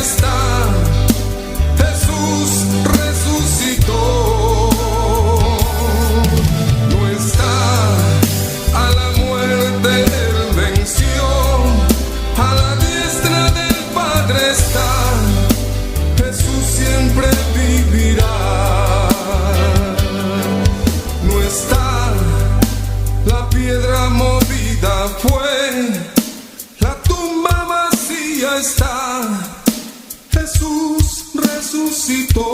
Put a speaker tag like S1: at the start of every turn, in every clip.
S1: está, Jesús resucitó. No está, a la muerte Él venció, a la diestra del Padre está, Jesús siempre vivirá. No está, la piedra movida fue, la tumba vacía está, Jesús resucitó.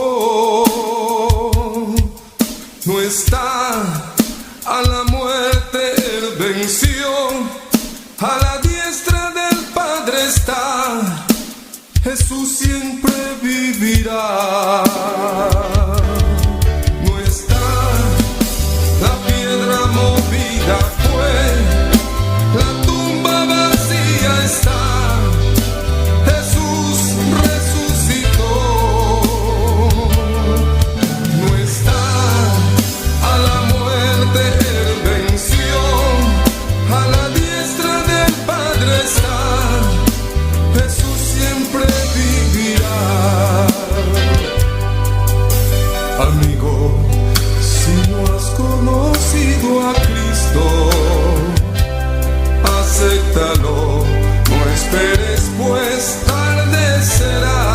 S1: No está, a la muerte Él venció, a la diestra del Padre está, Jesús siempre vivirá. No está, la piedra movida fue, la tumba vacía está, Jesús resucitó. No está, a la muerte Él venció, a la diestra del Padre está, Jesús siempre vivirá. Amigo, si no has conocido a Cristo, acéptalo, no esperes, pues tarde será.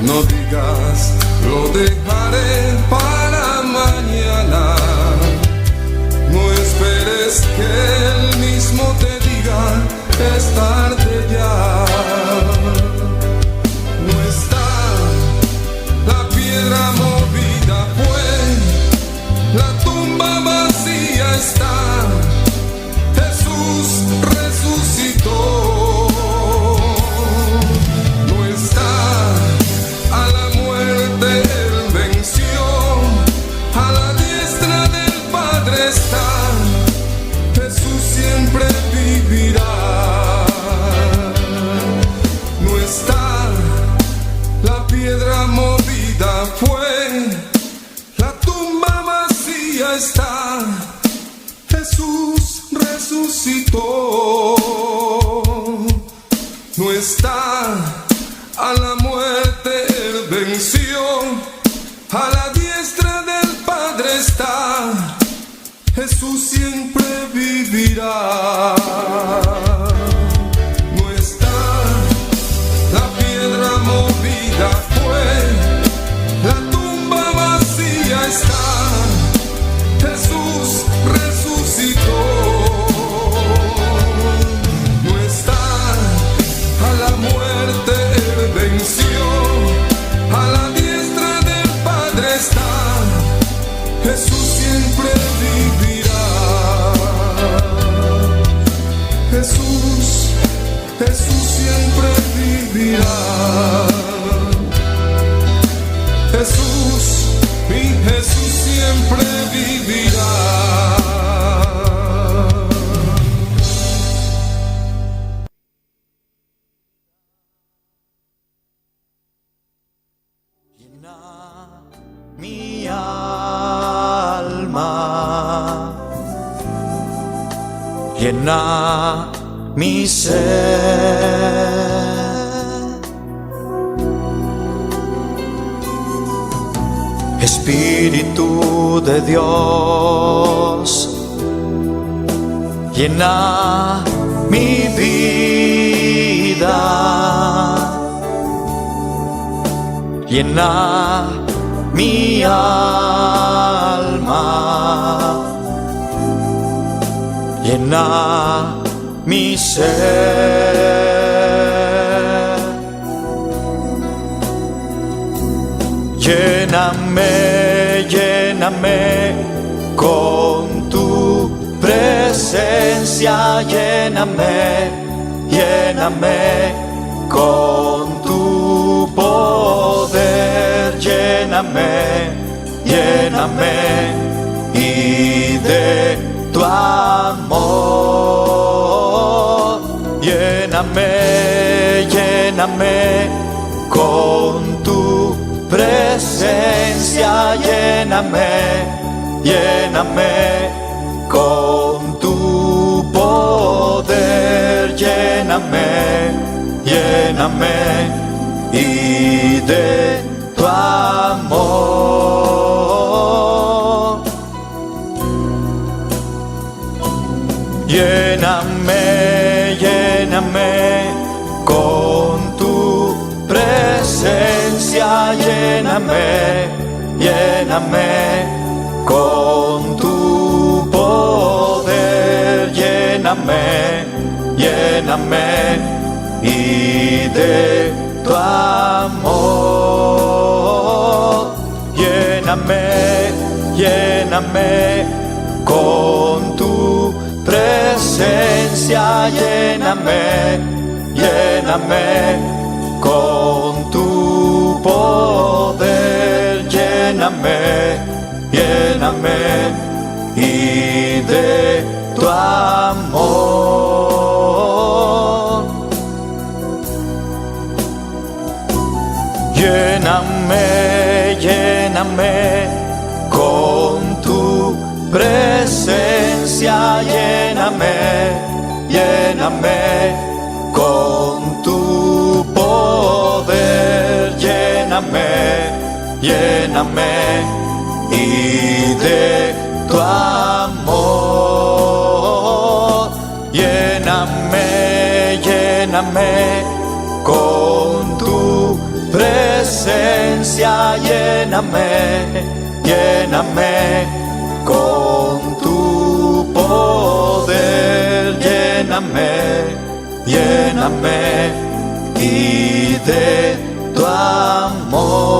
S1: No digas, lo dejaré para mañana. No esperes que Él mismo te diga, es tarde ya. No está, la piedra movida fue, la tumba vacía está, Jesús resucitó. No está, a la muerte Él venció, a la diestra del Padre está, Jesús siempre vivirá. No está, la piedra movida fue, la tumba vacía está, Jesús resucitó. No está, a la muerte Él venció, a la diestra del Padre está, Jesús siempre vivirá. No está, la piedra movida fue, la tumba vacía está, Jesús resucitó. No está, a la muerte Él venció, a la diestra del Padre está, Jesús siempre vivirá. Jesús, Jesús siempre vivirá. Jesús, mi Jesús siempre vivirá.
S2: Llena mi alma, llena mi ser. Espíritu de Dios, llena mi vida, llena mi alma, llena mi ser. Lléname, lléname con tu presencia, lléname, lléname con tu poder, lléname, lléname y de tu amor, lléname, lléname con tu presencia, lléname, lléname con tu poder, lléname, de tu amor. Lléname, lléname con tu presencia, lléname, lléname con tu poder, lléname, lléname y de tu amor. Lléname, lléname con tu presencia, lléname, lléname con tu poder, lléname, lléname y de tu amor. Lléname, lléname con tu presencia, lléname, lléname con tu poder, lléname, lléname y de tu amor. Lléname, lléname con tu presencia, lléname, lléname con tu poder, lléname, lléname y de tu amor.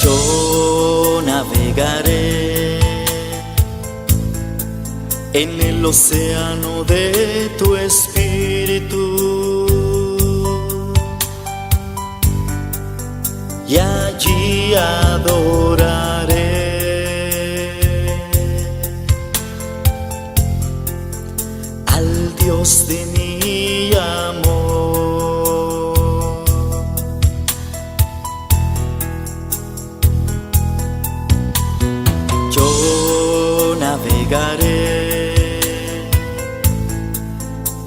S2: Yo navegaré en el océano de tu espíritu y allí adoraré al Dios de mi amor. Yo navegaré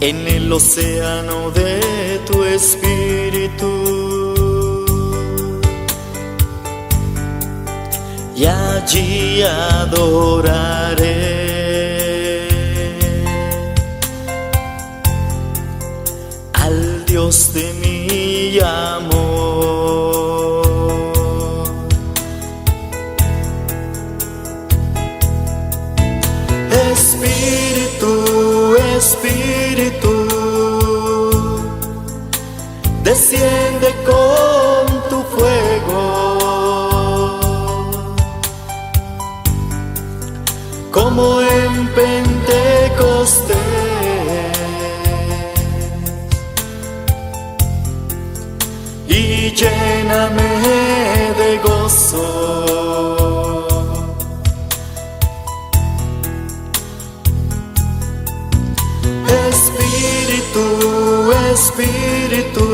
S2: en el océano de tu espíritu y allí adoraré al Dios de mi amor. Espíritu, Espíritu, desciende con tu fuego, como en Pentecostés, y lléname de gozo. Espíritu, Espíritu,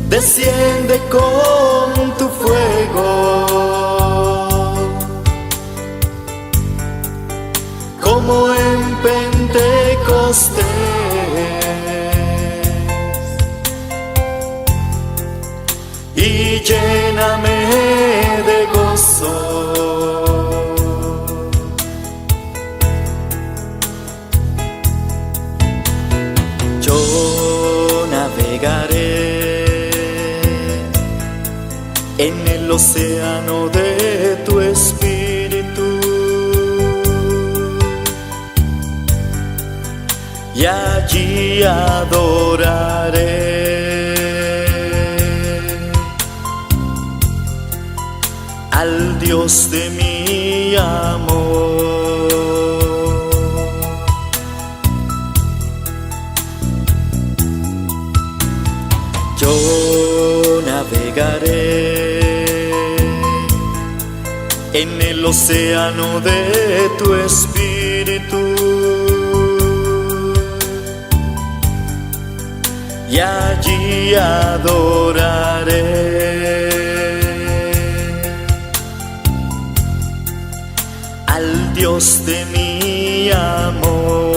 S2: desciende con tu fuego, como en Pentecostés, y lléname de gozo. Yo navegaré en el océano de tu espíritu y allí adoraré Dios de mi amor. Yo navegaré en el océano de tu espíritu y allí adoraré al Dios de mi amor.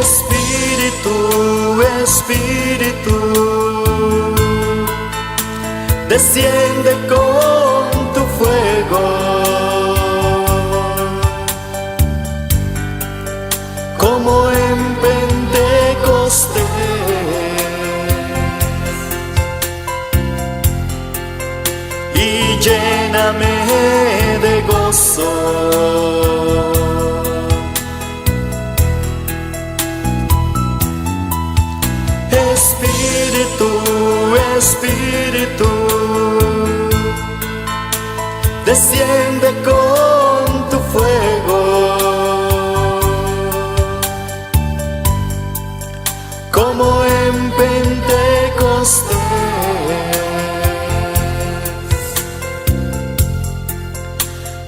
S2: Espíritu, Espíritu, desciende con tu fuego, como en Pentecostés, y lléname de gozo. Espíritu, Espíritu, desciende con tu fuego, como en Pentecostés,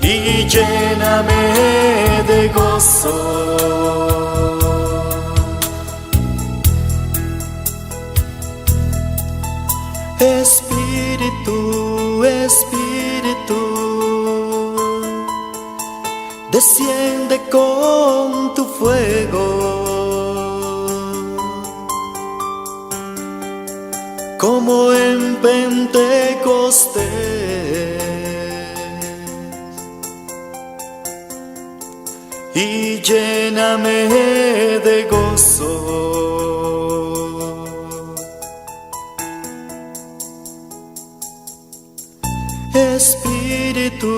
S2: y lléname de gozo. Espíritu, Espíritu, desciende con tu fuego, como en Pentecostés, y lléname de gozo. Espíritu.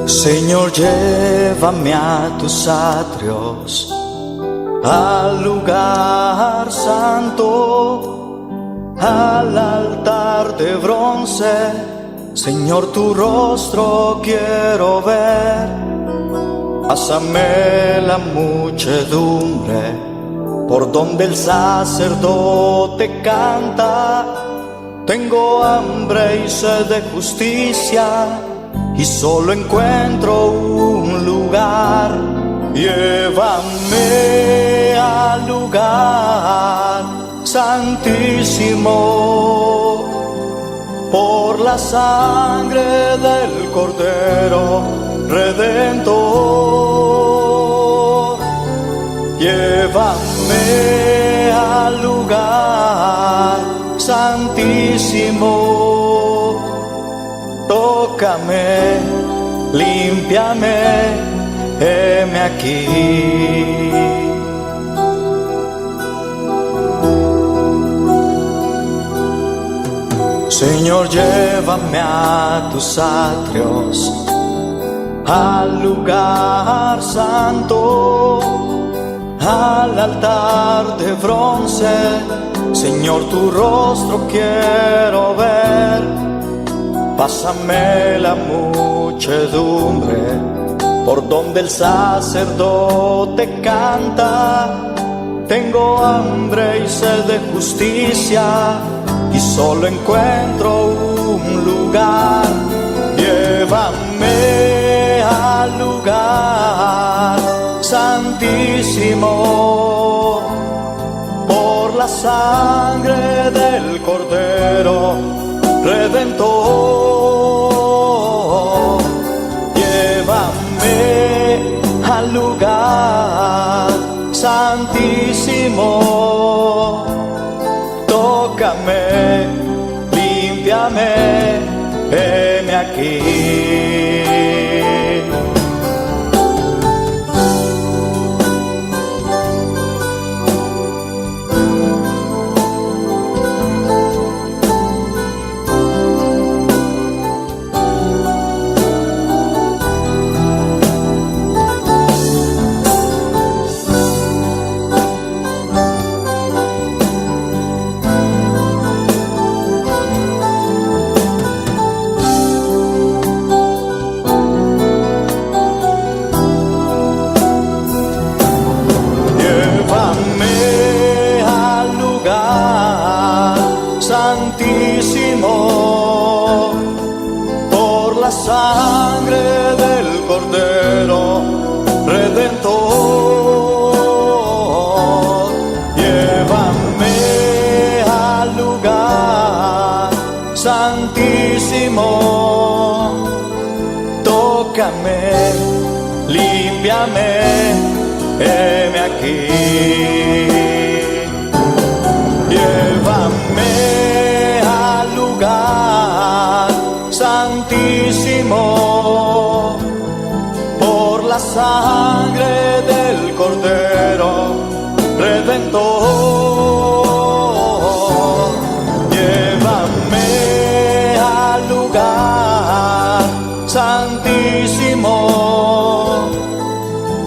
S2: Señor, llévame a tus atrios, al lugar santo, al altar de bronce. Señor, tu rostro quiero ver. Pásame la muchedumbre por donde el sacerdote canta. Tengo hambre y sed de justicia, y solo encuentro un lugar. Llévame al lugar santísimo, por la sangre del Cordero Redentor. Llévame al lugar santísimo, tócame, límpiame, heme aquí. Señor, llévame a tus atrios, al lugar santo, al altar de bronce. Señor, tu rostro quiero ver. Pásame la muchedumbre por donde el sacerdote canta. Tengo hambre y sed de justicia, y solo encuentro un lugar. Llévame al lugar santísimo, por la sangre del Cordero Redentor. Llévame al lugar Santísimo, tócame, límpiame, heme aquí. Santísimo, por la sangre del Cordero Redentor, llévame al lugar santísimo, tócame, límpiame, heme aquí. Llévame al lugar santísimo, por la sangre del Cordero Redentor. Llévame al lugar santísimo,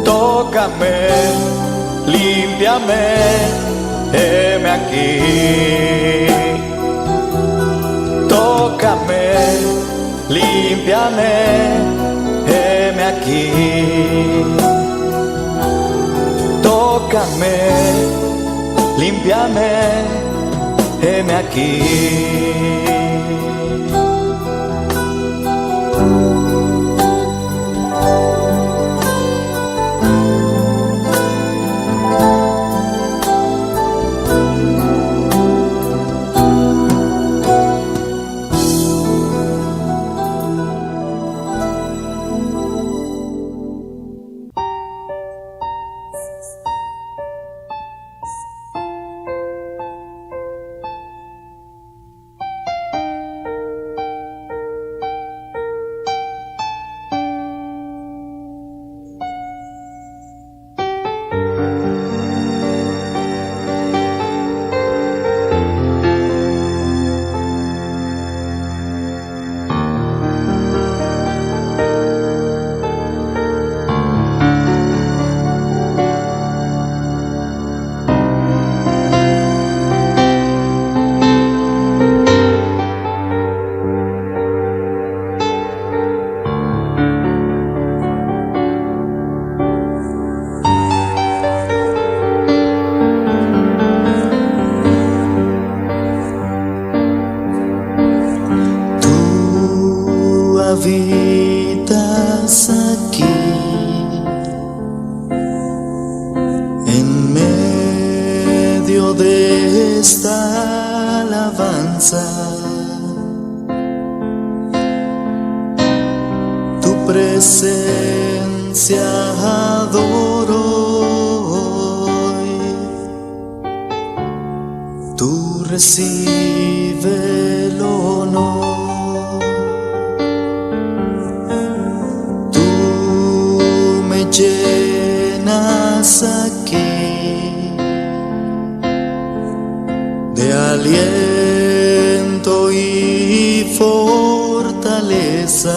S2: tócame, límpiame, heme aquí. Tócame, límpiame, heme aquí. Tócame, límpiame, heme aquí. Habitas aquí en medio de esta alabanza. Tu presencia adoro hoy. Tú recibe el honor. Llenas aquí de aliento y fortaleza.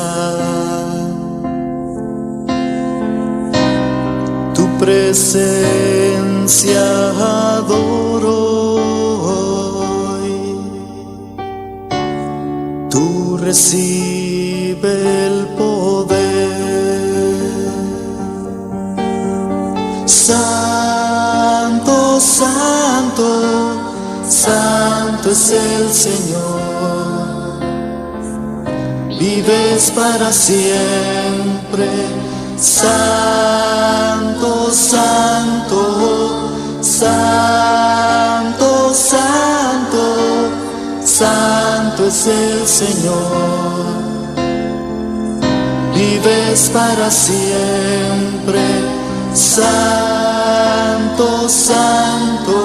S2: Tu presencia adoro hoy. Tú recibe el poder. Santo, santo, santo es el Señor. Vives para siempre. Santo, santo, santo, santo, santo es el Señor. Vives para siempre. Santo, santo.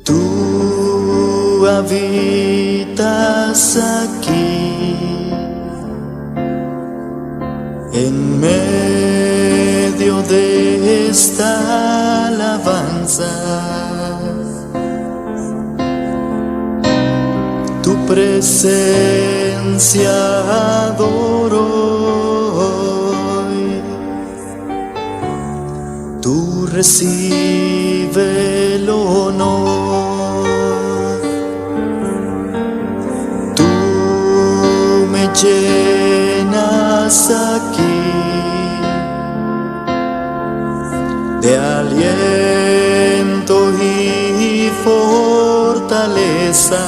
S2: Tú habitas aquí, en medio de esta alabanza. Tu presencia adoro hoy. Tú recibe el honor. Tú me llenas aquí de aliento y fortaleza.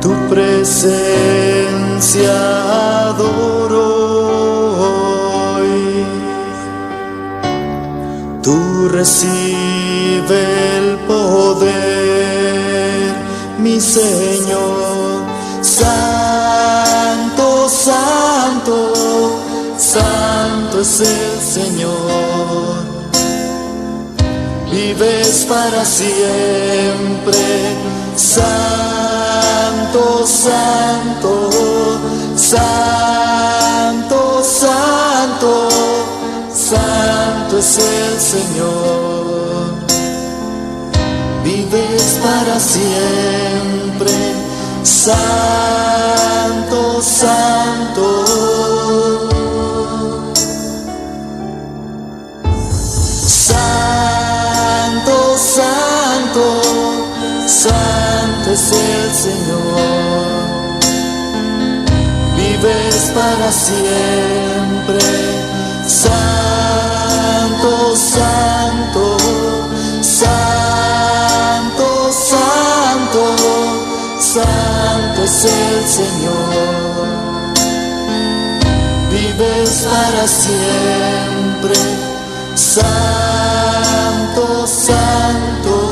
S2: Tu presencia adoro hoy. Tú recibe el poder, mi Señor. Santo, santo, santo es el Señor. Vives para siempre. Santo, santo, santo, santo, santo es el Señor. Vives para siempre. Santo, santo. Santo, santo, santo es el Señor. Vives para siempre. Santo, santo, santo, santo, santo es el Señor. Vives para siempre. Santo, santo.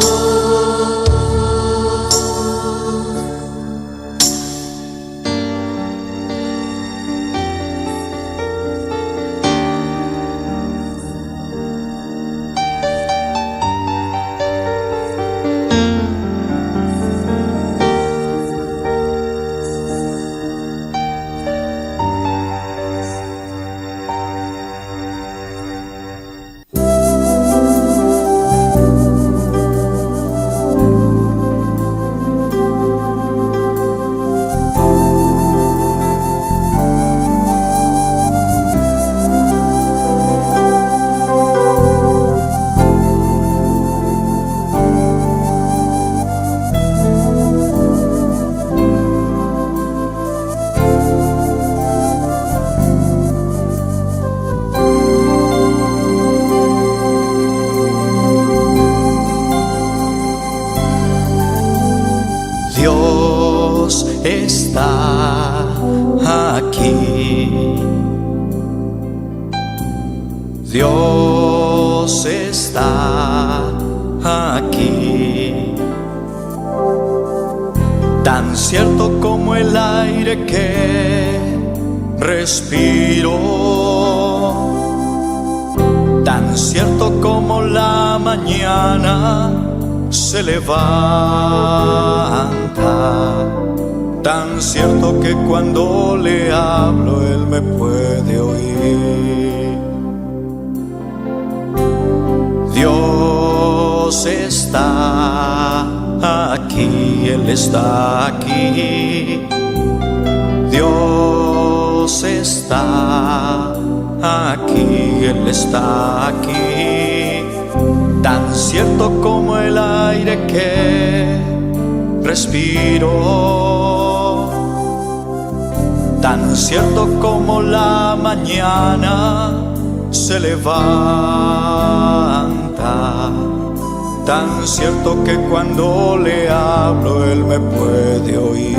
S2: Dios está aquí. Dios está aquí. Tan cierto como el aire que respiro, tan cierto como la mañana se levanta, tan cierto que cuando le hablo Él me puede oír. Dios está aquí, Él está aquí. Dios está aquí, Él está aquí. Tan cierto como el aire que respiro, tan cierto como la mañana se levanta, tan cierto que cuando le hablo Él me puede oír.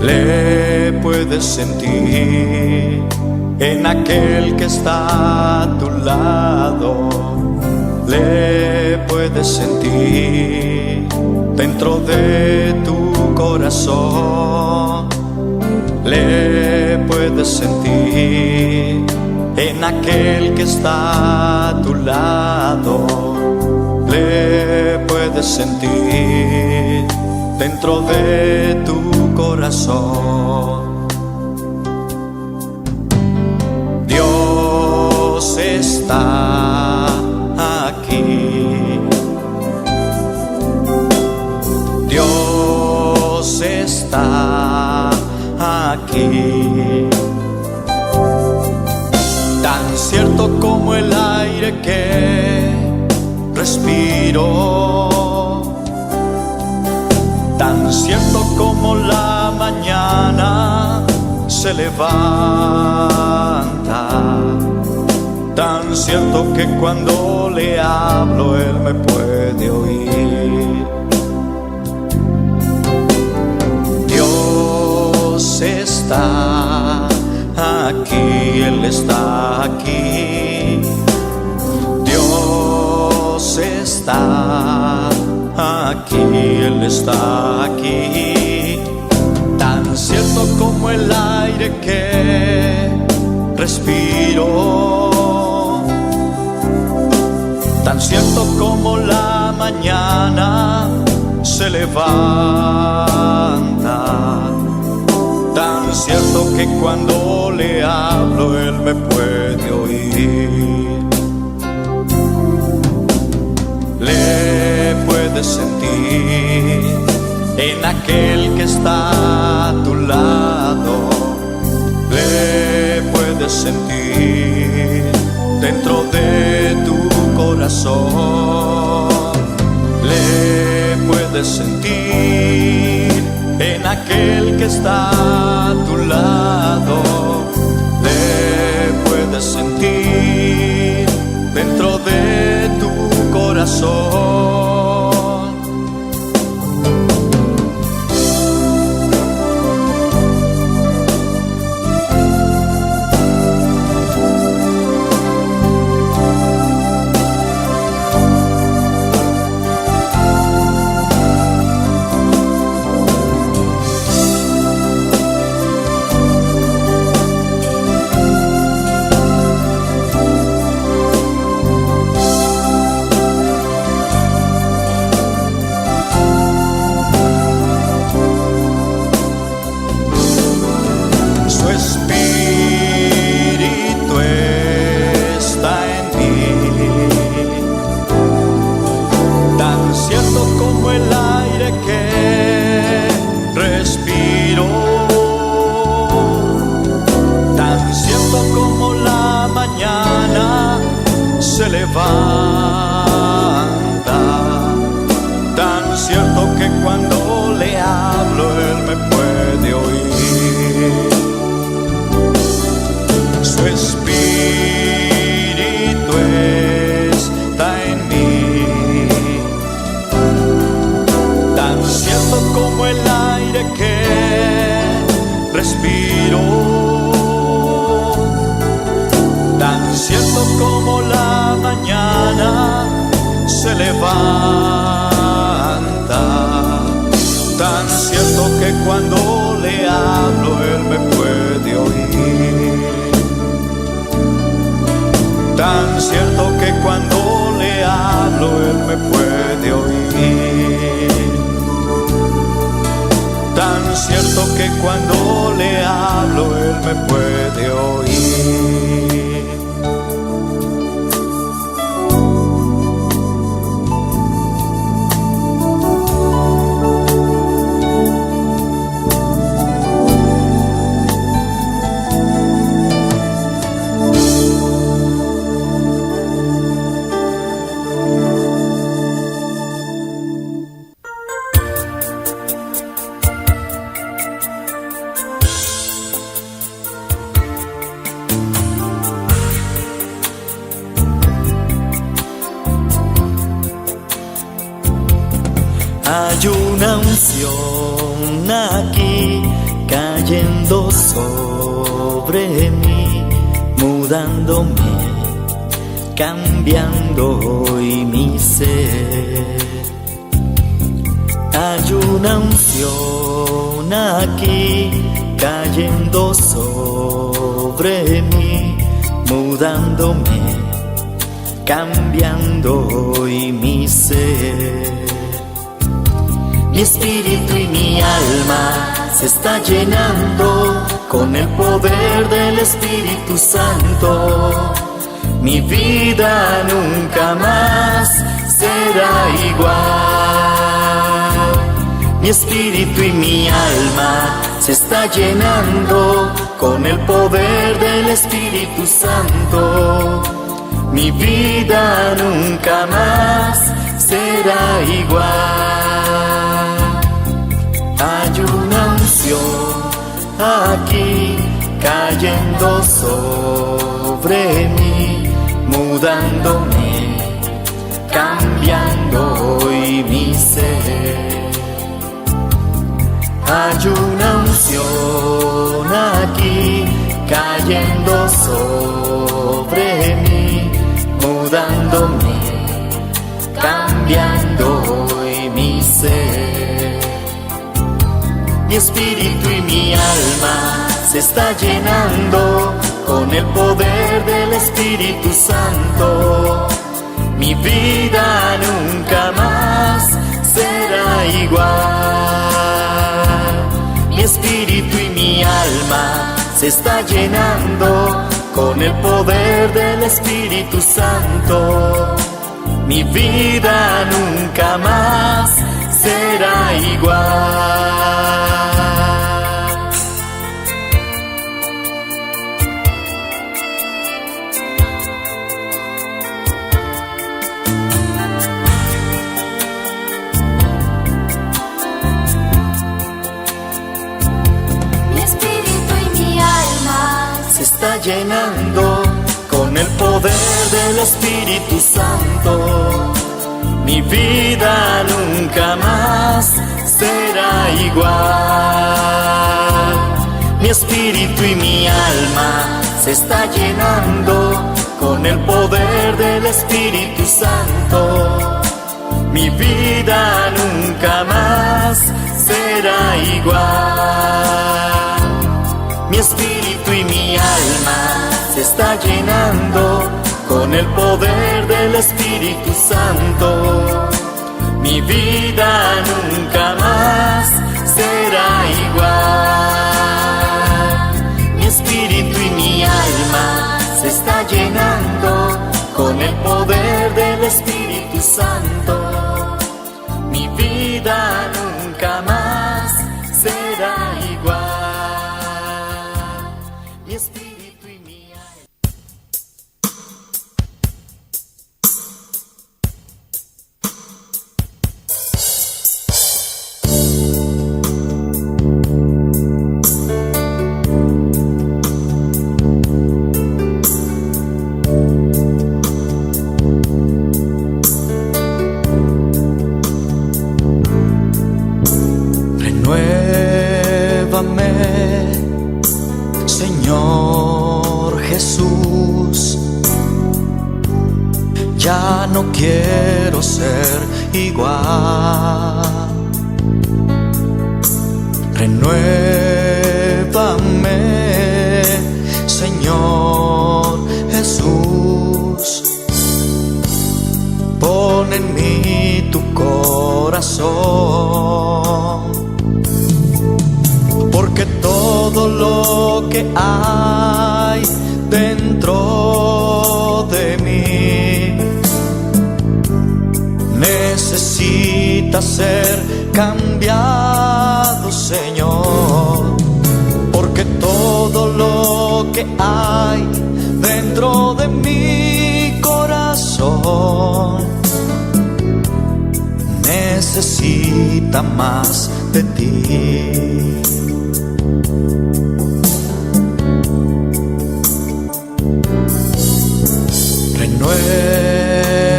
S2: Le puedes sentir en aquel que está a tu lado, le puedes sentir dentro de tu corazón. Le puedes sentir en aquel que está a tu lado. Le puedes sentir dentro de tu corazón. Dios está aquí. Dios está aquí. Tan cierto como el aire que respiro, tan cierto como la mañana se levanta, tan cierto que cuando le hablo Él me puede oír. Dios está aquí, Él está aquí. Dios está aquí, Él está aquí. Tan cierto como el aire que respiro, tan cierto como la mañana se levanta, tan cierto que cuando le hablo Él me puede oír. Le puedes sentir en aquel que está a tu lado. Le puedes sentir dentro de tu corazón. Le puedes sentir en aquel que está a tu lado. Le puedes sentir dentro de tu corazón. Se levanta, tan cierto que cuando le hablo Él me puede oír. Su espíritu está en mí, tan cierto como el aire que respiro, tan cierto como la mañana se levanta, tan cierto que cuando le hablo Él me puede oír. Tan cierto que cuando le hablo Él me puede oír. Tan cierto que cuando le hablo Él me puede oír.
S3: Hay una unción aquí cayendo sobre mí, mudándome, cambiando hoy mi ser. Hay una unción aquí cayendo sobre mí, mudándome, cambiando hoy mi ser. Mi espíritu y mi alma se está llenando con el poder del Espíritu Santo. Mi vida nunca más será igual. Mi espíritu y mi alma se está llenando con el poder del Espíritu Santo. Mi vida nunca más será igual. Hay una unción aquí cayendo sobre mí, mudándome, cambiando hoy mi ser. Hay una unción aquí cayendo sobre mí, mudándome, cambiando hoy mi ser. Mi espíritu y mi alma se está llenando con el poder del Espíritu Santo. Mi vida nunca más será igual. Mi espíritu y mi alma se está llenando con el poder del Espíritu Santo. Mi vida nunca más será igual. Está llenando con el poder del Espíritu Santo. Mi vida nunca más será igual. Mi espíritu y mi alma se está llenando con el poder del Espíritu Santo. Mi vida nunca más será igual. Mi espíritu y mi alma se está llenando con el poder del Espíritu Santo. Mi vida nunca más será igual. Mi espíritu y mi alma se está llenando con el poder del Espíritu Santo. Mi vida nunca más será igual. Mi espíritu y mi alma. Renuévame, Señor Jesús, ya no quiero ser igual. Renuévame, Señor Jesús, pon en mí tu corazón, porque todo lo que hay dentro de mí necesita ser cambiado, Señor, porque todo lo que hay dentro de mi corazón necesita más de ti.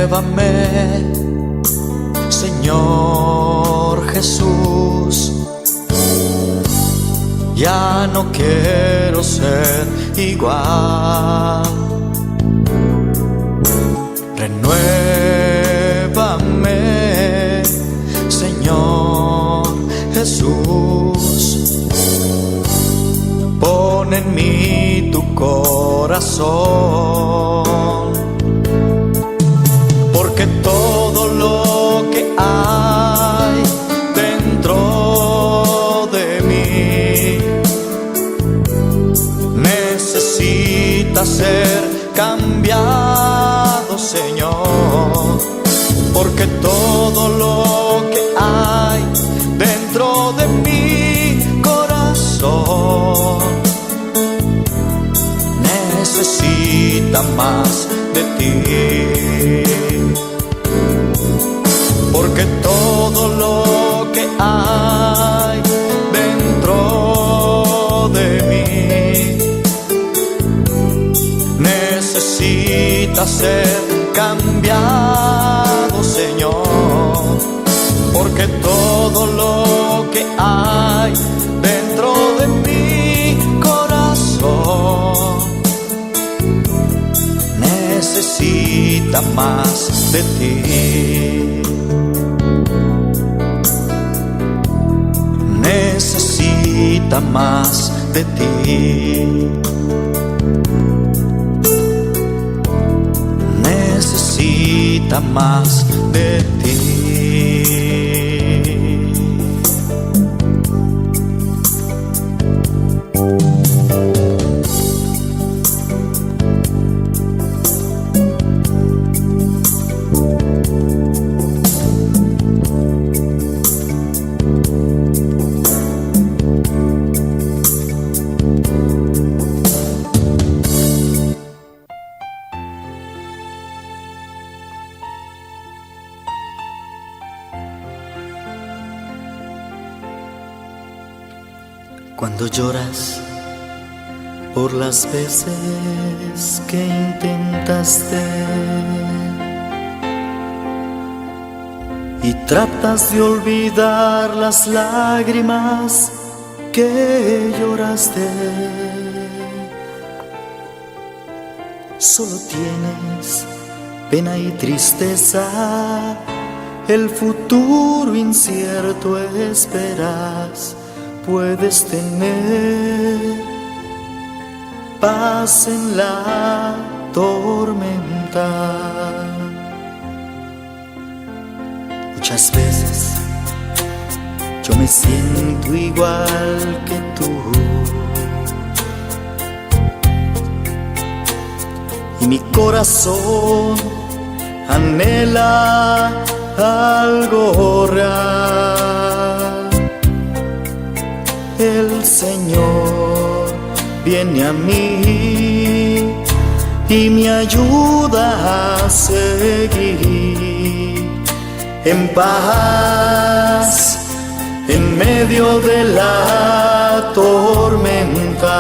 S3: Renuévame, Señor Jesús, ya no quiero ser igual. Renuévame, Señor
S2: porque todo lo que hay dentro de mí necesita ser cambiado, Señor, porque todo lo que hay dentro de mi corazón necesita más de ti, porque todo lo que hay dentro de mí necesita ser cambiado, Señor, porque todo lo que hay dentro de mi corazón necesita más de ti, necesita más de ti, necesita más de ti.
S4: Cuando lloras por las veces que intentaste y tratas de olvidar las lágrimas que lloraste, solo tienes pena y tristeza, el futuro incierto esperas. Puedes tener paz en la tormenta. Muchas veces yo me siento igual que tú, y mi corazón anhela algo real. El Señor viene a mí y me ayuda a seguir en paz en medio de la tormenta.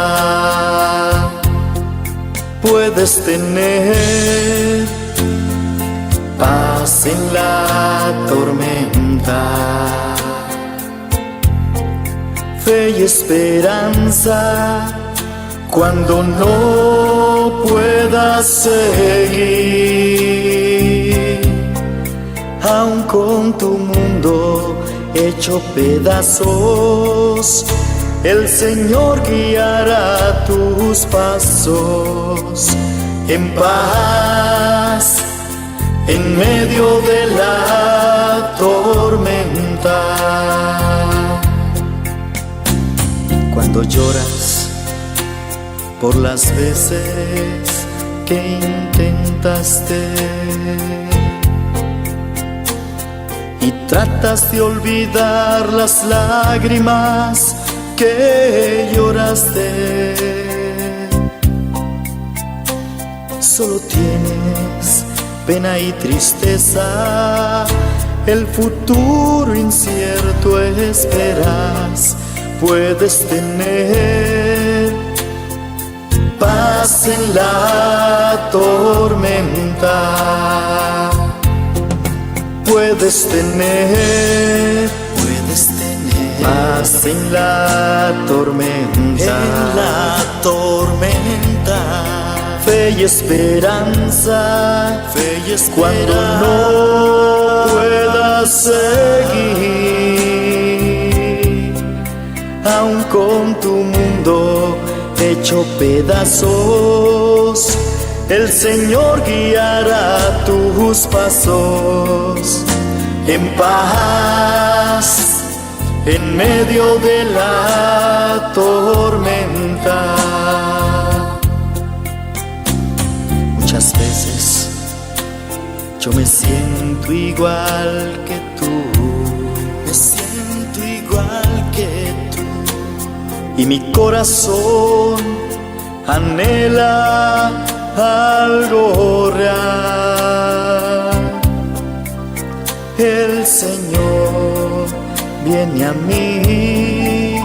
S4: Puedes tener paz en la tormenta, fe y esperanza cuando no puedas seguir, aun con tu mundo hecho pedazos, el Señor guiará tus pasos en paz en medio de la tormenta. Cuando lloras por las veces que intentaste y tratas de olvidar las lágrimas que lloraste, solo tienes pena y tristeza, el futuro incierto esperas. Puedes tener paz en la tormenta. Puedes tener paz en la tormenta. Fe y esperanza, cuando no puedas seguir, aun con tu mundo hecho pedazos, el Señor guiará tus pasos en paz, en medio de la tormenta. Muchas veces yo me siento igual que tú, me siento igual que tú, y mi corazón anhela algo real. El Señor viene a mí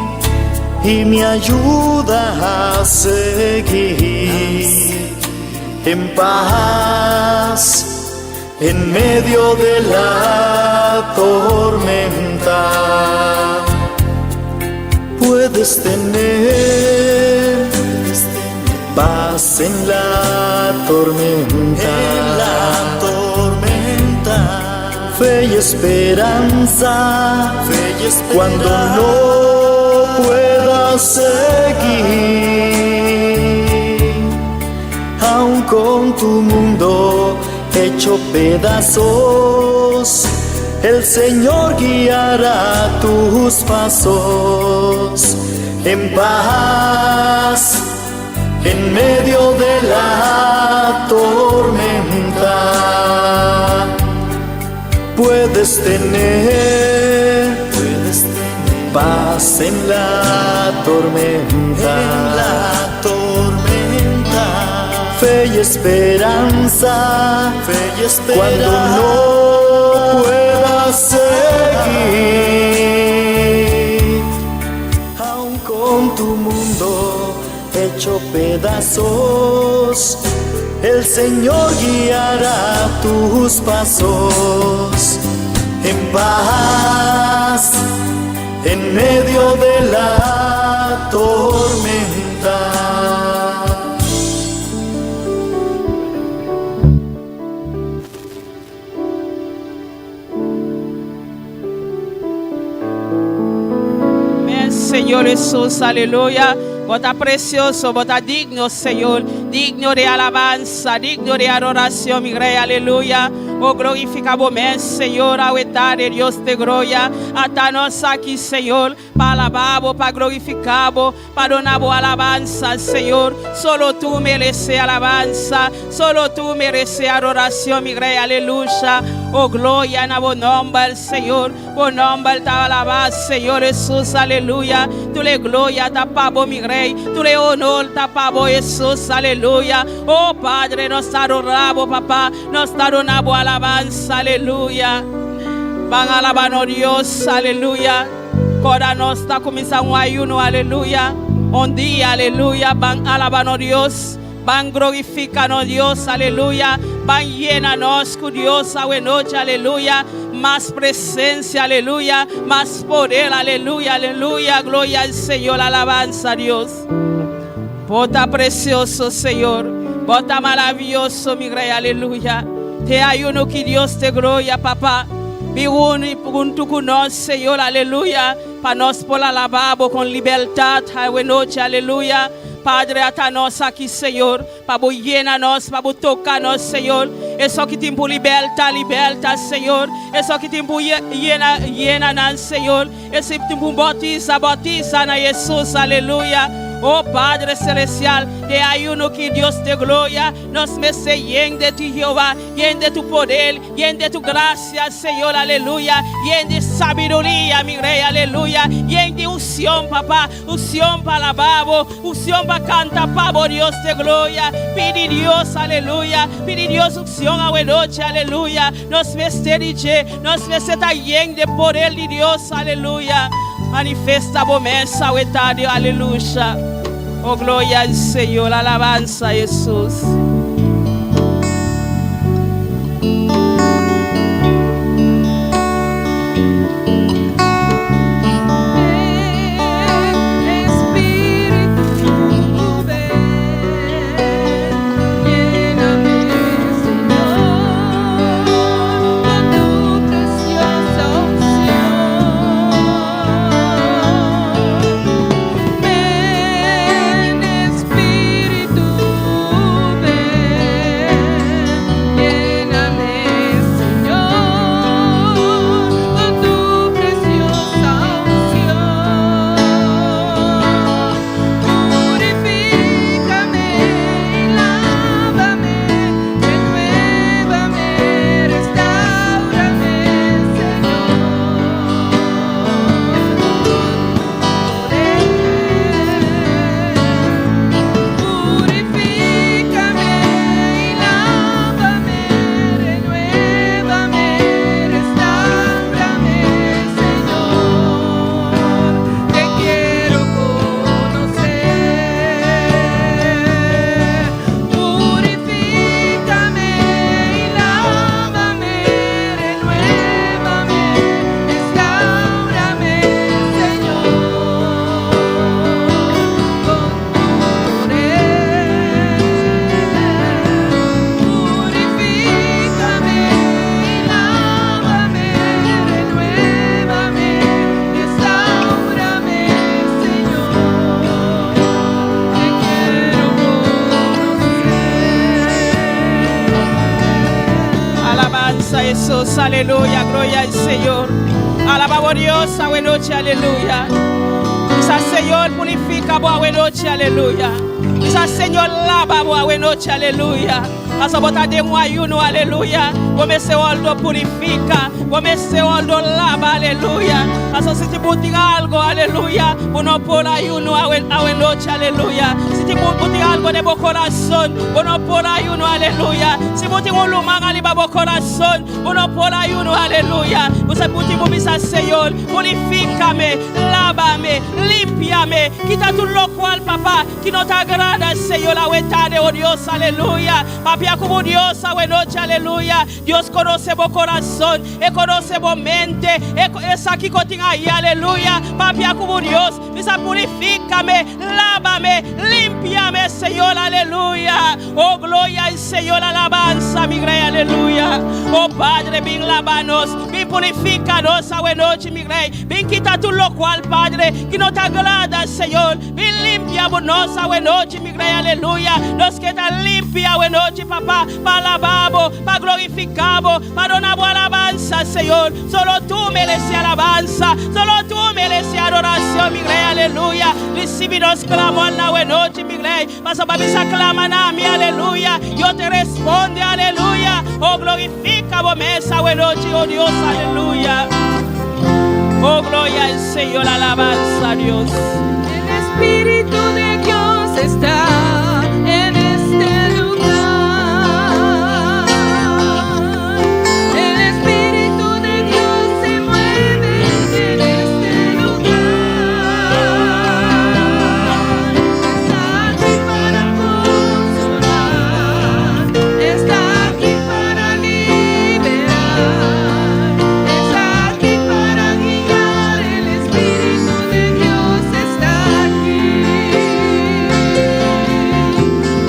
S4: y me ayuda a seguir en paz en medio de la tormenta. Puedes tener paz en la tormenta, fe y esperanza, cuando no puedas seguir, aun con tu mundo hecho pedazos, el Señor guiará tus pasos en paz en medio de la tormenta. Puedes tener paz en la tormenta, fe y esperanza, cuando no puedas seguir, aun con tu mundo hecho pedazos, el Señor guiará tus pasos en paz en medio de la tormenta.
S5: Señor Jesús, aleluya. Bota precioso, bota digno, Señor, digno de alabanza, digno de adoración, mi Rey, aleluya. Oh, glorificamos, Señor, a de Dios de gloria. Atanos aquí, Señor, para alabarlo, para glorificarlo, para donar alabanza, Señor. Solo tú mereces alabanza, solo tú mereces adoración, mi Rey, aleluya. Oh, gloria en tu nombre, Señor. Por nombre te alabas, Señor Jesús, aleluya. Tú le gloria, tapabo, mi Rey. Tú le honor, tapabo, Jesús, aleluya. Oh, Padre, nos adoramos, papá. Nos adoramos alabanza, aleluya. Van alabando Dios, aleluya. Ahora nos está comenzando un ayuno, aleluya. Un día, aleluya. Van alabando Dios. Van glorificando Dios, aleluya. Van llenarnos con Dios a noche, aleluya. Más presencia, aleluya. Más poder, aleluya, aleluya. Gloria al Señor, alabanza a Dios. Bota precioso, Señor. Bota maravilloso, mi Rey, aleluya. Te ayuno que Dios te gloria, papá. Vive junto con nosotros, Señor, aleluya. Para nos por alabar con libertad, a noche, aleluya. Padre, atanos aqui, Senhor, para llenar-nos, para tocar-nos, Senhor. É só que tem por liberta, Senhor. É só que tem por llenar-nos, Senhor. É só que tem por bautiza na Jesus, aleluia. Oh Padre Celestial, te ayuno que Dios te gloria, nos mece lleno de ti, Jehová, lleno de tu poder, lleno de tu gracia, Señor, aleluya, lleno de sabiduría, mi Rey, aleluya, lleno de unción, papá, unción para alabar, unción para cantar, pavo, Dios te gloria, pide Dios, aleluya, pide Dios unción a noche, aleluya, nos mece nos mece lleno de poder de Dios, aleluya. Manifesta bomesa o etadio, aleluya. Oh, gloria al Señor, alabanza a Jesús.
S6: Espíritu
S5: alabanza, Jesús, aleluya, gloria al Señor. Alabamos a Dios, buenas noches, aleluya. Quizás Señor purifica, buenas noches, aleluya. Quizás Señor lava, buenas noches, aleluya. Asa bota de ayuno, aleluya. Como ese oldo purifica, como ese oldo lava, aleluya. Asa si te butica algo, aleluya. Uno por ayuno, buenas noches, aleluya. Si te butica algo de tu corazón, uno por ayuno, aleluya. Si butica un lumán ali babo corazón, uno por ayuno, aleluya. Você butica misa, Señor, purifícame, lávame, límpiame, quita tu lo cual, papá, que no te agrada, Señor, la huetade, oh Dios, aleluya. Papi, como Dios, buenas noches, aleluya. Dios conoce tu corazón, conoce tu mente, es aquí contigo ahí, aleluya. Papi, como Dios, misa, purifícame, lávame, límpiame, Señor, aleluya. Oh, gloria al Señor, alabanza, mi rey, aleluya. Oh, Padre, ven lavanos, ven purifícanos, buenas noches, mi rey. Ven quita tu lo cual, Padre, que no te agrada, Señor. Ven limpiamos, buenas noches, mi rey, aleluya. Nos queda limpia, buenas noches, papá, para alabamos, para glorificamos, para donar alabanza, Señor. Solo tú mereces alabanza, solo tú mereces adoración, mi rey, aleluya. Recíbenos clamor en la buenas noches, mi rey. Pasa para mí, claman a mí, aleluya. Yo te responde, aleluya. Oh, glorifica, mesa, buenas noches, oh Dios, aleluya. Oh, gloria al Señor, alabanza a Dios.
S6: El Espíritu de Dios está en este lugar. El Espíritu de Dios se mueve en este lugar. Está aquí para consolar, está aquí para liberar, está aquí para guiar. El Espíritu de Dios está aquí.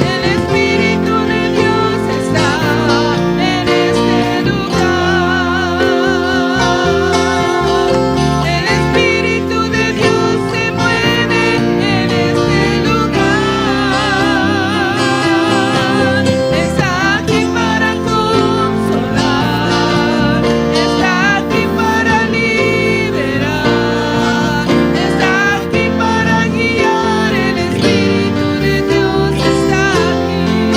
S6: El Espíritu de Dios está en este lugar. El Espíritu de Dios se mueve en este lugar. Está aquí para consolar, está aquí para liberar, está aquí para guiar. El Espíritu de Dios está aquí.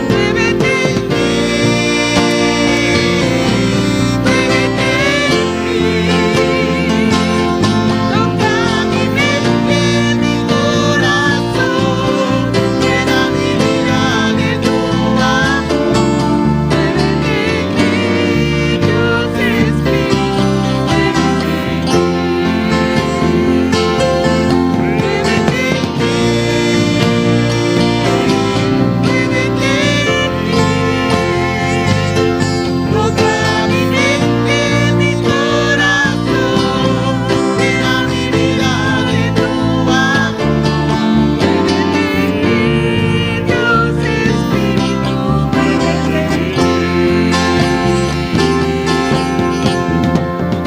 S6: Muévete en mí, muévete en mí. Toca mi mente, mi corazón, llena mi vida de tu amor. Muévete en mí, Dios Espíritu, muévete en mí. Muévete en mí, muévete en mí. Toca mi mente, mi corazón, llena mi vida de tu amor. Muévete en mí, Dios Espíritu, muévete en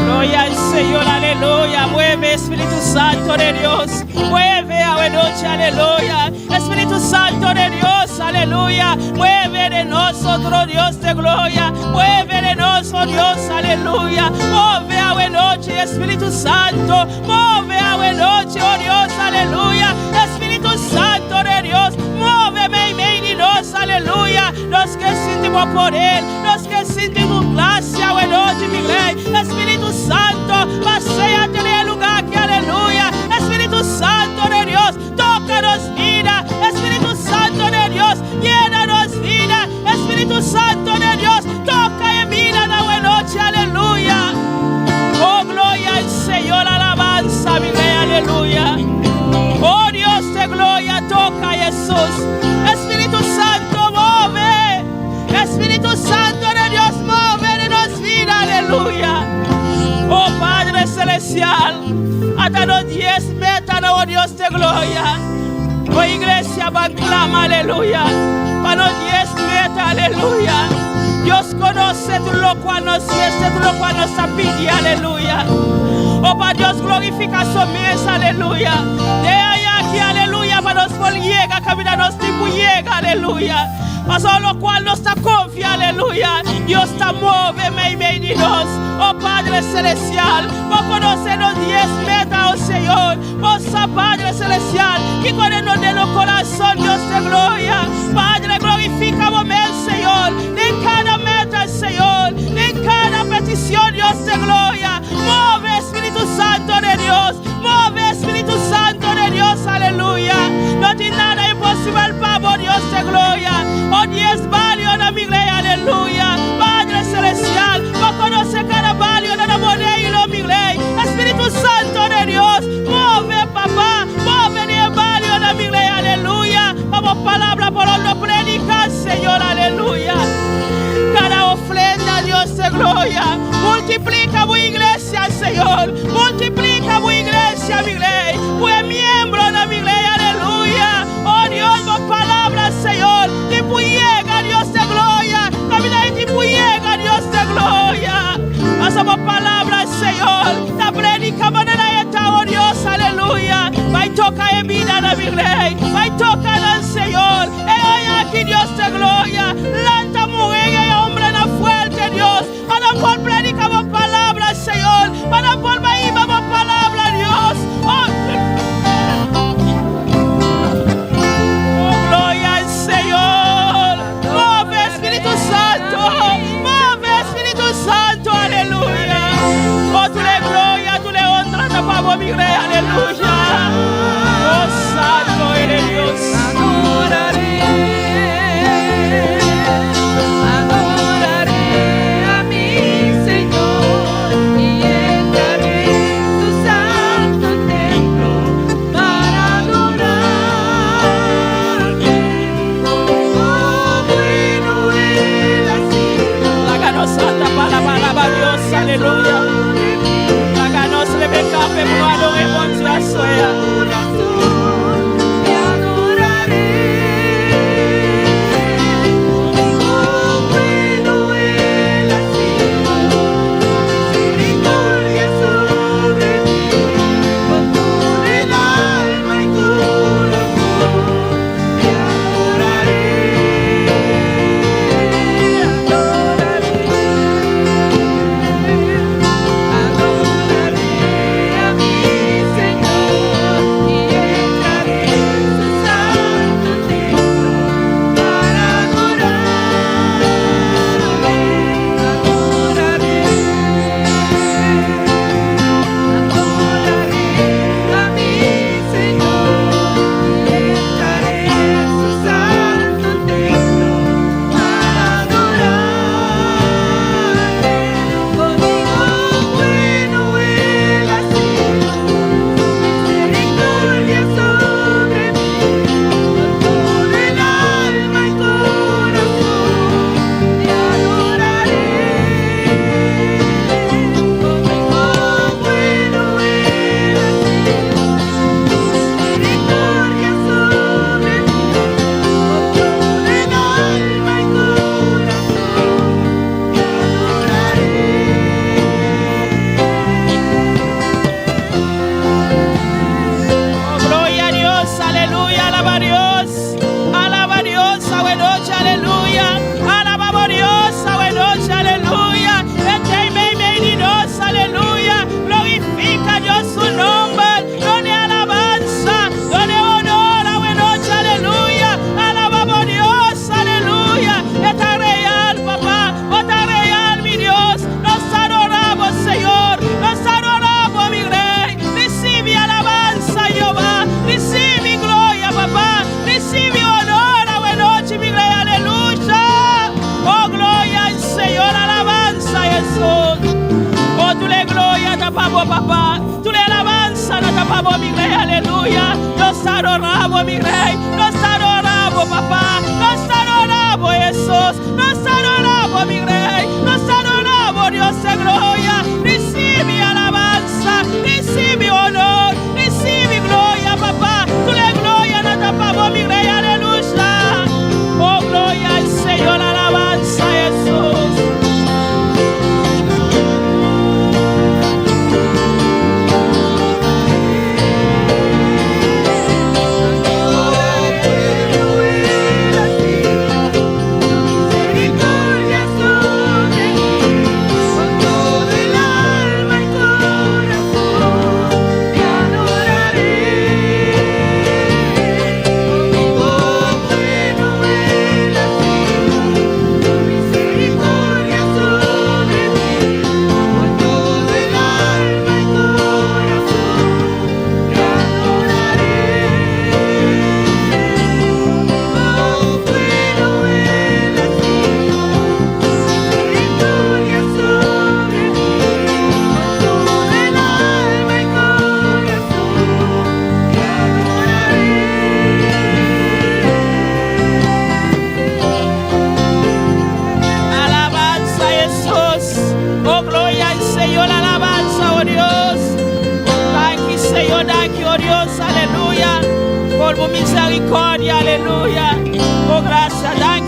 S5: Gloria al Señor, aleluya. Mueve, Espíritu Santo de Dios. Mueve a buenas noches, aleluya. Espíritu Santo de Dios, aleluya. Mueve de nosotros, Dios de gloria. Mueve de nosotros, Dios, aleluya. Mueve a buenas noches, Espíritu Santo. Mueve a buenas noches, oh Dios, aleluya. Espíritu Santo de Dios, muéveme en medio de nos, aleluya. Los que sentimos por Él, los que sentimos gracia, buenas noches, mi rey. Espíritu Santo, pasea en el lugar que, aleluya. Espíritu Santo de Dios, tócanos vida. Espíritu Santo de Dios, llénanos vida. Espíritu Santo de Dios, toca en vida la buena noche, aleluya. Oh, gloria al Señor, alabanza, mi rey, aleluya. Oh, Dios de gloria, toca Jesús. Espíritu Santo, mueve. Espíritu Santo de Dios, mueve de nos vida, aleluya. Oh, Padre Celestial, hasta los 10 metros, oh Dios de gloria. Oh, iglesia, van clama, aleluya. Para los 10 metros, aleluya. Dios conoce tú lo cual nos siente, tú lo cual nos pide, aleluya. Oh, para Dios glorifica su mesa, aleluya. De allá aquí, aleluya, para nos llega, caminar nos tipo llega, aleluya. Pasó lo cual no está confía, aleluya. Dios está muéveme y me Dios. Oh Padre Celestial, vos conoces los 10 metas, oh Señor. Vos, Padre Celestial, que conoces de los corazones, Dios de gloria. Padre, glorificame, Señor, en cada meta, Señor, en cada petición, Dios de gloria. Mueve, Espíritu Santo de Dios. Mueve, Espíritu Santo de Dios, aleluya. No tiene nada imposible para Dios de gloria. Oh, 10 barrios de mi iglesia, aleluya. Padre Celestial, vos conoces cada barrio de la moneda y lo mi iglesia. Espíritu Santo de Dios, mueve, papá, mueve de barrio de mi iglesia, aleluya. Vamos, palabra por lo predicar, Señor, aleluya. Cada ofrenda, Dios de gloria, multiplica mi iglesia, Señor. Multiplica mi iglesia, mi iglesia. Fue miembro de mi iglesia, aleluya. Oh Dios, vos palabras, Señor. Tipo llega, Dios de gloria. Camina y tipo llega, Dios de gloria. Hacemos palabras, Señor. La predica manera esta, oh Dios, aleluya. Va y toca en vida de mi iglesia. Va y toca al Señor. Hoy aquí, Dios de gloria. Lanta mujer y hombre no fuerte, Dios. Para por predicamos palabras, Señor. Para por ahí vamos palabras, Dios. Oh, gloria al Señor. Mueve, Espíritu Santo. Mueve, Espíritu Santo, aleluya. Oh, tú le gloria, tú le honra, te pago mi rey, aleluya. Oh, santo eres Dios.
S6: Adoraré a mi Señor y entraré en su santo templo para adorarte. Oh, bueno Él ha sido.
S5: La gano santa para palabra Dios, aleluya. La gano se le ve café, muado en monte suya.
S6: Te adoraré. Oh, bueno Él ha sido. Misericordia sobre mí, con todo el alma y corazón. Te adoraré. Adoraré a mi Señor y entraré en su santo templo para adorarle. Adoraré a mi Señor y entraré en su santo templo para adorarle. Conmigo bueno Él ha sido, misericordia sobre mí, con todo el alma y corazón te adoraré. Conmigo bueno Él ha sido, misericordia sobre mí, con todo el alma y corazón te adoraré.
S5: Oh, gloria a Dios, aleluya, alaba a Dios. Alaba a Dios, a buena noche, aleluya. Alaba a Dios, a buena noche, aleluya. Vete y me Dios, aleluya. Glorifica Dios su nombre. Donde alabanza, donde honor, a buena noche, aleluya. Alaba a Dios, aleluya. Está real, papá, está real, mi Dios. Nos adoramos, Señor. Nos adoramos, mi rey. Recibe alabanza, Jehová. Recibe gloria, papá. Recibe honor, a buena noche, mi rey, aleluya. Oh, gloria al Señor, alabanza, Jesús. Oh, tú le gloria, tapamos, papá. Tú le alabanza, no tapamos, mi rey, aleluya. Nos adoramos, mi rey. Nos adoramos, papá. Nos adoramos, Jesús. Nos adoramos, mi rey. Nos adoramos, Dios de gloria. Recibe alabanza. Recibe honor. Recibe gloria, papá. Tú le gloria, no tapamos, mi rey, aleluya. Oh, gloria al Señor, alabanza, Jesús.
S6: Adoraré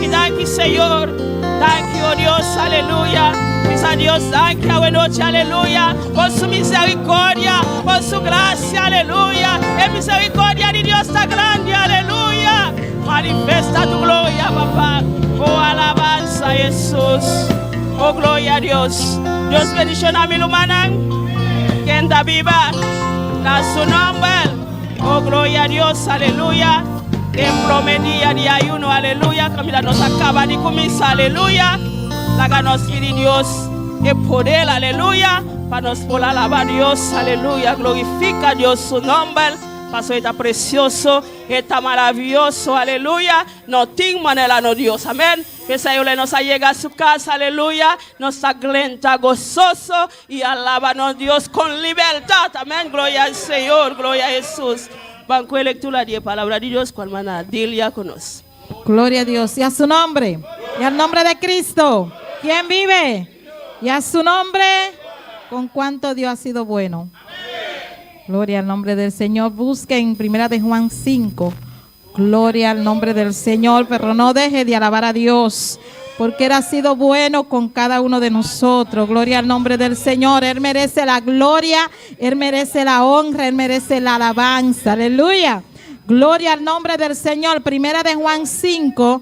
S5: Thank you, Señor. Thank you, oh Dios, aleluya. Misa Dios, thank you, buena noche, aleluya. Por su misericordia, por su gracia, aleluya. En misericordia de Dios está grande, aleluya. Manifesta tu gloria, papá. Oh, alabanza, Jesús. Oh, gloria a Dios. Dios bendición a mi humana. Que anda viva. Da su nombre. Oh, gloria a Dios, aleluya. En prometía de ayuno, aleluya. Camila nos acaba de comenzar, aleluya. La nos quiere Dios. El poder, aleluya. Para nos poder alabar a Dios, aleluya. Glorifica a Dios su nombre. Paso está precioso, está maravilloso, aleluya. No tengo manera, no Dios, amén. Que Señor nos ha llegado a su casa, aleluya. Nos alenta gozoso y alabanos Dios con libertad, amén. Gloria al Señor, gloria a Jesús. Banco de lectura de palabra de Dios, cual hermana Dilia conoce.
S7: Gloria a Dios y a su nombre y al nombre de Cristo. ¿Quién vive? Y a su nombre, con cuánto Dios ha sido bueno. Gloria al nombre del Señor. Busquen primera de Juan 5. Gloria al nombre del Señor, pero no deje de alabar a Dios, porque Él ha sido bueno con cada uno de nosotros. Gloria al nombre del Señor. Él merece la gloria, Él merece la honra, Él merece la alabanza. Aleluya. Gloria al nombre del Señor. Primera de Juan 5.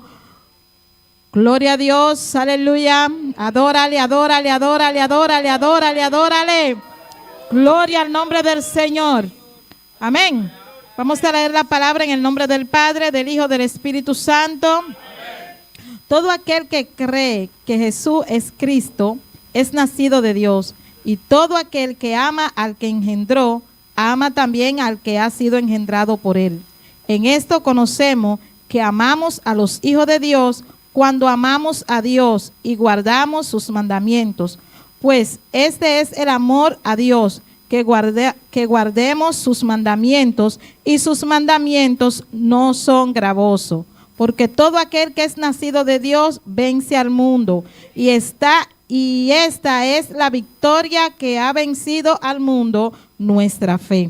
S7: Gloria a Dios. Aleluya. Adórale, adórale, adórale, adórale, adórale, adórale. Gloria al nombre del Señor. Amén. Vamos a leer la palabra en el nombre del Padre, del Hijo, del Espíritu Santo. Todo aquel que cree que Jesús es Cristo es nacido de Dios. Y todo aquel que ama al que engendró, ama también al que ha sido engendrado por él. En esto conocemos que amamos a los hijos de Dios cuando amamos a Dios y guardamos sus mandamientos. Pues este es el amor a Dios, que guardemos sus mandamientos, y sus mandamientos no son gravosos. Porque todo aquel que es nacido de Dios vence al mundo, y esta es la victoria que ha vencido al mundo, nuestra fe.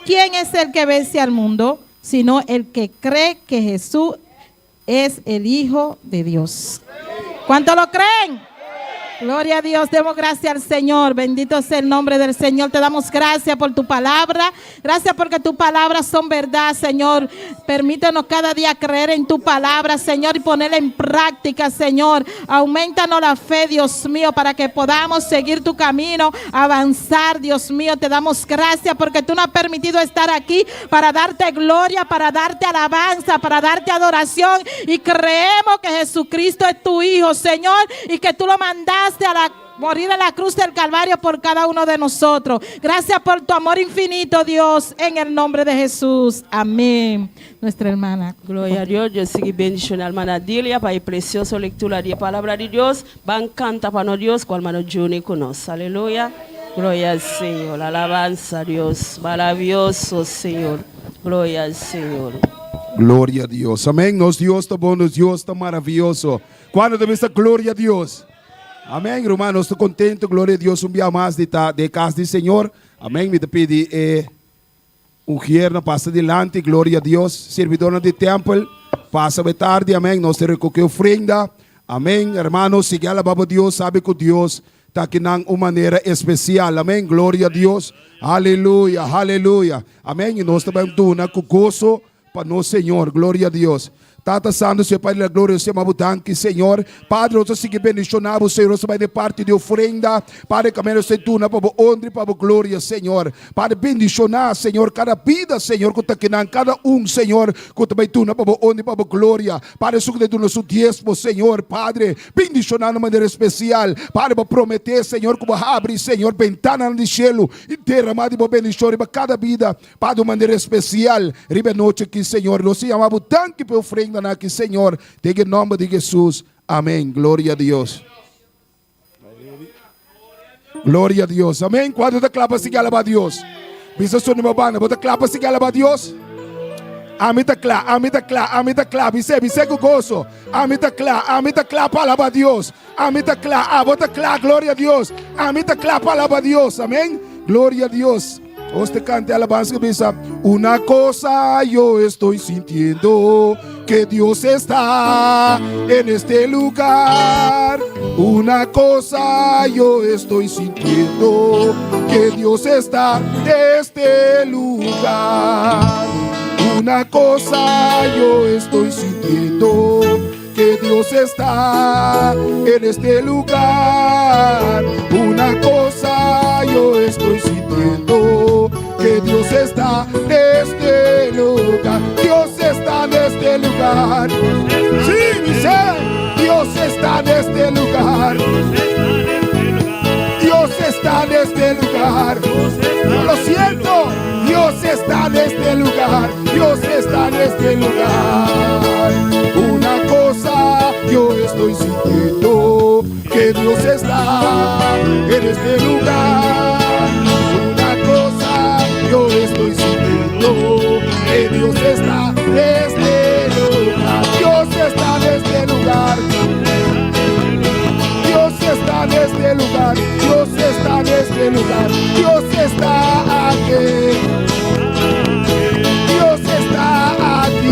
S7: ¿Quién es el que vence al mundo? Sino el que cree que Jesús es el Hijo de Dios. ¿Cuántos lo creen? Gloria a Dios, demos gracias al Señor. Bendito sea el nombre del Señor. Te damos gracias por tu palabra. Gracias porque tus palabras son verdad, Señor. Permítanos cada día creer en tu palabra, Señor, y ponerla en práctica, Señor. Aumentanos la fe, Dios mío, para que podamos seguir tu camino, avanzar, Dios mío. Te damos gracias porque tú nos has permitido estar aquí para darte gloria, para darte alabanza, para darte adoración. Y creemos que Jesucristo es tu Hijo, Señor, y que tú lo mandaste a morir en la cruz del Calvario por cada uno de nosotros. Gracias por tu amor infinito, Dios, en el nombre de Jesús. Amén. Nuestra hermana.
S5: Gloria a Dios. Yo sigo bendición a hermana Dilia para el precioso lectura de palabra de Dios. Van canta para Dios, cual hermano Johnny conoce. Aleluya. Gloria al Señor. Alabanza a Dios. Maravilloso, Señor. Gloria al Señor.
S1: Gloria a Dios. Amén. Nos Dios está bueno, Dios está maravilloso. Cuando debe estar gloria a Dios. Amém, hermanos, estou contente, glória a Deus, dia mais de casa do Senhor. Amém, me pedi ungir, passa adiante, glória a Deus. Servidor do templo, passa a tarde, amém. Nós recolhemos ofrenda, amém, hermanos. Siga a alabar a Deus, sabe que Deus está aqui de uma maneira especial, amém. Glória a Deus, aleluia, aleluia, amém. E nós também damos com gozo para nosso Senhor, glória a Deus. Tata Santo, Senhor Pai da glória, Senhor Mabutanque, Senhor. Padre, nós seguimos bendicionando, Senhor, vai de parte de ofrenda. Padre, caminho, Senhor, tu, para a honra, para a glória, Senhor. Padre, bendicionar, Senhor, cada vida, Senhor, que está aqui, cada Senhor, que também tu, para a honra, para a glória. Padre, suco de nosso diezmo, Senhor, Padre, bendicionar de maneira especial. Padre, para prometer, Senhor, que vai abrir, Senhor, ventana do céu, e derramar de bendição para cada vida, Padre, de maneira especial. Riba noite aqui, Senhor, nós chamamos tanque para ofrenda. Aqui, Senhor, em nome de Jesus, amém. Glória a Deus. Glória a Deus, amém. Quando você clapa, se alabar a Deus. Bisa só no meu banda, você clapa, se alabar a Deus. Amém, tá claro, amém, tá claro, amém, tá claro. Bisa que gozo. Amém, tá claro, para alabar a Deus. Amém, tá claro, bota claro, glória a Deus. Amém, tá claro, para alabar a Deus, amém. Glória a Deus. Usted cante alabanza que dice: una cosa yo estoy sintiendo, que Dios está en este lugar. Una cosa yo estoy sintiendo, que Dios está en este lugar. Una cosa yo estoy sintiendo, que Dios está en este lugar. Una cosa yo estoy sintiendo, que Dios está en este lugar. Dios está en este lugar. Sí, dice, Dios está en este lugar. Dios está en este lugar. No lo siento, Dios está en este lugar. Dios está en este lugar. Una cosa yo estoy sintiendo, que Dios está en este lugar. Una cosa yo estoy sintiendo, que Dios está en este lugar. Dios está en este lugar. Dios está en este lugar. Dios está en este lugar. Dios está aquí. Dios está aquí.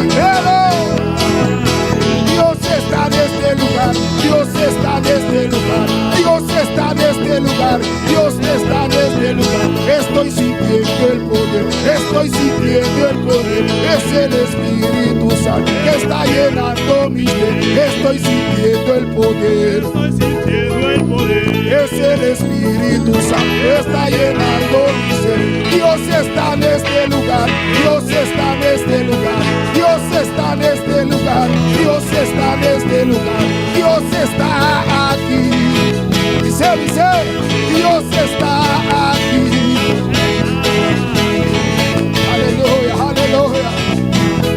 S1: Dios está en este lugar. Dios está en este lugar. Dios está en este lugar. Dios está en este lugar. Estoy sintiendo el poder. Estoy sintiendo el poder. Es el Espíritu Santo que está llenando mi ser. Estoy sintiendo el poder. Es el Espíritu Santo que está llenando mi ser. Dios está en este lugar. Dios está en este lugar. Dios está en este lugar. Dios está en este lugar. Dios está aquí. Dice, Dios está aquí. Aleluya, aleluya.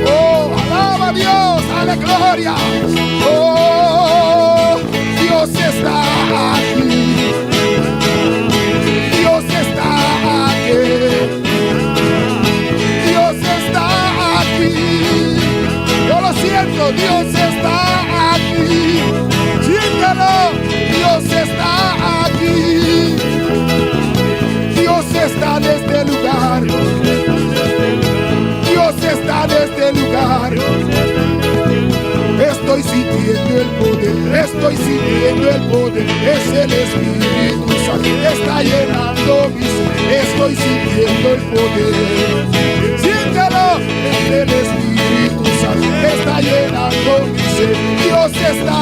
S1: Oh, alaba a Dios, dale gloria. Oh, Dios está aquí. Dios está aquí. Dios está aquí. Yo lo siento, Dios está aquí. Siéntalo, Dios está aquí. Dios está en este lugar. Dios está en este lugar. Estoy sintiendo el poder, estoy sintiendo el poder. Es el Espíritu Santo que está llenando mi ser. Estoy sintiendo el poder. Siéntalo, es el Espíritu Santo que está llenando mi ser. Dios está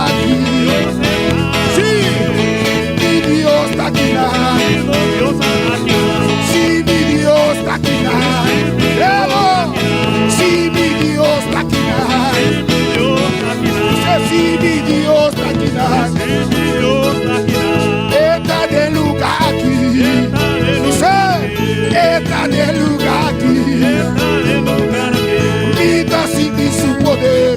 S1: aquí. Sí, mi Dios está aquí. Sí, mi Dios está aquí. Sí, mi Dios está aquí. Si mi Dios está aquí, está en el lugar aquí. Está en el lugar aquí. Vida sin su poder.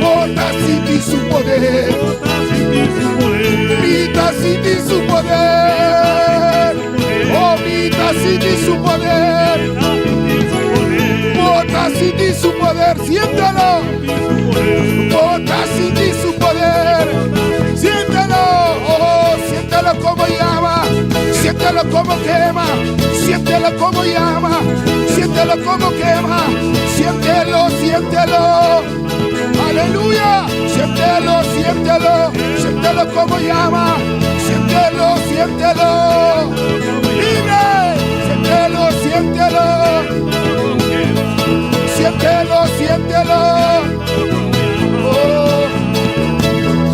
S1: Bota sin su poder. Vida sin su poder. Oh, vida sin su poder. Bota sin su poder. Siéntalo. Bota sin su poder. Siéntelo, oh, siéntelo como llama. Siéntelo como quema. Siéntelo como llama. Siéntelo como quema. Siéntelo, siéntelo. Aleluya. Siéntelo, siéntelo. Siéntelo como llama. Siéntelo, siéntelo. Libre. Siéntelo, siéntelo. Siéntelo, siéntelo.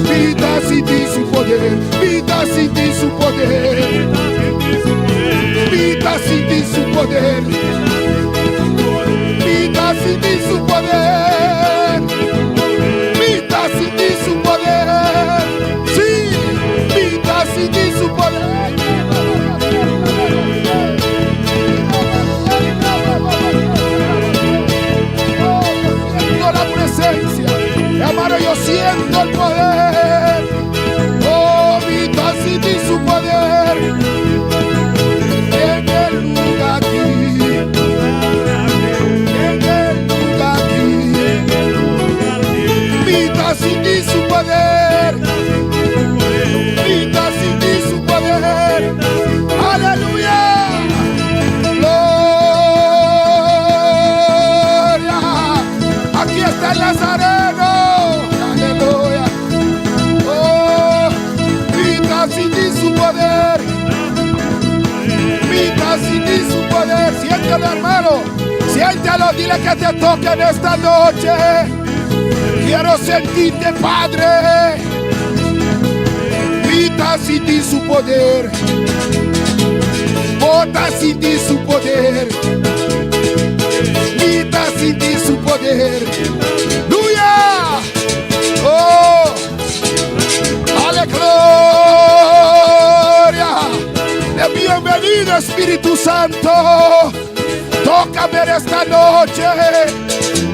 S1: Vida sin ti su poder, vida sin ti su poder, vida sin ti su poder, vida sin ti su poder, vida sin ti su poder, sí, vida sin ti su poder. Siento la presencia, hermano, yo siento el poder. Oh, vida sin ti su poder. En el lugar aquí. En el lugar aquí. Vida sin ti su poder. Vida sin ti su poder. Aleluya. Gloria. siéntelo, hermano. Siéntelo, dile que te toque en esta noche. Quiero sentirte, Padre. Vita sin ti su poder. Bota sin ti su poder. Vita sin ti su poder. ¡Aleluya! ¡Oh! ¡Ale gloria! Bienvenido, Espíritu Santo. Tócame en esta noche.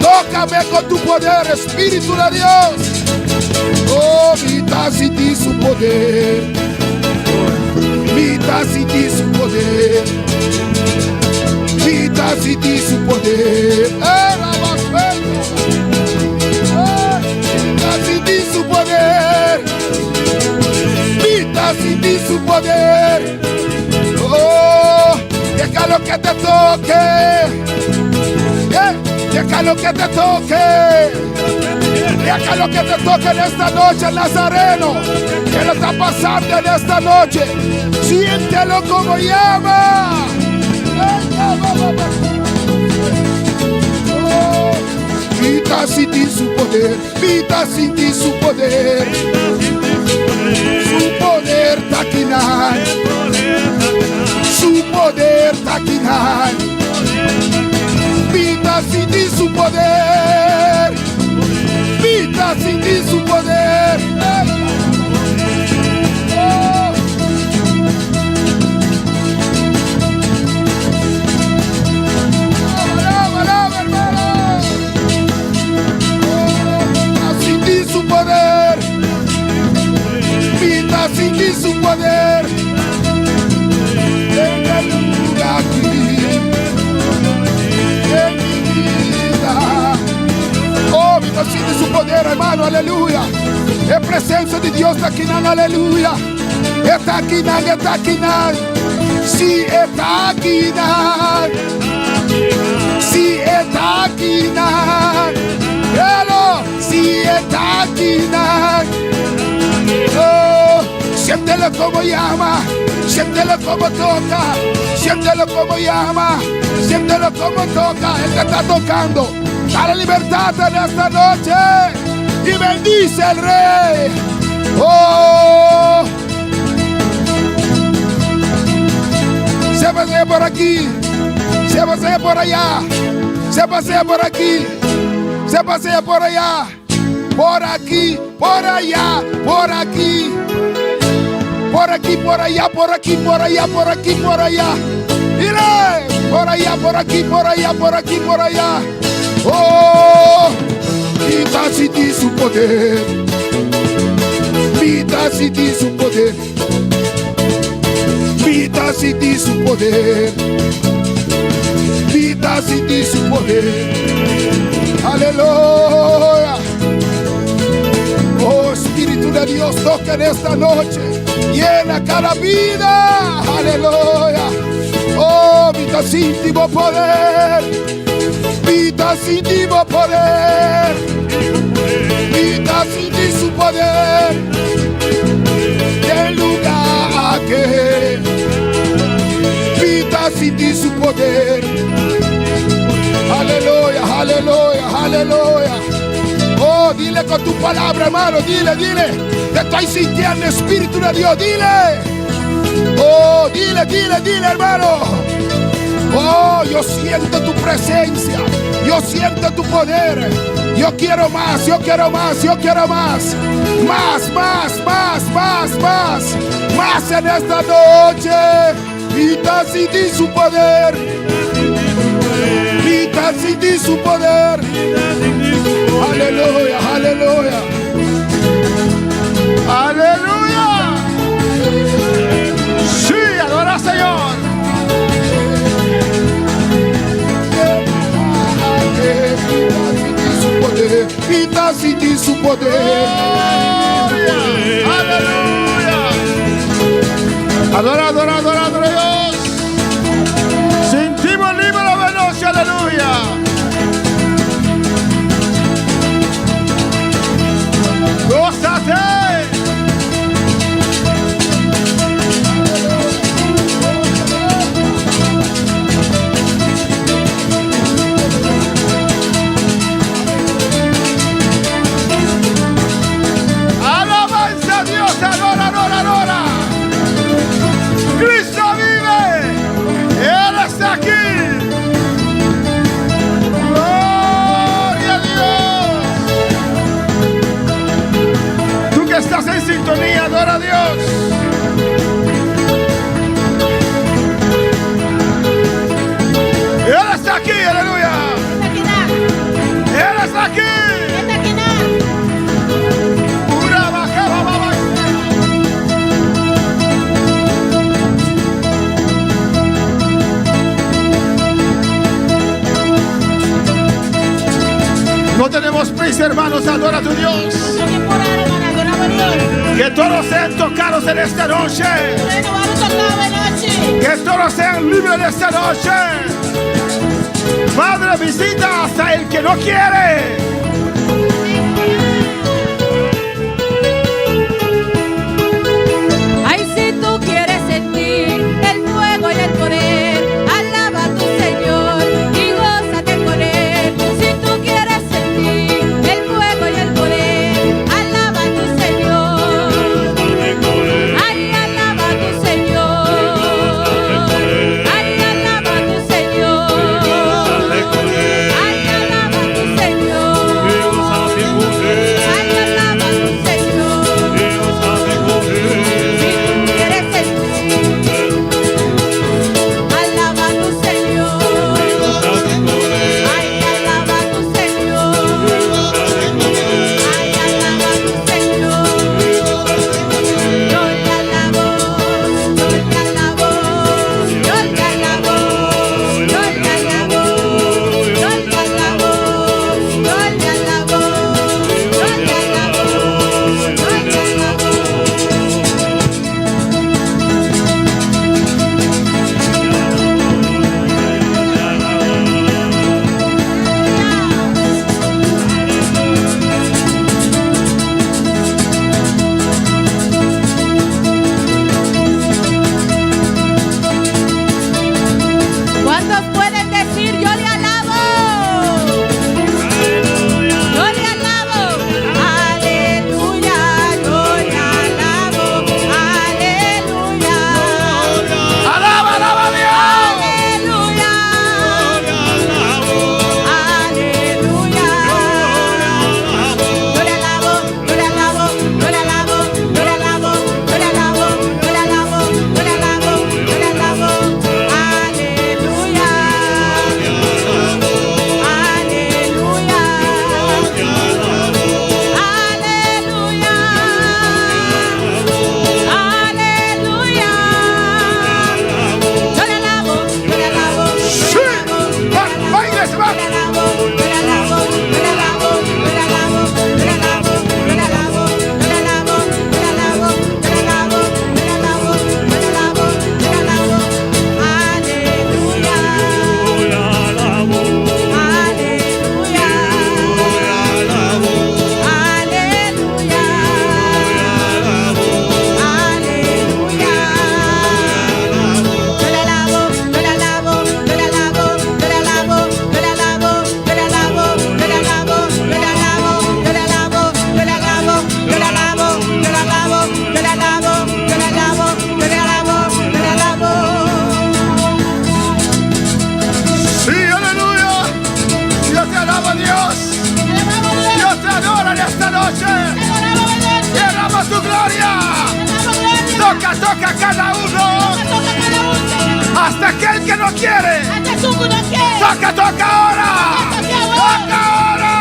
S1: Tócame con tu poder, Espíritu de Dios. Oh, vita sin ti su poder. Vita sin ti su poder. Vita sin ti su poder. Vita sin ti su poder. Vita sin ti su poder. Oh, déjalo que te toque. Déjalo que te toque. Déjalo que te toque en esta noche, Nazareno. ¿Qué le está pasando en esta noche? Siéntelo como llama. Oh, vita sin ti su poder. Vita sin ti su poder. Su poder taquinar. Su poder taquinar. Vita sin ti su poder. Vita sin ti su poder. Oh. Alaba, hermano. Vita sin ti su poder. Vita sin ti su poder. En el lugar aquí. En mi vida. Oh, vita sin ti su poder, hermano, aleluya. En presencia de Dios está aquí, aleluya. Está aquí, está aquí. Sí, está aquí. Sí, está aquí. Hello, sí, está aquí. Oh, siéntelo como llama. Siéntelo como toca. Siéntelo como llama. Siéntelo como toca. Él te está tocando. Dale libertad en esta noche. Y bendice al Rey. Oh. Se pasea por aquí. Se pasea por allá. Se pasea por aquí. Se pasea por allá. Por aquí. Por allá. Por aquí. Por aquí, por allá, por aquí, por allá, por aquí, por allá. Mire, por allá, por aquí, por allá, por aquí, por allá. Oh, vita sin ti su poder. Vita sin ti su poder. Vita sin ti su poder. Vita sin ti su poder. Aleluya. Oh, Espíritu de Dios, toca en esta noche. Llena cada vida. Aleluya. Oh, vita sin ti poder. Vita sin ti poder. Vita sin ti su poder. Del lugar que. Vita sin ti su poder. Aleluya, aleluya, aleluya. Oh, dile con tu palabra, hermano. Dile, dile. Te estoy sintiendo, Espíritu de Dios. Dile. Oh, dile, dile, dile, hermano. Oh, yo siento tu presencia. Yo siento tu poder. Yo quiero más, yo quiero más, yo quiero más. Más, más, más, más, más. Más en esta noche. Vita sin ti su poder. Vita sin ti su poder. Aleluya, aleluya. Aleluya. Sí, adora al Señor. Vita sin ti su poder. Aleluya. Adora, adora, adora, adora a Dios. Sentimos libre la noche, aleluya. Gózate. adora a Dios. Él está aquí, aleluya. Él está aquí. Ura, baja, va, va, va. No tenemos prisa, hermanos, adora a tu Dios. Que todos sean tocados en esta noche. Que todos sean libres en esta noche. Padre, visita hasta el que no quiere.
S7: Ay, si tú quieres sentir el fuego y el poder, alaba a tu Señor y gózate con Él. Si tú quieres sentir el fuego y el poder, alaba a tu Señor. Ay, alaba a tu Señor. Ay, alaba a tu Señor. Ay, alaba a tu Señor. Ay, alaba a tu Señor. Si tú quieres sentir, alaba a tu Señor. Ay, alaba a tu Señor. Ay, alaba a tu Señor. Yo te alabo, yo te alabo, yo te alabo, yo te alabo, yo te alabo, yo te alabo, yo te alabo. ¿Cuántos pueden decir yo le alabo? Yo le alabo. Aleluya, yo le alabo. Aleluya.
S1: Alaba, alaba a Dios.
S7: Aleluya. Aleluya. Yo le alabo, yo le alabo, yo le alabo, yo le alabo, yo le alabo, yo le alabo, yo le alabo, yo le alabo. Aleluya. Aleluya. Aleluya. Aleluya. Yo le alabo, yo le alabo,
S1: Sí. Va, va, iglesia, va.
S7: yo le alabo, yo le alabo, yo le alabo, yo le alabo, yo le alabo, yo le alabo, yo le alabo, yo le alabo, yo le alabo, yo le alabo, yo le alabo, yo le alabo. Aleluya. Aleluya. Aleluya. Aleluya. Yo le alabo, yo le alabo, yo le alabo, yo le alabo, yo le alabo, yo le alabo, yo le alabo, yo le alabo, yo le alabo, yo le alabo, yo le alabo, yo le alabo, yo le alabo, yo le alabo, yo le alabo, yo le alabo.
S1: Sí, aleluya. Dios te alaba, Dios. Dios te adora en esta noche. Derrama tu gloria. Toca, toca a cada uno. Hasta aquel que no quiere. Toca, toca ahora. Toca ahora.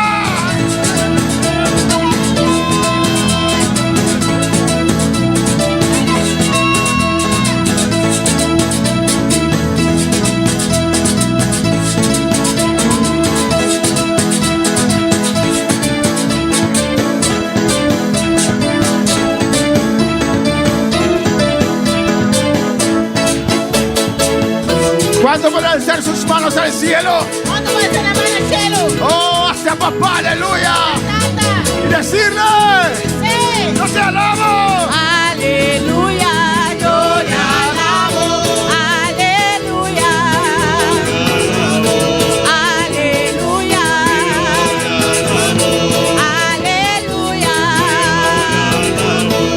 S1: ¿Cuánto pueden alzar sus manos al cielo?
S7: ¿Cuánto puede ser la mano al cielo?
S1: Oh, hacia papá, aleluya.
S7: Santa.
S1: Y decirle,
S7: Sí.
S1: yo te alabo.
S7: Aleluya, yo le alabo. Aleluya. Aleluya. Aleluya.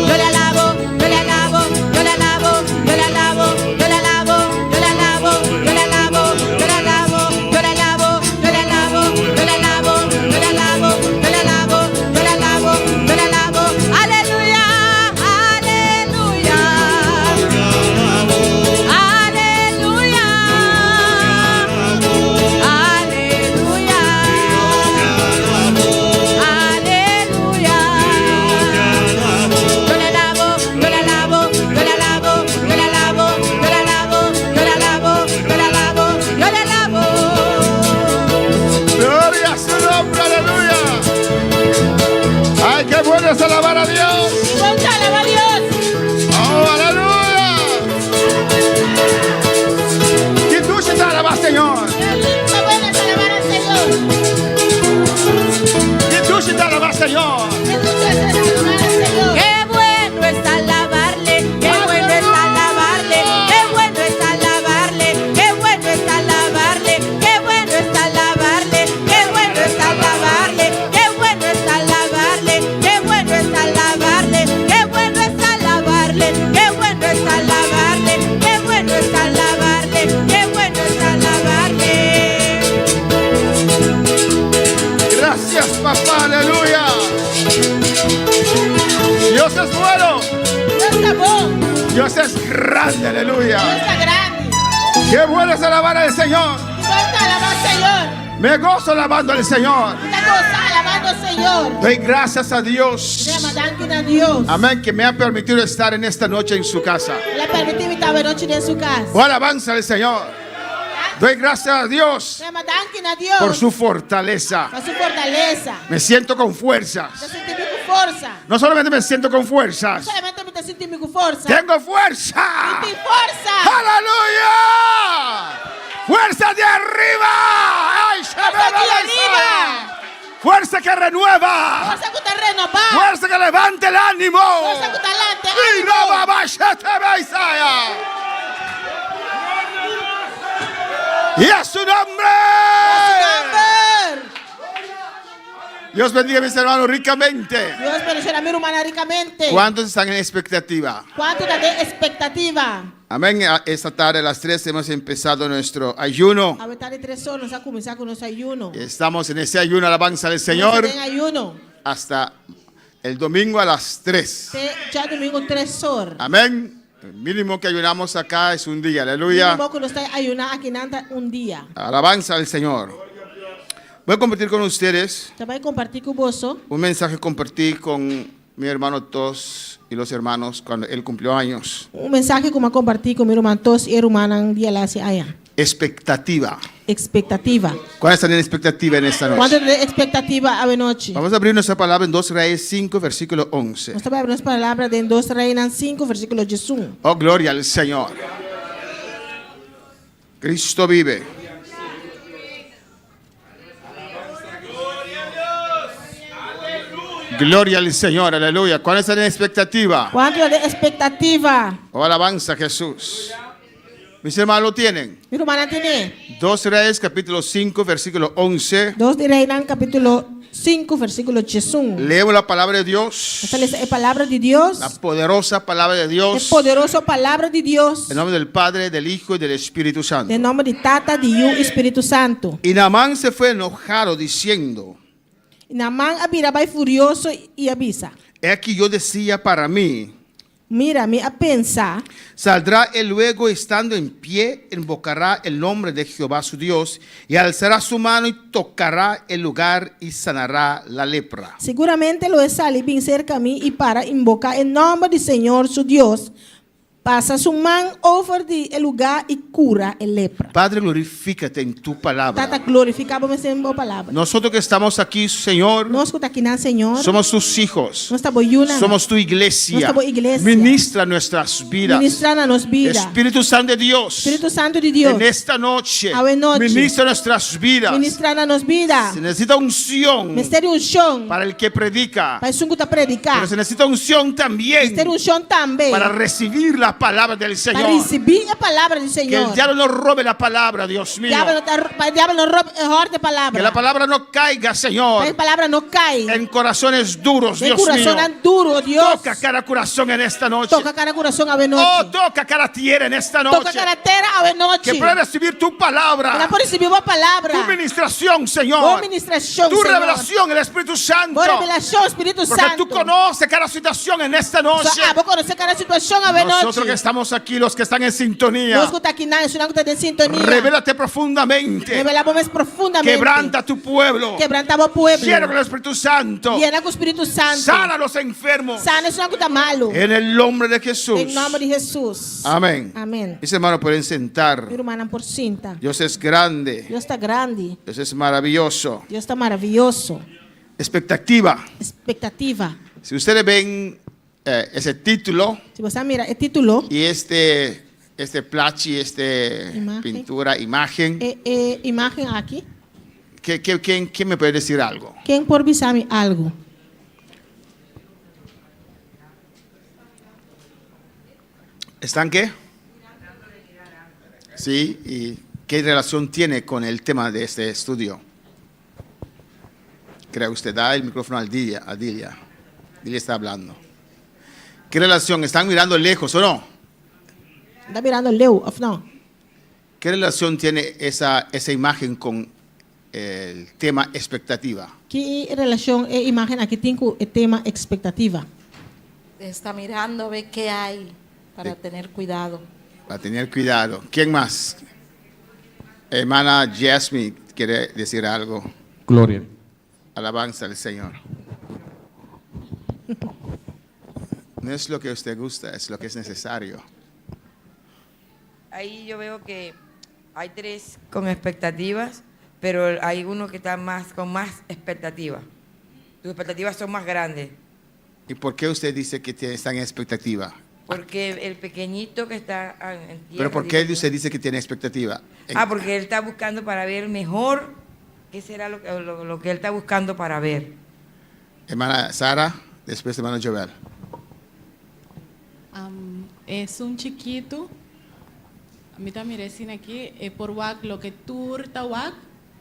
S7: Yo le alabo, yo le alabo, yo le alabo, yo le alabo, yo le alabo, yo le alabo, yo le alabo, yo le alabo, yo le alabo, yo le alabo, yo le alabo, yo le alabo, yo le alabo, yo le alabo, yo le alabo. Aleluya.
S1: puedes alabar a Dios?
S7: Ponte a alabar a Dios.
S1: ¡Oh, aleluya! ¿Y tú se te alabas, Señor?
S7: Qué bueno es alabar al Señor.
S1: ¿Y tú se te alabas, Señor?
S7: Qué bueno es alabar al Señor.
S8: Qué bueno es alabarle, qué bueno es alabarle, qué bueno es alabarle, qué bueno es alabarle, qué bueno es alabarle, qué bueno es alabarle, qué bueno es alabarle, qué bueno es alabarle, qué bueno es alabarle, qué bueno es alabarle, qué bueno es alabarle, qué bueno es alabarle.
S1: Gracias, papá, aleluya. Dios es bueno.
S7: Dios está bueno.
S1: Dios es grande,
S7: Dios
S1: aleluya.
S7: está grande.
S1: Qué bueno es alabar al Señor.
S7: Ponte a alabar al Señor.
S1: Me gozo alabando al Señor.
S7: Te goza alabando al Señor.
S1: Doy gracias a Dios.
S7: Danken a Dios.
S1: Amén, que me ha permitido estar en esta noche en su casa.
S7: Le permití estar noche en su casa.
S1: Oh, alabanza al Señor. Doy gracias a Dios
S7: Danken a Dios.
S1: por su fortaleza.
S7: Por su fortaleza.
S1: Me siento con fuerzas.
S7: Te sentí con fuerza.
S1: No solamente me siento con fuerzas,
S7: Solamente te sentí con fuerza.
S1: tengo fuerza.
S7: Sentí fuerza.
S1: ¡Aleluya! ¡Fuerza de arriba! ¡Ay,
S7: Fuerza de arriba.
S1: ¡Fuerza que renueva!
S7: Fuerza que te renova.
S1: ¡Fuerza que levante el ánimo!
S7: Fuerza que te alante.
S1: ¡Y no va a bajar, te veis allá! ¡Y a su nombre! Dios bendiga a mis hermanos ricamente.
S7: Dios bendice a mi hermana ricamente.
S1: ¿Cuántos están en expectativa?
S7: ¿Cuánto te de expectativa?
S1: Amén. Esta tarde a las 3 hemos empezado nuestro ayuno.
S7: A veces de 3 horas a comenzar con nuestro ayuno.
S1: Estamos en ese ayuno, alabanza del Señor,
S7: En ayuno.
S1: hasta el domingo a las 3.
S7: Ya domingo 3 horas.
S1: Amén. El mínimo que ayunamos acá es un día. Aleluya.
S7: Poco no está ayunando aquí nada un día.
S1: Alabanza al Señor. Voy a compartir con ustedes
S7: Te voy a compartir con vos
S1: un mensaje que compartí con mi hermano Tos y los hermanos cuando él cumplió años.
S7: un mensaje como compartir con mi hermano Tos y hermana un día la hace allá.
S1: Expectativa.
S7: Expectativa.
S1: ¿Cuál es la expectativa en esta
S7: ¿Cuánto
S1: noche?
S7: de expectativa a noche?
S1: Vamos a abrir nuestra palabra en 2 Reyes 5, versículo 11.
S7: Nós abrimos palabras de 2 Reinas 5, versículo 1.
S1: Oh, gloria al Señor. Cristo vive. Gloria al Señor, aleluya. ¿Cuál es la expectativa?
S7: ¿Cuánto de expectativa?
S1: Oh, alabanza a Jesús. Mis hermanos lo tienen.
S7: Mi hermana tiene
S1: 2 Reyes capítulo 5, versículo 11.
S7: 2 Reinas capítulo 5, versículo 1.
S1: Leemos la palabra de Dios.
S7: Esta es la palabra de Dios.
S1: La poderosa palabra de
S7: Es
S1: Dios.
S7: poderosa palabra de Dios.
S1: En nombre del Padre, del Hijo y del Espíritu Santo.
S7: En nombre de Tata, de Yu, Espíritu Santo.
S1: Y Naamán se fue enojado diciendo:
S7: Naamán abiraba furioso y avisa.
S1: He aquí yo decía para mí,
S7: Mírame a pensar.
S1: saldrá él luego estando en pie, invocará el nombre de Jehová su Dios y alzará su mano y tocará el lugar y sanará la lepra.
S7: Seguramente lo es salir bien cerca a mí y para invocar el nombre del Señor su Dios. Pasa su mano over el lugar y cura el lepra.
S1: Padre, glorifícate en tu
S7: Tata
S1: palabra.
S7: glorificamos en tu palabra.
S1: Nosotros que estamos aquí, Señor,
S7: Nós que está aqui na Senhor.
S1: somos tus hijos.
S7: Nós estamos yuna.
S1: Somos tu iglesia.
S7: Nós estamos iglesia.
S1: Ministra nuestras vidas.
S7: Ministrar na nos vida.
S1: Espíritu Santo de Dios,
S7: Espírito Santo de Deus.
S1: en esta noche,
S7: Ave noche.
S1: ministra nuestras vidas.
S7: Ministrar na nos vida.
S1: Se necesita unción
S7: Mistério um chão.
S1: para el que predica,
S7: Para isso que está predicar.
S1: pero se necesita unción también
S7: Mistério um chão também.
S1: para recibir la palabra del
S7: Para
S1: Señor.
S7: receber a palavra do
S1: Que el
S7: Senhor.
S1: diablo no robe la palabra, Dios mío.
S7: Para o diabo não roube a palavra.
S1: Que la palabra no caiga,
S7: Para
S1: Señor,
S7: a palavra não cai.
S1: en corazones duros,
S7: Tem
S1: Dios mío.
S7: coração duro, Deus.
S1: Toca cada corazón en esta noche.
S7: Toca cada coração a
S1: Oh,
S7: noite.
S1: toca cada tierra en esta
S7: Toca
S1: noche.
S7: cada terra a noite.
S1: Que pueda recibir tu
S7: Para
S1: palabra,
S7: poder receber a palavra.
S1: tu ministración,
S7: Boa
S1: Señor.
S7: ministração,
S1: Tu
S7: Senhor.
S1: revelación, el Espíritu Santo.
S7: Boa revelação, Espírito
S1: Porque
S7: Santo.
S1: tú conoces cada situación en esta noche.
S7: Vou conhecer cada situação a
S1: Nosotros que
S7: noite.
S1: estamos aquí, los que están en sintonía,
S7: Nós que está aqui na, isso não está em sintonia.
S1: revélate profundamente.
S7: Revelamos mais profundamente.
S1: Quebranta tu pueblo.
S7: Quebrantamos o pueblo.
S1: Llena con el Espíritu Santo.
S7: Llena com o Espírito Santo.
S1: Sana a los enfermos.
S7: Sana isso não está malo.
S1: En el nombre de Jesús.
S7: Em nome de Jesus.
S1: Amén.
S7: Amém.
S1: Mis hermanos pueden sentar.
S7: Meu irmão, por cinta.
S1: Dios es grande.
S7: Deus está grande.
S1: Dios es maravilloso.
S7: Deus está maravilhoso.
S1: Expectativa.
S7: Expectativa.
S9: Si ustedes ven ese título
S8: Se você mira o título,
S9: y este plachi,
S8: Imagen.
S9: pintura, imagen,
S8: imagem aqui,
S9: ¿quién me puede decir algo?
S8: quem por bisami algo?
S9: ¿Están qué? Sí, ¿y qué relación tiene con el tema de este estudio? Creo usted da el micrófono a Dilia. Dilia está hablando. ¿Qué relación? ¿Están mirando lejos o no?
S8: Está mirando leu, of não?
S9: ¿Qué relación tiene esa imagen con el tema expectativa?
S8: Que relação e imagem aqui tem com o tema expectativa?
S10: Está mirando, ve qué hay para tener cuidado.
S9: Para tener cuidado. ¿Quién más? Hermana Jasmine quiere decir algo.
S11: Gloria.
S9: Alabanza al Señor. No es lo que usted gusta, es lo que es necesario.
S12: Ahí yo veo que hay 3 con expectativas, pero hay uno que está con más expectativas. Tus expectativas son más grandes.
S9: ¿Y por qué usted dice que está en expectativa?
S12: Porque el pequeñito que está en tierra...
S9: ¿Pero por qué usted dice que tiene expectativa?
S12: Porque él está buscando para ver mejor qué será lo que él está buscando para ver.
S9: Hermana Sara, después hermano Joel.
S13: Es un chiquito. A mí también recién aquí, por WAC, lo que turta WAC,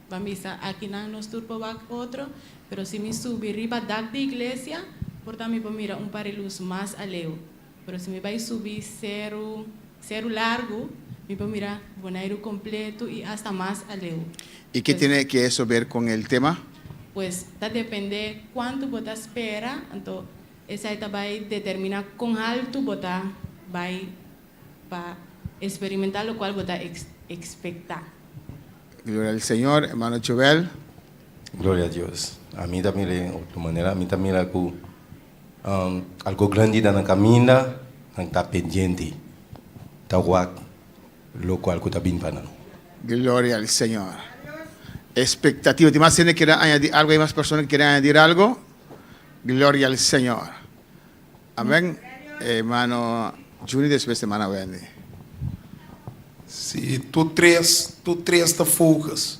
S13: vamisa, aquí no nos turpa WAC otro, pero si me subir arriba de iglesia, por también, pues mira, un par de luz más a leo. Pero si me va a subir cero largo, me pues mira, bonairo completo y hasta más a leo.
S9: ¿Y qué tiene que eso ver con el tema?
S13: Pues depende cuánto vos espera, entonces esa etapa va a determinar con alto vos va a experimentar lo cual vos expectar.
S9: Gloria al Señor, hermano Joel.
S11: Gloria a Dios. A mí también, de otra manera, a mí también algo grande en la camina, está pendiente. Está guac, lo cual está bien para nosotros.
S9: Gloria al Señor. Expectativa. ¿Te más tiene que añadir algo? ¿Hay más personas que quieren añadir algo? Gloria al Señor. Amén. Hermano Juni, después hermana Wendy.
S1: Si tú tres te focas,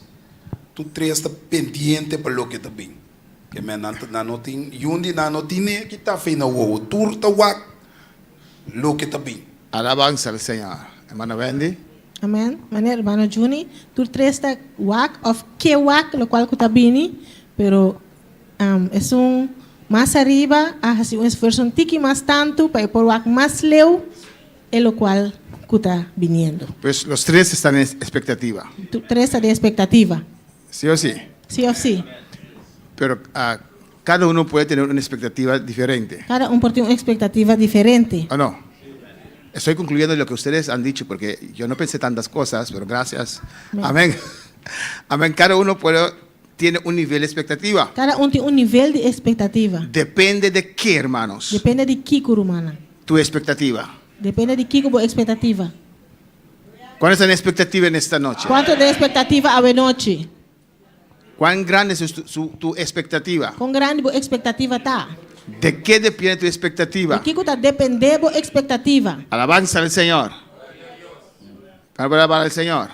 S1: tú tres te pendiente para lo que te bien. Que me no tiene que estar fina huevo, tú te guac, lo que te bien.
S9: Alabanza al Señor. Hermana Wendy.
S8: Amém. Mané, hermano Juni, tu 3 está WAC, of que WAC, lo cual está bini, pero es un más arriba, hace un esfuerzo un tiki más tanto, para ir por WAC más leu, es lo cual está viniendo.
S9: Pues los 3 están en expectativa.
S8: Tu 3 está de expectativa.
S9: ¿Sí o sí?
S8: Sí o sí.
S9: Pero cada uno puede tener una expectativa diferente.
S8: Cada uno tiene una expectativa diferente.
S9: ¿O no? Estoy concluyendo lo que ustedes han dicho porque yo no pensé tantas cosas, pero gracias. Amén. Amén. Cada uno tiene un nivel de expectativa.
S8: Cada uno tiene un nivel de expectativa.
S9: Depende de qué, hermanos.
S8: Depende de qué, curumana.
S9: Tu expectativa.
S8: Depende de qué expectativa.
S9: ¿Cuál es la expectativa en esta noche?
S8: ¿Cuánto de expectativa hay noche?
S9: ¿Cuán grande es tu expectativa?
S8: ¿Cuán grande tu expectativa está?
S9: ¿De qué depende tu expectativa?
S8: ¿De qué depende tu expectativa?
S9: Alabanza al Señor. Para el Señor.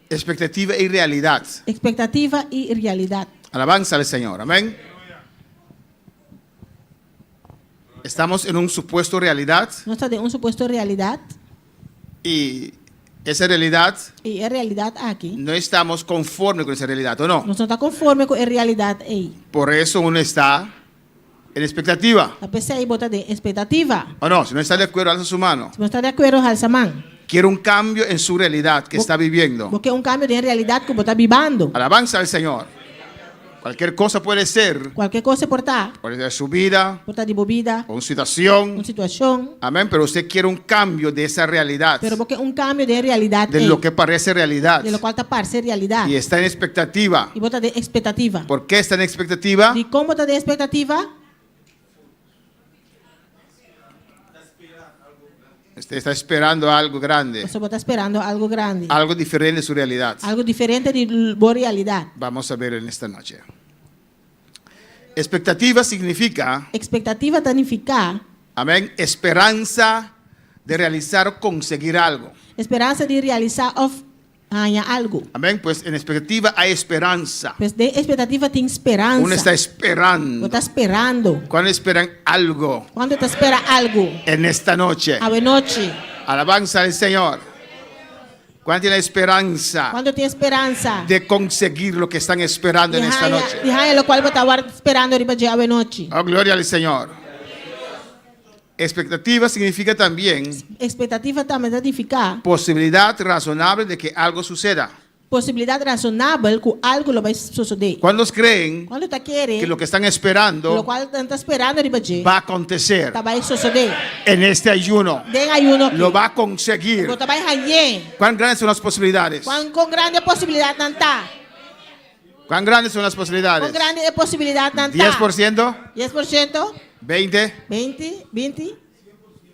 S9: Expectativa y realidad.
S8: Expectativa y realidad.
S9: Alabanza al Señor. Amén. Estamos en un supuesto realidad.
S8: No está de un supuesto realidad.
S9: Y esa realidad.
S8: Y es realidad aquí.
S9: No estamos conformes con esa realidad, ¿o no?
S8: No está conforme con la realidad ahí.
S9: Por eso uno está en expectativa.
S8: La PC ahí bota de expectativa.
S9: ¿O no? Si no está de acuerdo, alza su mano.
S8: Si no está de acuerdo, alza mano.
S9: Quiere un cambio en su realidad que está viviendo.
S8: Porque un cambio de realidad que está viviendo.
S9: Alabanza al Señor. Cualquier cosa puede ser.
S8: Cualquier cosa puede
S9: ser su vida. O una situación.
S8: Una situación.
S9: Amén. Pero usted quiere un cambio de esa realidad.
S8: Pero porque un cambio de realidad.
S9: De lo que parece realidad.
S8: De lo cual parece realidad.
S9: Y está en expectativa.
S8: Y bota de expectativa.
S9: ¿Por qué está en expectativa?
S8: ¿Y cómo está de expectativa?
S9: Usted está esperando algo grande,
S14: Você está esperando algo grande.
S9: algo diferente de su realidad.
S14: Algo diferente de boa realidade.
S9: Vamos a ver en esta noche. Expectativa significa,
S14: Expectativa significa
S9: amén, esperanza de realizar o conseguir algo.
S14: esperança de realizar ou ganhar algo.
S9: Amén, pues en expectativa hay esperanza.
S14: Pues de expectativa tem esperança.
S9: Uno está esperando.
S14: Você está esperando.
S9: ¿Cuándo esperan algo
S14: Quando você espera algo,
S9: en esta noche?
S14: a noite.
S9: Alabanza al Señor. ¿Cuándo tiene esperanza
S14: Quando tem esperança,
S9: de conseguir lo que están esperando en esta noche?
S14: de ganhar o qual você está esperando de dia a noite.
S9: Oh, gloria al Señor. Expectativa significa también
S14: Expectativa também significa
S9: posibilidad razonable de que algo suceda.
S14: possibilidade razonável que algo vai suceder.
S9: ¿Cuántos creen
S14: Quando está querendo,
S9: que lo que están
S14: o
S9: esperando
S14: qual está esperando de dia,
S9: va a acontecer
S14: vai suceder.
S9: en este ayuno?
S14: Den ayuno
S9: Lo va a conseguir.
S14: você vai ganhar.
S9: ¿Cuán grandes son las posibilidades?
S14: Com grande possibilidade não tá.
S9: ¿Cuán grandes son las
S14: Com
S9: posibilidades?
S14: grande possibilidade não tá.
S9: 10%,
S14: 10%,
S9: 20%,
S14: 20, 20,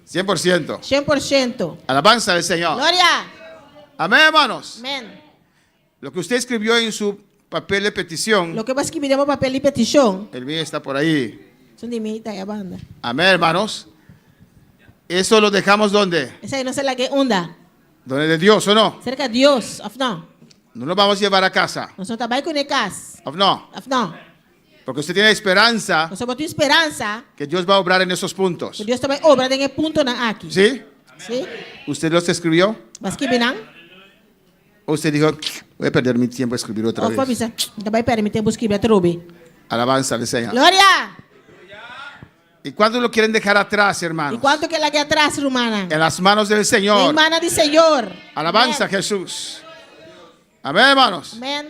S9: 100%.
S14: 100%.
S9: Alabanza al Señor.
S14: Glória.
S9: Amén, hermanos.
S14: Amém.
S9: Lo que usted escribió en su papel de petición,
S14: Lo que vai escrever no papel de petição,
S9: el mío está por ahí.
S14: são de mim, tá aí a banda.
S9: Amén, hermanos. Eso lo dejamos donde?
S14: Essa aí não sei lá que onda.
S9: Donde de Dios, ¿o no?
S14: Cerca de Deus, of não.
S9: No lo vamos a llevar a casa.
S14: Nós não trabalhamos com necas.
S9: ¿O no?
S14: Of não.
S9: Porque usted tiene esperanza
S14: Nós botou esperança
S9: que Dios va a obrar en esos puntos.
S14: que Deus também obra em ponto na aqui.
S9: ¿Sí?
S14: Sim?
S9: ¿Usted los escribió?
S14: Mas que bem não?
S9: ¿O usted dijo, voy a perder mi tiempo a escribir otra
S14: Ou
S9: vez?
S14: família, também permitir buscar a trobe.
S9: Alabanza al Señor.
S14: Glória.
S9: ¿Y cuándo lo quieren dejar atrás,
S14: E
S9: hermanos?
S14: quanto que ela aqui atrás, romana?
S9: En las manos del Señor.
S14: Irmã de Senhor.
S9: Alabanza a Jesús. Amén, hermanos.
S14: Amém.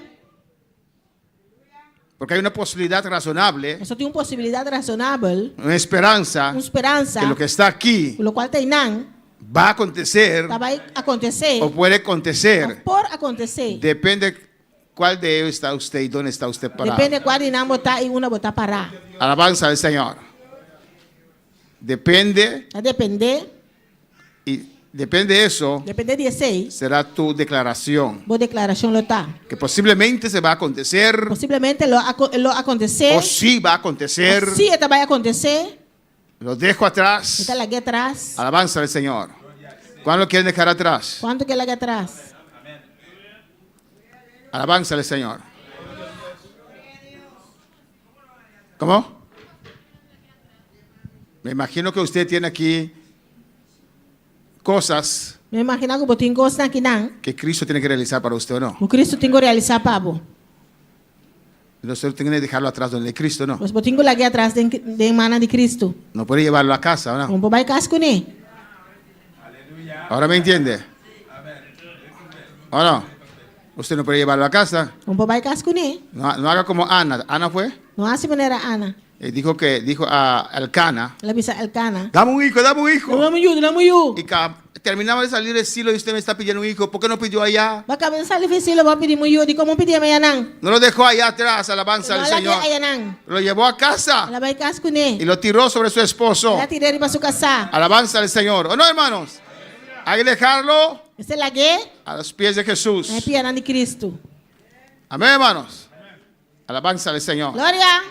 S9: Porque hay una posibilidad razonable,
S14: Nós temos uma possibilidade razonável,
S9: una esperanza,
S14: uma esperança,
S9: que lo que está aquí
S14: pelo qual tem não,
S9: va a acontecer
S14: vai acontecer,
S9: o puede acontecer.
S14: por acontecer.
S9: Depende cuál de ellos está usted y dónde está usted parado.
S14: Depende qual de não botar e uma botar parar.
S9: Alabanza al Señor. Depende,
S14: A depender,
S9: y depende de eso,
S14: depender de sei,
S9: será tu declaración.
S14: boa declaração lo tá.
S9: Que posiblemente se va a acontecer,
S14: Possivelmente lo acontecer,
S9: o sí va a acontecer.
S14: se esta vai acontecer,
S9: Lo dejo atrás.
S14: está lá aqui atrás.
S9: Alabanza al Señor. ¿Cuándo lo quieren dejar atrás?
S14: Quanto que ela aqui atrás?
S9: Alabanza al Señor. ¿Cómo? Me imagino que usted tiene aquí cosas
S14: Me imagino que botin coisa aqui não.
S9: que Cristo tiene que realizar para usted o no.
S14: O Cristo tem que realizar pabo.
S9: Nosotros tenemos que dejarlo atrás donde Cristo no.
S14: Os botin lá aqui atrás de mana de Cristo.
S9: No puede llevarlo a casa, ¿o no?
S14: Um vai casco né?
S9: Ahora me entiende. ¿O no? Usted no puede llevarlo a casa.
S14: Um vai casco né?
S9: No haga como Ana. Ana fue
S14: Não há se maneira Ana.
S9: y dijo a Elcana,
S14: Ela visa Elcana.
S9: dame un hijo, dame un hijo.
S14: Dame eu.
S9: Y terminaba de salir del cielo y usted me está pidiendo un hijo. ¿Por qué no pidió allá?
S14: Vai começar difícil, vou pedir muito, de como pedir amanhã não.
S9: No lo dejó allá atrás, alabanza al
S14: Não ela
S9: Señor.
S14: aí não.
S9: Lo llevó a casa
S14: Ela vai casco né?
S9: y lo tiró sobre su esposo.
S14: Ela tirei para su casa.
S9: Alabanza al Señor. ¿O no, hermanos? Hay que dejarlo
S14: Esse lá que
S9: a los pies de Jesús.
S14: é piana de Cristo.
S9: Amén, hermanos. Alabanza al Señor.
S14: Glória.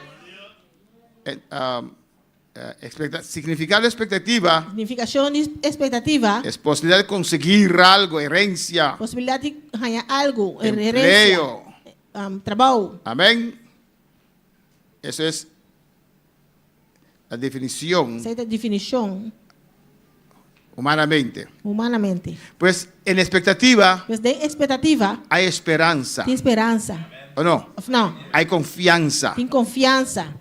S9: Significar la expectativa
S14: Significação de expectativa.
S9: es posibilidad de conseguir algo, herencia,
S14: Possibilidade de ganhar algo,
S9: empleo.
S14: trabalho.
S9: Amén. Eso es la definición
S14: Essa é a definição
S9: humanamente.
S14: humanamente.
S9: Pues en expectativa
S14: Mas de expectativa,
S9: hay esperanza.
S14: tem esperança.
S9: ¿O no?
S14: Não,
S9: Hay confianza.
S14: tem confiança.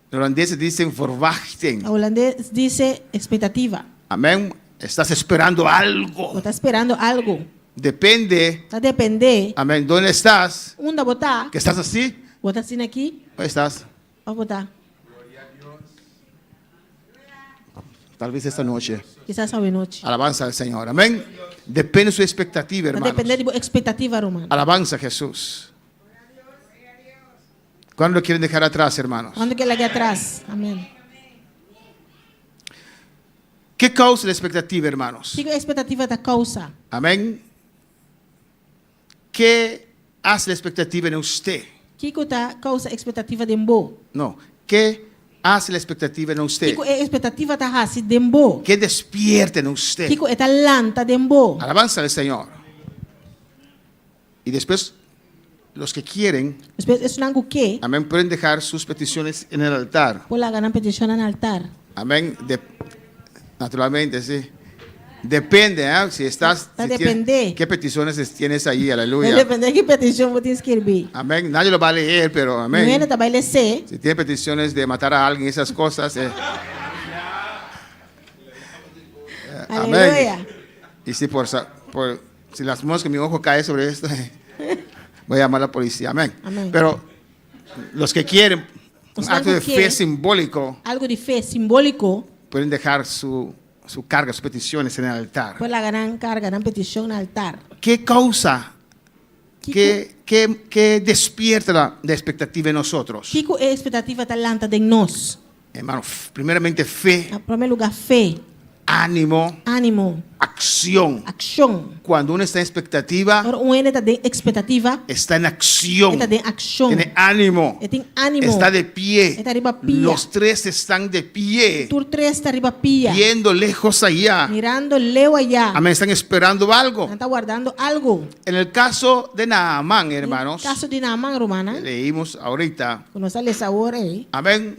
S9: Los holandeses dicen verwachten.
S14: O holandês diz expectativa.
S9: Amén. Estás esperando algo.
S14: Está esperando algo.
S9: Depende.
S14: Está depender.
S9: Amén. ¿Dónde estás?
S14: Onde botar?
S9: ¿Que estás así?
S14: Botar assim aqui.
S9: ¿Dónde estás?
S14: Vou botar.
S9: Tal vez esta noche.
S14: Quizás essa noite.
S9: Alabanza al Señor. Amén. Depende de su expectativa,
S14: Está
S9: hermanos.
S14: depender de expectativa romana.
S9: Alabanza a Jesús. ¿Cuándo lo quieren dejar atrás, hermanos?
S14: Quando que ela aqui atrás? Amém.
S9: ¿Qué causa la expectativa, hermanos?
S14: Kiko expectativa da causa.
S9: Amén. ¿Qué hace la expectativa en usted?
S14: Kiko da causa expectativa dembo.
S9: No. ¿Qué hace la expectativa en usted?
S14: Kiko expectativa da hasi dembo.
S9: ¿Qué despierta en usted?
S14: Kiko eta lanta dembo.
S9: Alabanza al Señor. Y después, los que quieren,
S14: Después es nangu que
S9: amén, pueden dejar sus peticiones en el altar.
S14: pola ganan petición en altar.
S9: Amén. Naturalmente, sí. Depende, ¿eh? Si estás.
S14: Está
S9: si
S14: depende.
S9: tienes- ¿Qué peticiones tienes ahí? Aleluya.
S14: Depende de que petición vos tienes que escribir.
S9: Amén. Nadie lo va a leer, pero amén.
S14: Amén. Também le sé.
S9: Si tiene peticiones de matar a alguien, esas cosas.
S14: Aleluya.
S9: Amén. Y si si las moscas, mi ojo cae sobre esto, voy a llamar a la policía. Amén.
S14: Amén.
S9: Pero los que quieren un
S14: Os
S9: acto de
S14: que-
S9: fe simbólico,
S14: Algo de fe simbólico.
S9: pueden dejar su carga, sus peticiones en el altar.
S14: Pola ganan carga, ganan petición en altar.
S9: ¿Qué causa? ¿Qué despierta la expectativa en nosotros?
S14: Kiko é expectativa da lanta de nós.
S9: Hermano, primeramente fe,
S14: Em primeiro lugar, fé,
S9: ánimo,
S14: ânimo,
S9: acción.
S14: acção.
S9: Cuando uno está en expectativa,
S14: Ora, está de expectativa,
S9: está en acción,
S14: está de acção.
S9: tiene ánimo,
S14: Tem ânimo.
S9: está de pie.
S14: Está arriba pia.
S9: Los tres están de pie,
S14: Tur três está arriba pia.
S9: viendo lejos allá.
S14: Mirando leu allá.
S9: Amén, están esperando algo.
S14: Está guardando algo.
S9: En el caso de Naamán, hermanos,
S14: Caso de Naamán, romana.
S9: leímos ahorita,
S14: Quando sale essa hora aí.
S9: amén,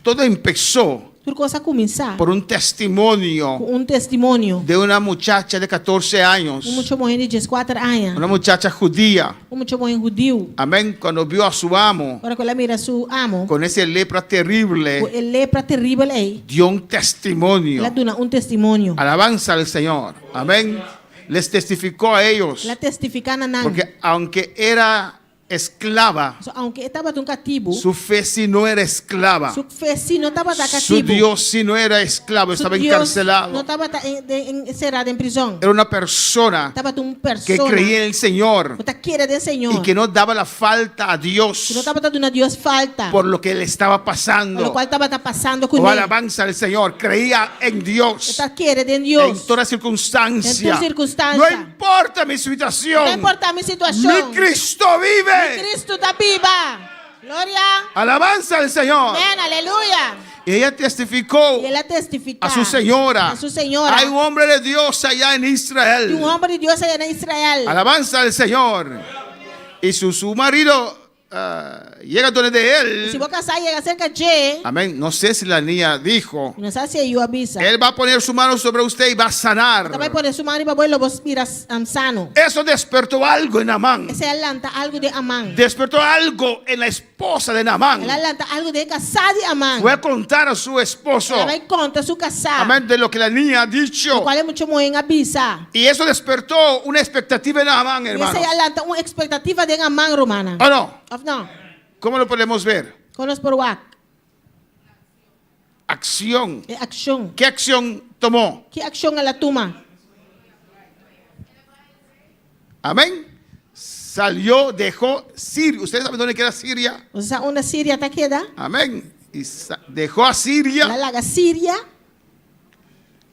S9: todo empezó
S14: Tudo começa a começar
S9: por un testimonio
S14: com testemunho.
S9: de una muchacha de 14 años,
S14: Mucho morrendo de 14 anos.
S9: una muchacha judía,
S14: Mucho morrendo judeu.
S9: amén, cuando vio a su amo
S14: Agora que ela mira seu amo.
S9: con ese lepra terrible,
S14: Ele lepra terrível aí.
S9: dio un testimonio.
S14: Ela dona testemunho.
S9: Alabanza al Señor, amén. Les testificó a ellos,
S14: Ela testifica na nang.
S9: porque aunque era esclava,
S14: So, aunque estava um cativo.
S9: su fe sí no era esclava,
S14: Su fe sí no estaba da
S9: su
S14: cativo.
S9: Dios sí no era esclavo,
S14: Su
S9: estaba
S14: Dios
S9: encarcelado.
S14: no estaba encerrado en prisão.
S9: Era una persona
S14: Estava uma
S9: que
S14: persona
S9: creía en el Señor
S14: que quiere del Señor.
S9: y que no daba la falta a
S14: Que no
S9: Dios
S14: estaba dando a Dios falta.
S9: por lo que le estaba
S14: Por lo
S9: pasando.
S14: cual estaba passando com
S9: O
S14: ele.
S9: alabanza al Señor, creía en Dios
S14: Está quiere de
S9: en
S14: Dios.
S9: toda circunstancia.
S14: En toda circunstancia.
S9: No importa mi situación,
S14: No importa mi situação.
S9: mi Cristo vive.
S14: Cristo está viva. Glória.
S9: Alabanza al Señor.
S14: Amén. Aleluya.
S9: Y ella testificó
S14: Y ela testifica
S9: a su señora.
S14: A su señora.
S9: Hay un hombre de Dios allá en
S14: De
S9: Israel.
S14: hombre de Dios allá en Israel.
S9: Alabanza al Señor. Y su marido llega donde de
S14: Se
S9: él.
S14: vou casar llega cerca de.
S9: Amén. No sé si la niña dijo.
S14: Não sei se eu avisa.
S9: Él va a poner su mano sobre usted y va a sanar.
S14: Também pode su mano para vos vos mira sano.
S9: Eso despertó algo en Naamán.
S14: Esse alanta algo de Amán.
S9: Despertó algo en la esposa de Naamán.
S14: Ela alanta algo de casar de Amán.
S9: Fue a contar a su esposo.
S14: Ela vai conta su casar.
S9: Amén. De lo que la niña ha dicho.
S14: Qual é muito bom avisa.
S9: Y eso despertó una expectativa en Naamán, hermanos.
S14: Esse alanta uma expectativa de Amán romana.
S9: ¿O no?
S14: Of não?
S9: ¿Cómo lo podemos ver?
S14: Conos por WAC.
S9: Acción.
S14: É acção.
S9: ¿Qué acción tomó?
S14: Que acção ela toma?
S9: Amén. Salió, dejó Siria. ¿Ustedes saben dónde queda Siria?
S14: Você sabe onde a Síria está queda?
S9: Amén. Y dejó a Siria
S14: Ela larga Síria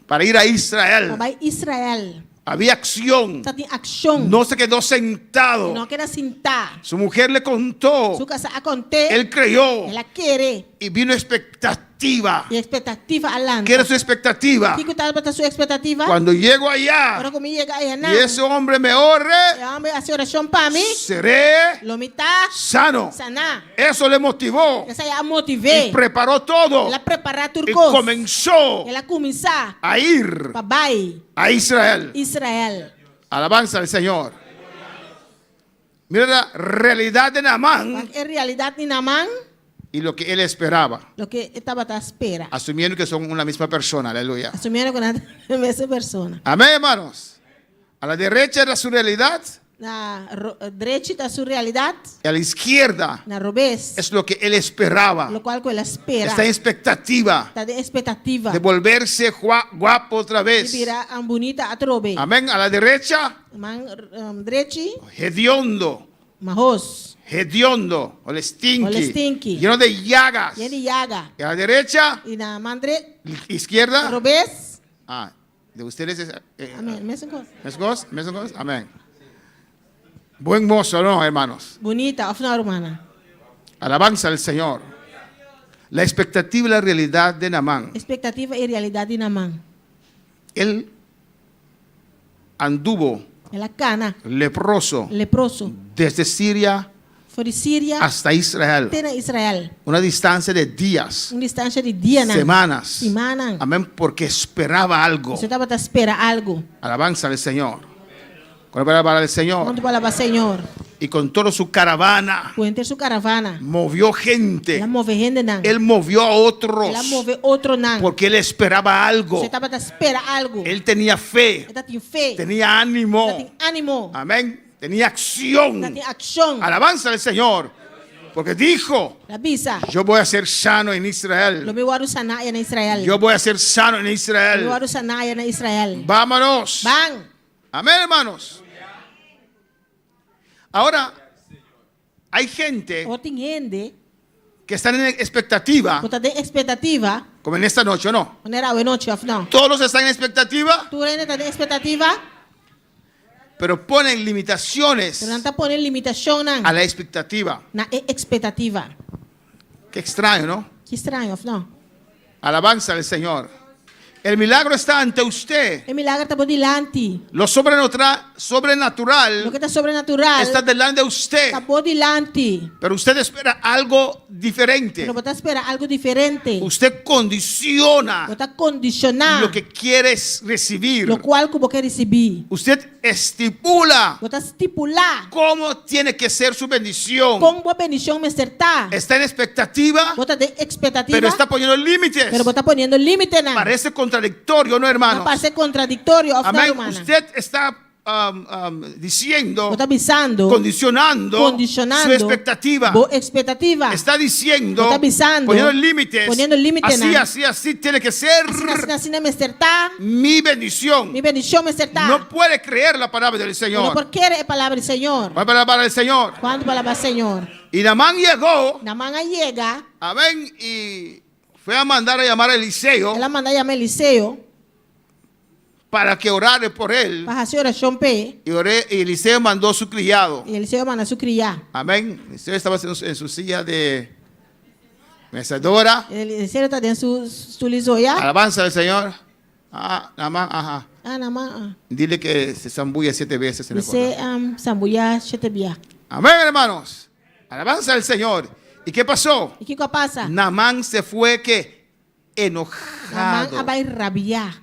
S9: para ir a Israel.
S14: para Israel.
S9: Había acción.
S14: Está tem acção.
S9: No se quedó sentado.
S14: Não quer sentar.
S9: Su mujer le contó.
S14: Su casa a contar.
S9: Él creyó.
S14: Ela quer.
S9: Y vino expectativa.
S14: E expectativa alanta.
S9: ¿Qué era su expectativa?
S14: Que estava para sua expectativa?
S9: Cuando llego allá
S14: Agora como chega aí,
S9: y ese hombre me ore,
S14: a oração para mim.
S9: seré
S14: Lo mitad.
S9: sano.
S14: Sanar.
S9: Eso le motivó.
S14: Essa é a motivei.
S9: Y preparó todo.
S14: Ela preparar tudo
S9: Y
S14: coisa.
S9: comenzó
S14: Ela começar
S9: a ir
S14: para bai
S9: a Israel.
S14: Israel.
S9: Alabanza al Señor. Mira la realidad de Naamán
S14: É realidade de Naamán,
S9: y lo que él esperaba,
S14: lo que estava à espera.
S9: asumiendo que son una misma persona. Aleluya.
S14: Assumindo que a mesma persona.
S9: Amén, hermanos. A la derecha era su realidad
S14: Na direita da sua realidade,
S9: y a la izquierda
S14: na revés,
S9: es lo que él esperaba.
S14: lo qual ela espera.
S9: Está en expectativa
S14: Está de expectativa.
S9: de volverse guapo otra
S14: De
S9: vez.
S14: virar bonita a trove.
S9: Amén. A la derecha,
S14: Man direita,
S9: hediondo,
S14: Mahos.
S9: hediondo, o
S14: Ole stinky.
S9: lleno de llagas.
S14: Yeni yaga.
S9: Y a la derecha,
S14: Ina mandre.
S9: izquierda.
S14: Robes.
S9: De ustedes es
S14: Amen. Mesengos.
S9: mesgos. Amén. Buen mozo, ¿no, hermanos?
S14: Bonita. Afna romana.
S9: Alabanza al Señor. La expectativa y la realidad de Naamán.
S14: Expectativa y realidad de Naamán.
S9: Él anduvo
S14: En la cana.
S9: leproso
S14: Leproso.
S9: desde Siria
S14: Voor Siria.
S9: hasta Israel.
S14: Tena Israel.
S9: Una distancia de días,
S14: Una distancia de días.
S9: semanas.
S14: Semana.
S9: Amén, porque esperaba algo.
S14: Você estava a esperar algo.
S9: Alabanza al Señor. Con la palabra del Señor.
S14: Quando palavra Senhor.
S9: Y con toda su caravana,
S14: Cuente su caravana.
S9: movió gente.
S14: Ela move gente nan.
S9: Él movió a otros.
S14: Ela move outro nan.
S9: Porque él esperaba algo.
S14: Você estava a esperar algo.
S9: Él tenía fe.
S14: Ela tem fé.
S9: Tenía ánimo.
S14: Ela tem ânimo.
S9: Amén. Tenía acción.
S14: Ela tem ação.
S9: Alabanza al Señor. Porque dijo,
S14: La bisa.
S9: yo voy a ser sano en
S14: Lo
S9: Israel.
S14: me waru sanaya na Israel.
S9: Yo voy a ser sano en
S14: Lo me
S9: Israel.
S14: waru sanaya na Israel.
S9: Vámonos.
S14: Bang.
S9: Amén, hermanos. Ahora, hay gente
S14: O tem gente.
S9: que están en expectativa,
S14: Bota de expectativa.
S9: como en esta noche, ¿o no?
S14: Onera we noche of no.
S9: Todos están en expectativa,
S14: Tu rene tá de expectativa.
S9: pero ponen limitaciones
S14: Pero não tá poner limitação nan.
S9: a la expectativa.
S14: Na expectativa.
S9: Qué extraño, ¿no?
S14: Que estranho of no.
S9: Alabanza al Señor. El milagro está ante usted.
S14: E milagre tá bodilante.
S9: Lo sobrenatural
S14: Lo que tá sobrenatural.
S9: está delante de usted.
S14: Tá bodilante.
S9: Pero usted espera algo diferente.
S14: Pero bota espera algo diferente.
S9: Usted condiciona
S14: Bota condicionar.
S9: lo que quieres recibir.
S14: Lo qual que você receber.
S9: Usted estipula
S14: Bota estipular.
S9: cómo tiene que ser su bendición.
S14: Como boa bendição me acertar.
S9: Está en expectativa,
S14: Bota de expectativa.
S9: pero está poniendo límites.
S14: Pero bota poniendo límite nan.
S9: Parece contradictorio, ¿no, hermanos?
S14: Parece contradictorio of
S9: Amén.
S14: humana.
S9: Usted está diciendo,
S14: Bota avisando.
S9: condicionando su expectativa.
S14: Bo expectativa.
S9: Está diciendo,
S14: Bota avisando.
S9: poniendo límites.
S14: Poniendo límites,
S9: Así,
S14: ¿no?
S9: así tiene que ser
S14: Assim me acertar.
S9: mi bendición.
S14: Mi bendición me acertar.
S9: No puede creer la palabra del
S14: No
S9: Señor.
S14: porque é palavra do Senhor.
S9: ¿Cuál es la palabra del Señor?
S14: Quando palavra do Senhor.
S9: Y Naamán llegó,
S14: Na manga llega.
S9: amén, y fue a mandar a llamar a Eliseo
S14: Ela manda chamar Eliseu.
S9: para que orara por él.
S14: Para fazer oração pe.
S9: Y Eliseo mandó a su criado.
S14: E Eliseu manda su criar.
S9: Amén. Eliseo estaba en su silla de mecedora.
S14: Eliseu está dentro su lisoia.
S9: Alabanza al Señor. Naamán, ajá.
S14: Na manga.
S9: Dile que se zambulle 7 veces en el
S14: Você
S9: Jordán.
S14: sambuya chetebia.
S9: Amén, hermanos. Alabanza al Señor. ¿Y qué pasó?
S14: E que passa?
S9: Naamán se fue que
S14: Naman
S9: enojado.
S14: abai rabia.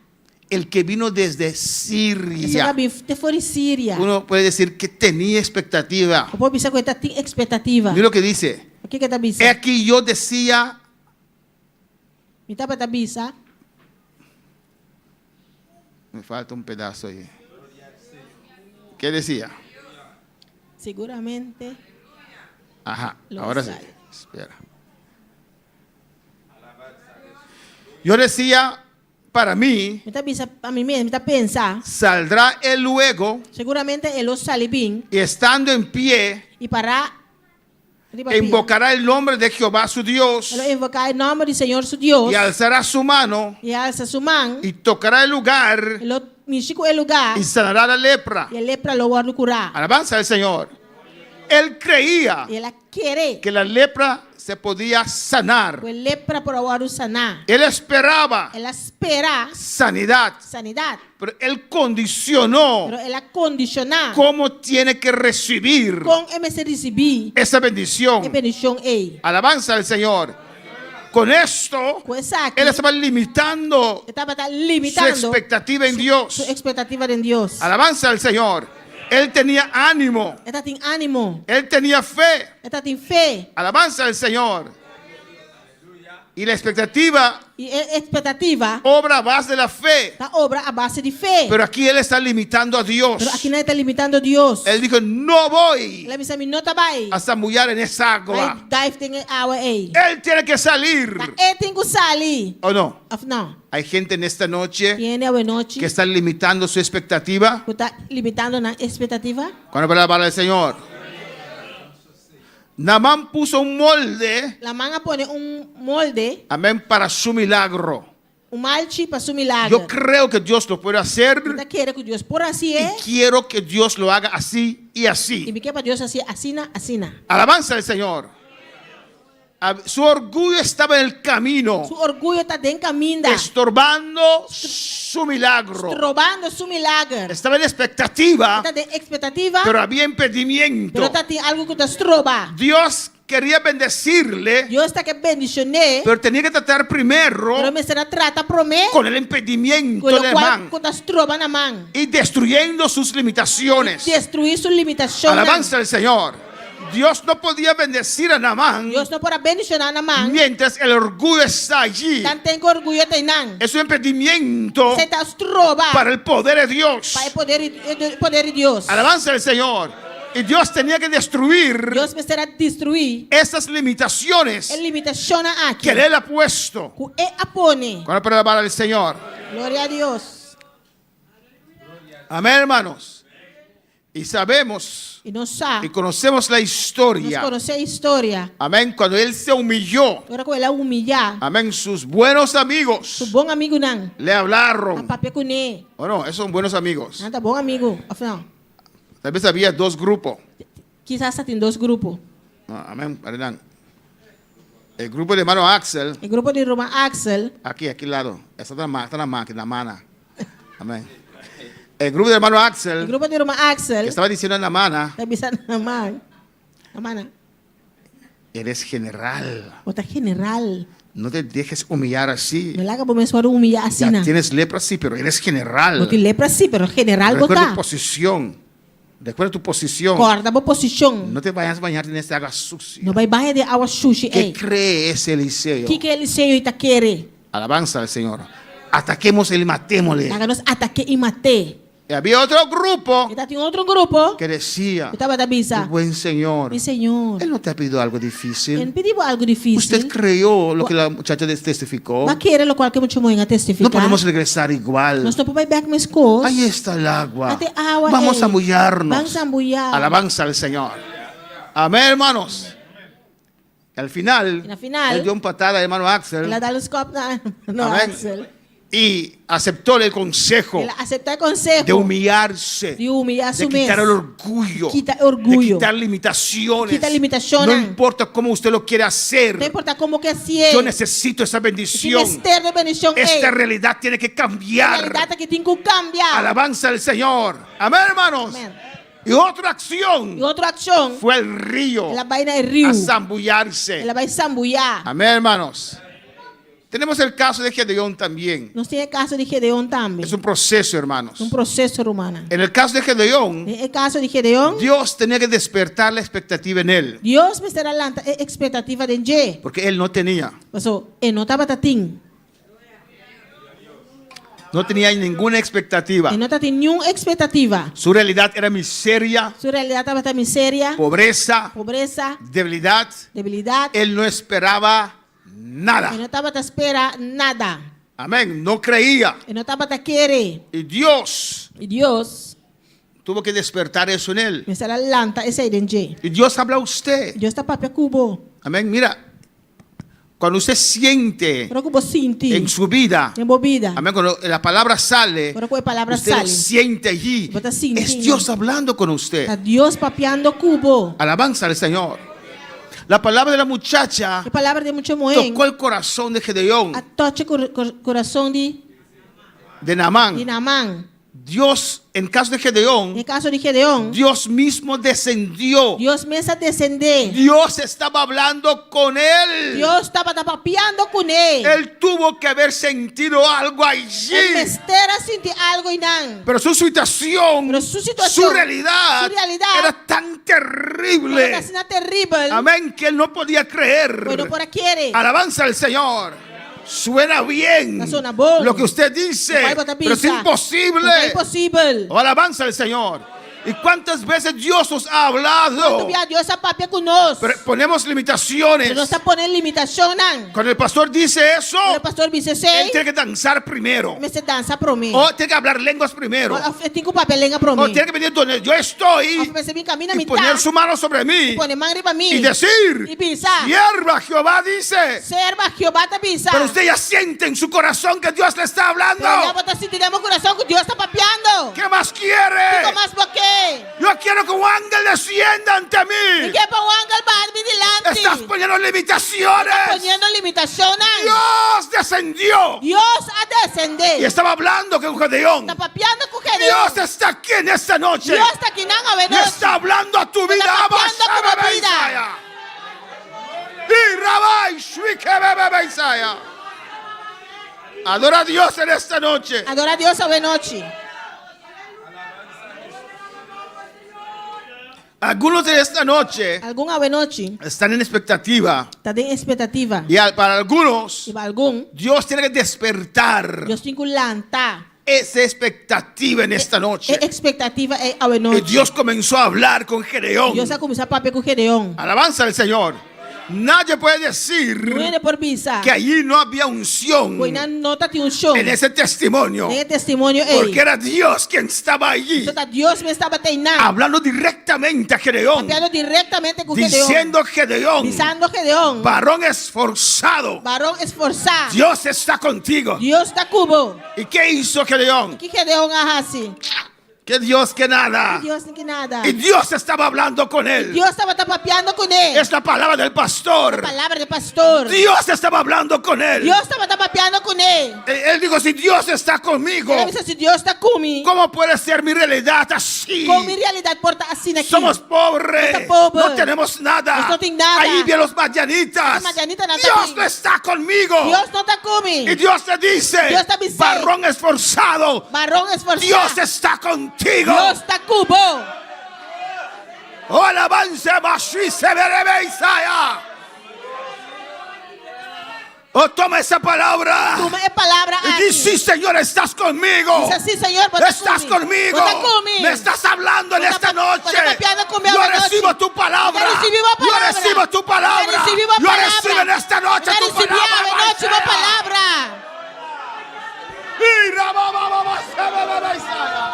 S9: El que vino desde
S14: Essa
S9: Siria.
S14: gabi te fori Síria.
S9: Uno puede decir que tenía expectativa.
S14: O povo bisa que tem expectativa.
S9: Mira lo que dice.
S14: O que tá bisa?
S9: He aquí yo decía,
S14: Me tá para bisa.
S9: me falta un pedazo ahí. ¿Qué decía?
S14: Seguramente.
S9: Ajá,
S14: Lo
S9: ahora sí.
S14: sabe.
S9: Espera. Yo decía, para mí,
S14: Me tá bisa a mim mesmo, me tá pensar.
S9: saldrá él luego
S14: Seguramente ele salibim
S9: y estando en pie,
S14: e para
S9: invocará el nombre de Jehová su Dios
S14: ele invocar o nome do Senhor su Deus
S9: y alzará su mano
S14: e alça sua mão
S9: y tocará el lugar
S14: ele mexico o lugar
S9: y sanará la lepra.
S14: e a lepra lo guarda curar.
S9: Alabanza al Señor. Él creía
S14: E ela querer
S9: que la lepra se podía sanar.
S14: o lepra para o sanar.
S9: Él esperaba
S14: Ela espera
S9: sanidad,
S14: sanidade,
S9: pero él condicionó
S14: pero ela condicionar
S9: cómo tiene que recibir
S14: com MC receber
S9: esa
S14: e
S9: bendición.
S14: bendição ei.
S9: Alabanza al Señor. Con esto,
S14: Com essa aqui,
S9: él estaba limitando
S14: estava
S9: su
S14: limitando
S9: expectativa en
S14: su
S9: Dios.
S14: expectativa em Deus.
S9: Alabanza al Señor. Él tenía ánimo,
S14: Ela tem ânimo,
S9: él tenía fe.
S14: ela tem fé
S9: Alabanza al Señor. Y la expectativa
S14: e expectativa
S9: obra a base de la fe.
S14: da obra a base de fé.
S9: Pero aquí él está limitando a Dios.
S14: Pero aqui não está limitando Deus.
S9: Él dijo, no voy
S14: Ela me sabe não tá bem.
S9: a zambullar en esa agua.
S14: Vai dive tem água ei.
S9: Él tiene que salir.
S14: É tem que sair.
S9: ¿O no?
S14: Não.
S9: Hay gente en esta noche
S14: Tiene a noite
S9: que está limitando su expectativa
S14: que está limitando na expectativa.
S9: con la palabra del Señor. Naamán puso un molde,
S14: La manga pone un molde,
S9: amén, para su milagro.
S14: un malchi para su milagro.
S9: Yo creo que Dios lo puede hacer
S14: Esta quiere que Dios por así
S9: y quiero que Dios lo haga así y
S14: y
S9: así.
S14: me para Dios así, asina, asina.
S9: Alabanza al Señor. Su orgullo estaba en el camino,
S14: Su orgullo está en camino,
S9: estorbando su milagro.
S14: robando su milagro.
S9: Estaba en expectativa,
S14: Está de expectativa,
S9: pero había impedimento.
S14: pero está de algo que te estroba.
S9: Dios quería bendecirle,
S14: Dios está que bendicioné,
S9: pero tenía que tratar primero
S14: pero me será trata promé,
S9: con el impedimento
S14: con lo
S9: de
S14: cual
S9: Naamán
S14: que te estroba na man.
S9: y destruyendo sus limitaciones.
S14: Destruir sus limitaciones.
S9: Alabanza al Señor. Dios no podía bendecir a Naamán
S14: Dios no podrá bendicionar a man.
S9: mientras el orgullo está allí.
S14: Tan tengo orgullo de nan.
S9: Es un impedimento
S14: Se te estroba
S9: para el poder de Dios.
S14: para el poder de Dios.
S9: Alabanza al Señor. Y Dios tenía que destruir
S14: Dios me será destruir
S9: esas limitaciones
S14: el limitación aquí.
S9: que Él ha puesto.
S14: Que Él apone.
S9: Con la palabra del Señor.
S14: Gloria a Dios.
S9: Amén, hermanos. Y sabemos
S14: Y no sabe.
S9: y conocemos la
S14: Nos
S9: historia.
S14: conoce la historia.
S9: Amén. Cuando Él se humilló.
S14: Ahora que Él ha humillado.
S9: Amén. Sus buenos amigos
S14: Su buen amigo nan.
S9: le
S14: A
S9: hablaron.
S14: papia con él.
S9: ¿O no? Esos son buenos amigos.
S14: Nada buen amigo. Afinal,
S9: Tal vez había dos grupos.
S14: quizás hasta en dos grupos.
S9: Amén. Adelante. El grupo de hermano Axel.
S14: El grupo de Roma Axel.
S9: Aquí al lado. Esta es la máquina, la mana. Amén. El grupo de hermano Axel.
S14: El grupo de Roma
S9: Que
S14: Axel.
S9: estaba diciendo a la mana.
S14: Está avisando a man. A mana.
S9: Eres general.
S14: Otra general.
S9: No te dejes humillar así.
S14: No la haga por mensuar humillar así.
S9: Ya
S14: na.
S9: tienes lepra, sí, pero eres general.
S14: No te lepra sí, pero general
S9: Recuerda tu
S14: gota.
S9: posición. Recuerda tu posición.
S14: Corta por posición.
S9: No te vayas a bañar en esta agua sucia.
S14: No vai baixar de agua sushi.
S9: ¿Qué
S14: Ey.
S9: cree ese Eliseo?
S14: Que Eliseu está quiere?
S9: Alabanza al Señor. Ataquemos y matémosle.
S14: Háganos ataque y maté.
S9: Y había otro grupo
S14: Está en otro grupo.
S9: que decía,
S14: Estaba da visa.
S9: buen Señor,
S14: Mi Señor.
S9: Él no te ha pedido algo
S14: Él
S9: difícil.
S14: pediu algo difícil.
S9: Usted creyó lo que la muchacha testificó.
S14: Mas querer lo qual que mucho moen a
S9: No
S14: testificar.
S9: podemos regresar igual.
S14: Nós não podemos back mais coisas.
S9: Ahí está el agua.
S14: Até agua.
S9: Vamos
S14: ey.
S9: a mullarnos.
S14: Vamos a ambullar.
S9: Alabanza al Señor. Amén, hermanos. Al final,
S14: Y al final,
S9: él dio un patada al hermano Axel
S14: Ela dá os copos no
S9: Amén.
S14: Axel.
S9: y aceptó el consejo
S14: Ela aceitou o conselho.
S9: de humillarse,
S14: De humilhar
S9: de
S14: su
S9: quitar
S14: mes.
S9: el orgullo,
S14: Quita
S9: de
S14: orgullo.
S9: quitar limitaciones.
S14: Quita limitaciones.
S9: No importa cómo usted lo quiere hacer.
S14: No importa como que assim é.
S9: Yo necesito esa
S14: Se
S9: bendición.
S14: mister de bendição
S9: Esta
S14: é.
S9: realidad tiene que
S14: A
S9: cambiar.
S14: realidade é que tem que cambiar.
S9: Alabanza al Señor. Amén, hermanos.
S14: Amén.
S9: Y otra acción
S14: E outra ação.
S9: fue el río
S14: Ela vai no rio.
S9: a zambullarse.
S14: Ela vai sambulhar.
S9: Amén, hermanos. Tenemos el caso de Gedeón también.
S14: Nós temos o caso de Gedeon também.
S9: Es un proceso, hermanos.
S14: Um processo romano.
S9: En el caso de Gedeón,
S14: O caso de Gedeon,
S9: Dios tenía que despertar la expectativa en él,
S14: Deus me será a expectativa de G.
S9: porque él no tenía.
S14: Pastor, ele não estava tatim.
S9: No tenía ninguna expectativa.
S14: Ele não está tendo nenhuma expectativa.
S9: Su realidad era miseria,
S14: Sua realidade estava miséria,
S9: pobreza,
S14: pobreza,
S9: debilidad.
S14: debilidade.
S9: Él no esperaba
S14: Ele
S9: nada.
S14: não estava a esperar nada.
S9: Amén. No creía.
S14: Ele não estava a querer.
S9: Y Dios
S14: E Deus
S9: tuvo que despertar eso en él.
S14: me será lanta esse aí de G.
S9: Y Dios habla a usted.
S14: Deus está para cubo.
S9: Amén. Mira, cuando usted siente
S14: Para que você sentir.
S9: en su vida,
S14: Embobida.
S9: amén, cuando la palabra sale,
S14: Para que a palavra
S9: usted lo
S14: sale.
S9: siente allí.
S14: Você sentindo.
S9: Es Dios hablando con usted.
S14: Está Deus papeando cubo.
S9: Alabanza al Señor. La palabra de la muchacha
S14: A palavra de muito moen.
S9: tocó el corazón de Gedeón,
S14: A toque coração
S9: de Naamán.
S14: de Naamán.
S9: Dios, en caso de Gedeón,
S14: No caso de Gedeon,
S9: Dios mismo descendió.
S14: Deus começa a descender.
S9: Dios estaba hablando con él.
S14: Deus estava papeando com ele.
S9: Él tuvo que haber sentido algo
S14: Ele
S9: allí.
S14: mestera sentir algo e não.
S9: Pero su situación,
S14: Pero su situación,
S9: su realidad,
S14: su realidad
S9: era tan terrible.
S14: Era assim terrível.
S9: Amén, que él no podía creer.
S14: Bueno, por aquí eres.
S9: Alabanza al Señor. Suena bien
S14: Suena bom.
S9: lo que usted dice,
S14: Vai botar
S9: pero es
S14: pizza.
S9: imposible.
S14: Não é impossível.
S9: O alabanza al Señor. ¿Y cuántas veces Dios nos ha
S14: Quanto
S9: hablado?
S14: via Deus a papia conosco.
S9: Pero ponemos limitaciones.
S14: Nós está ponendo limitação não.
S9: Cuando el pastor dice eso,
S14: O pastor dice
S9: él
S14: sei,
S9: tiene que danzar primero.
S14: mas você dança para mim.
S9: O tiene que hablar lenguas primero.
S14: Eu tenho que papel lenga para
S9: O
S14: mim.
S9: tiene que venir donde yo estoy
S14: Você vem caminha
S9: y
S14: me
S9: poner su mano sobre mí
S14: Pone mão para mim.
S9: y decir,
S14: E pensar.
S9: hierba, Jehová dice.
S14: Serva Jeová te pisa.
S9: Pero usted ya siente en su corazón que Dios le está hablando.
S14: Pero ya você sentir no coração que Deus está papeando.
S9: ¿Qué más quiere?
S14: Fica mais porque.
S9: Yo quiero que un ángel descienda ante
S14: E
S9: mí.
S14: que para o ángel vai me delante.
S9: Estás poniendo limitaciones.
S14: Poniendo limitação não.
S9: Dios descendió
S14: Deus a descender.
S9: y estaba hablando con Gedeón.
S14: Está papeando com Gedeão.
S9: Dios está aquí en esta noche
S14: Deus está aqui não a
S9: y está hablando a tu vida.
S14: Está papeando com a vida.
S9: Y Rabai, Shwike, Isaya. Adora a Dios en esta noche.
S14: Adora a Deus a noite.
S9: Algunos de esta noche
S14: Alguma noite
S9: están en expectativa.
S14: está em expectativa.
S9: Y para algunos,
S14: E para algum,
S9: Dios tiene que despertar
S14: Deus tem que lançar.
S9: esa expectativa en esta noche.
S14: Expectativa é a
S9: Y
S14: noite.
S9: Dios comenzó a hablar con Gedeón.
S14: Deus a começar a papear com Gedeão.
S9: Alabanza al Señor. Nadie puede decir
S14: Não é por pensar.
S9: que allí no había unción
S14: Pois não nota tem show.
S9: en ese testimonio.
S14: Tem testemunho
S9: Porque era Dios quien estaba allí
S14: Deus me estava treinando.
S9: hablando directamente a Gedeón,
S14: Papeando diretamente com Gedeão.
S9: diciendo Gedeón,
S14: Dizendo Gedeão.
S9: varón esforzado,
S14: Varão esforçado.
S9: Dios está contigo.
S14: Deus está cubo.
S9: ¿Y qué hizo Gedeón?
S14: Que Gedeão arrase.
S9: Que Dios que nada.
S14: Deus nem que nada.
S9: Y Dios estaba hablando con él.
S14: Deus estava papeando com ele.
S9: Es la palabra del pastor.
S14: Palavra do pastor.
S9: Dios estaba hablando con él.
S14: Deus estava papeando com ele.
S9: Él dijo, si Dios está conmigo,
S14: Ele disse, se Deus está comigo,
S9: ¿cómo puede ser mi realidad así?
S14: como minha realidade porta assim aqui.
S9: Somos pobres,
S14: Está pobre.
S9: no tenemos nada.
S14: Nós não tem nada.
S9: Ahí vienen los madianitas.
S14: Los madianitas não
S9: Dios
S14: tá
S9: no está conmigo.
S14: Deus não está comigo.
S9: Y Dios te dice,
S14: Dios te dice,
S9: varón esforzado,
S14: Varão esforçado.
S9: Dios está contigo.
S14: Deus está cubo.
S9: Oh, alabanza, Mashi, Seberebe, Isaya. Oh, toma esa palabra.
S14: Toma a palavra
S9: Y dice, sí, Señor, estás conmigo.
S14: Dice, sí, Señor, vos
S9: estás conmigo.
S14: Vos estás conmigo.
S9: Me estás hablando en
S14: Vos
S9: esta
S14: estás- vos
S9: noche.
S14: estás papeando conmigo
S9: Yo
S14: esta noche.
S9: recibo tu palabra.
S14: Yo recibimos
S9: Yo
S14: palabra.
S9: recibo tu palabra.
S14: Yo recibimos
S9: Yo
S14: palabra.
S9: recibo en esta noche
S14: Ya
S9: tu
S14: recibí
S9: palabra.
S14: a noche una palabra.
S9: Y rabababa, sebebebe, Isaya.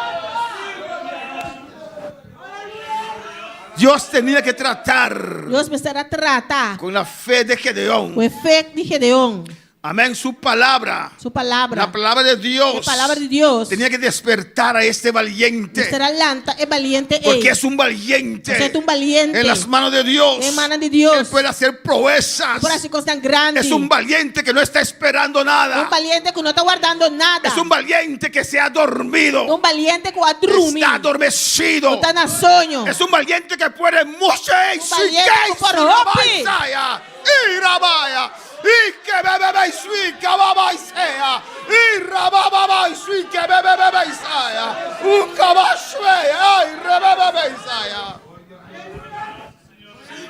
S9: Dios tenía que tratar
S14: Deus precisará tratar
S9: con la fe de Gedeón.
S14: o efeito de Gedeão.
S9: Amén, su palabra.
S14: Sua palavra.
S9: La palabra de Dios.
S14: A palavra de Deus.
S9: Tenía que despertar a este valiente.
S14: Será lanta e valiente
S9: Porque
S14: ele.
S9: es un valiente.
S14: Você é um valiente.
S9: En las manos de Dios.
S14: Em manos de Deus.
S9: Él puede hacer proezas.
S14: Por assim coisas grandes.
S9: Es un valiente que no está esperando nada.
S14: valiente que não está guardando nada.
S9: Es un valiente que se ha dormido.
S14: Valiente que a dormir.
S9: Está adormecido.
S14: Está na sonho.
S9: Es un valiente que puede mucho en su
S14: valiente que por hopi.
S9: Y rabaya. Y que bebe y que baba y sea. Y rababa y sui que bebe y sea. Un caballo y rebebe y sea.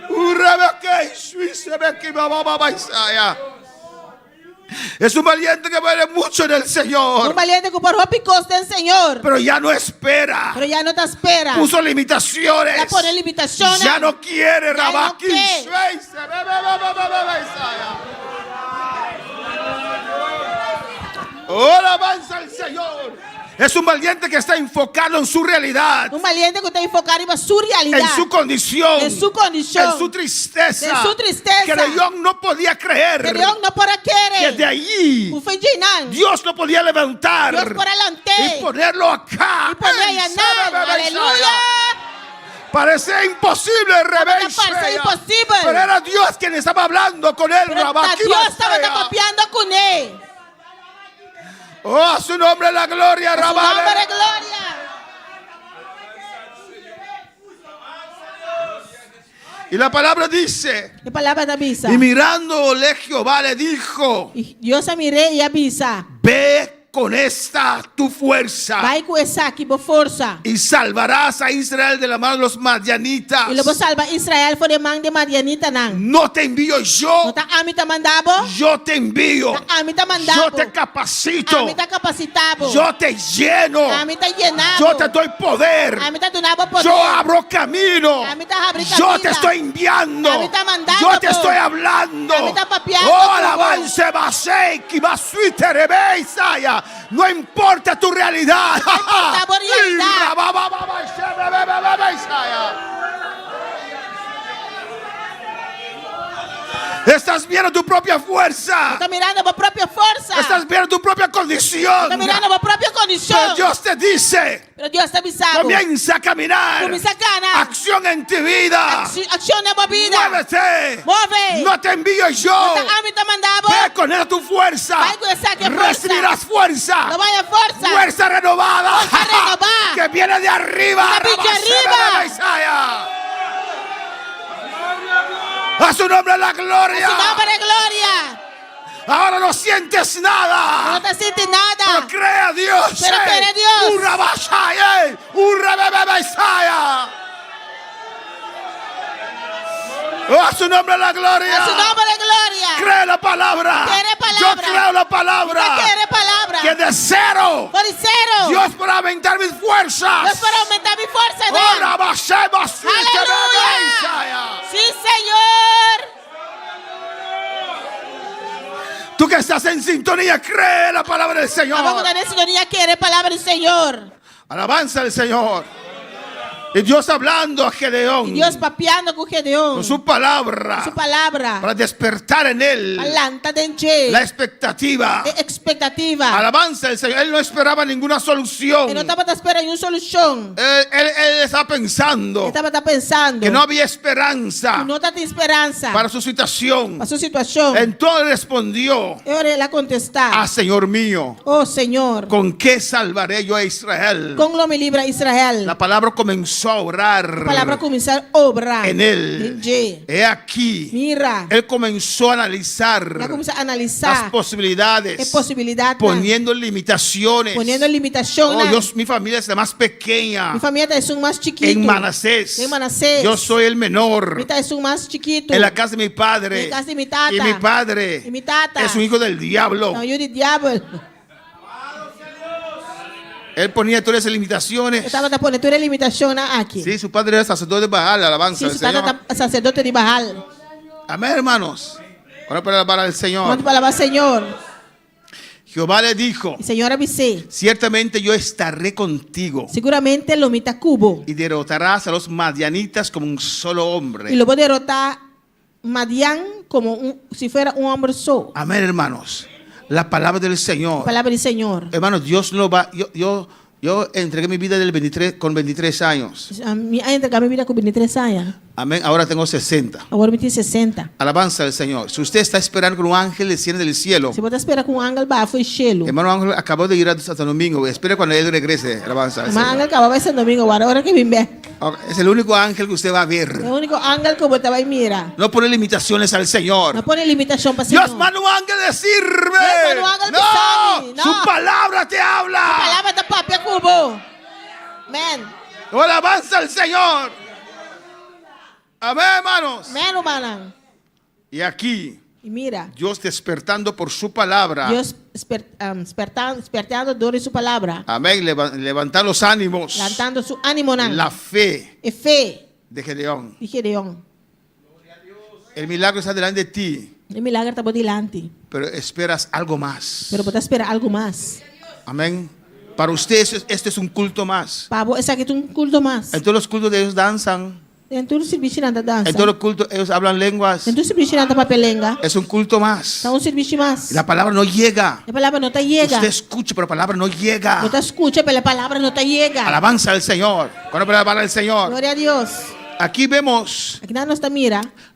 S9: Un rebebe y sui se ve que baba y sea. Es un valiente que vale mucho en el Señor.
S14: Valiente que por hopi costa en Señor.
S9: Pero ya no espera.
S14: Pero ya no te espera.
S9: Puso limitaciones.
S14: Ya pone limitaciones.
S9: Ya no quiere,
S14: Ya
S9: Rabaki.
S14: no quiere.
S9: Ahora avanza el Señor. Es un valiente que está enfocado en su realidad.
S14: Un valiente que está enfocado en su realidad.
S9: En su condición.
S14: En su condición.
S9: En su tristeza.
S14: En su tristeza.
S9: Gedeón no podía creer.
S14: Gedeón no podía creer.
S9: Que de allí Dios lo podía levantar.
S14: Dios por adelante.
S9: Y ponerlo acá.
S14: Y poner allá. Aleluya.
S9: Parece imposible, Rebeca.
S14: Parece imposible.
S9: Pero era Dios quien estaba hablando con él.
S14: Dios estaba papeando con él.
S9: Oh, a su nombre la gloria,
S14: A su
S9: Rabá.
S14: nombre de gloria.
S9: Y la palabra dice.
S14: La palabra avisa.
S9: Y mirándole Jehová le dijo.
S14: Y Dios miré y avisa.
S9: Ve con esta tu fuerza
S14: Vai com essa aqui, boa força.
S9: y salvarás a Israel de la mano de los madianitas.
S14: E lobo salva Israel for de mão de Madianita não.
S9: No te envío yo,
S14: Não tá amita mandabo.
S9: yo te envío,
S14: Tá amita mandabo.
S9: yo te capacito,
S14: Amita capacitabo.
S9: yo te lleno,
S14: Amita llenabo.
S9: yo te doy poder,
S14: Amita donabo poder.
S9: yo abro camino,
S14: Amita abre
S9: yo
S14: camino.
S9: te estoy enviando,
S14: Amita mandando,
S9: yo te
S14: po.
S9: estoy hablando.
S14: Amita papiando,
S9: Oh,
S14: po.
S9: alabanza, baseki, basuite, rebe, Isaya. No importa tu realidad.
S14: importa tu realidad.
S9: Ira, ba, ba, ba, ba, shebe, be, be, be, be, Isaya. Estás viendo tu propia fuerza.
S14: Tá mirando a própria força.
S9: Estás viendo tu propia condición.
S14: Tá mirando a própria condição.
S9: Pero Dios te dice,
S14: Pero Deus está avisado.
S9: comienza a caminar.
S14: Comienza a caminhar.
S9: Acción en tu vida.
S14: Acción na tua vida.
S9: Muévete.
S14: Move.
S9: No te envío yo.
S14: Não tá amita mandabo.
S9: Ve con esa tu fuerza.
S14: Vai com essa que força.
S9: Recibirás fuerza.
S14: Não vai a força.
S9: Fuerza renovada.
S14: Fuerza renovada.
S9: Que viene de arriba.
S14: Que viene de arriba.
S9: Isaías. A su nombre la gloria.
S14: A su nombre de gloria.
S9: Ahora no sientes nada.
S14: No te sientes nada.
S9: Pero cree a Dios.
S14: Pero cree a Dios.
S9: Urra Bashaya. Urra Bebe Isaías. A su nombre la gloria.
S14: A su nombre de gloria.
S9: Cree la palabra.
S14: Quiere palabra.
S9: Yo creo la palabra.
S14: Usted quiere palabra.
S9: Que de cero.
S14: Por cero.
S9: Dios para aumentar mis fuerzas.
S14: Dios para aumentar mi fuerza.
S9: Ora Basheba.
S14: Aleluya. Sí, Señor.
S9: Tú que estás en sintonía, cree la palabra del Señor.
S14: Vamos a tener sintonía, quiere palabra del Señor.
S9: Alabanza al Señor. Y Dios hablando a Gedeón.
S14: Y Dios papeando con Gedeón.
S9: Con su palabra.
S14: Su palabra.
S9: Para despertar en él la expectativa.
S14: Expectativa.
S9: Alabanza al Señor. Él no esperaba ninguna solución.
S14: Él no estaba esperando una solución.
S9: Él estaba pensando.
S14: Estaba pensando.
S9: Que no había esperanza.
S14: No tenía esperanza.
S9: Para su situación.
S14: Para su situación.
S9: Entonces respondió.
S14: Él la contestó.
S9: Ah, Señor mío.
S14: Oh, Señor.
S9: ¿Con qué salvaré yo a Israel?
S14: Con lo me libra a Israel.
S9: La palabra comenzó a orar.
S14: La palabra comenzó a obrar.
S9: En él. He aquí.
S14: Mira.
S9: Él comenzó a analizar. Las posibilidades. Poniendo limitaciones.
S14: Poniendo limitaciones.
S9: Oh, Dios, mi familia es la más pequeña.
S14: Mi familia es un más chiquito.
S9: En Manasés.
S14: En Manasés.
S9: Yo soy el menor.
S14: Mi tata es un más chiquito.
S9: En la casa de mi padre.
S14: En la casa de mi tata.
S9: Y mi padre.
S14: Y mi tata.
S9: Es un hijo del diablo.
S14: No, yo del diablo.
S9: Él ponía todas esas limitaciones.
S14: Estaba poniendo todas las limitaciones aquí.
S9: Sí, su padre era sacerdote de Baal, alabanza
S14: al Señor. Sí, su padre sacerdote de Baal.
S9: Amén, hermanos. Ahora para alabar al Señor.
S14: Vamos para alabar al Señor.
S9: Jehová le dijo,
S14: el Señor avisé,
S9: ciertamente yo estaré contigo.
S14: Seguramente lo mita cubo.
S9: Y derrotarás a los madianitas como un solo hombre.
S14: Y lo voy a derrotar Madián como si fuera un hombre solo.
S9: Amén, hermanos. La palabra del Señor.
S14: La palabra del Señor.
S9: Hermanos, Dios no va. Yo entregué mi vida con 23 años.
S14: Entregué mi vida con 23 años.
S9: Amén. Ahora tengo 60.
S14: Ahora tengo 60.
S9: Alabanza al Señor. Si usted está esperando que un ángel descienda del cielo.
S14: Si usted espera que un ángel baje del cielo.
S9: Hermano Ángel acabó de ir a Santo Domingo. Espera cuando él regrese. Alabanza al Señor.
S14: Hermano Ángel acabó de ir a Santo Domingo. Ahora que viene.
S9: Es el único ángel que usted va a ver.
S14: El único ángel que usted va a mirar.
S9: No pone limitaciones al Señor.
S14: No pone limitación para el Señor.
S9: Dios manda un ángel a decirme. No. Su palabra te habla.
S14: Su palabra te papia cubo. Amén.
S9: Alabanza al Señor. Amén, hermanos.
S14: Amén, hermano.
S9: Y aquí.
S14: Y mira.
S9: Dios despertando por su palabra.
S14: Dios despertando por su palabra.
S9: Amén. Levantar los ánimos.
S14: Levantando su ánimo.
S9: La fe.
S14: Fe.
S9: De Gedeón.
S14: Y Gedeón.
S9: El milagro está delante de ti.
S14: El milagro está por delante.
S9: Pero esperas algo más.
S14: Pero puedes esperar algo más.
S9: Amén. Para ustedes este es un culto más.
S14: Para esa que es un culto más.
S9: En todos los cultos de ellos danzan.
S14: En todos los servicios danzan.
S9: En todos los cultos ellos hablan lenguas.
S14: En todos los servicios papel lengua.
S9: Es un culto más.
S14: Es un servicio más.
S9: La palabra no llega.
S14: La palabra no te llega.
S9: Usted escucha, pero la palabra no llega.
S14: No te escucha, pero la palabra no te llega.
S9: Alabanza al Señor. ¿Cuándo para alabar al Señor?
S14: Gloria a Dios.
S9: Aquí vemos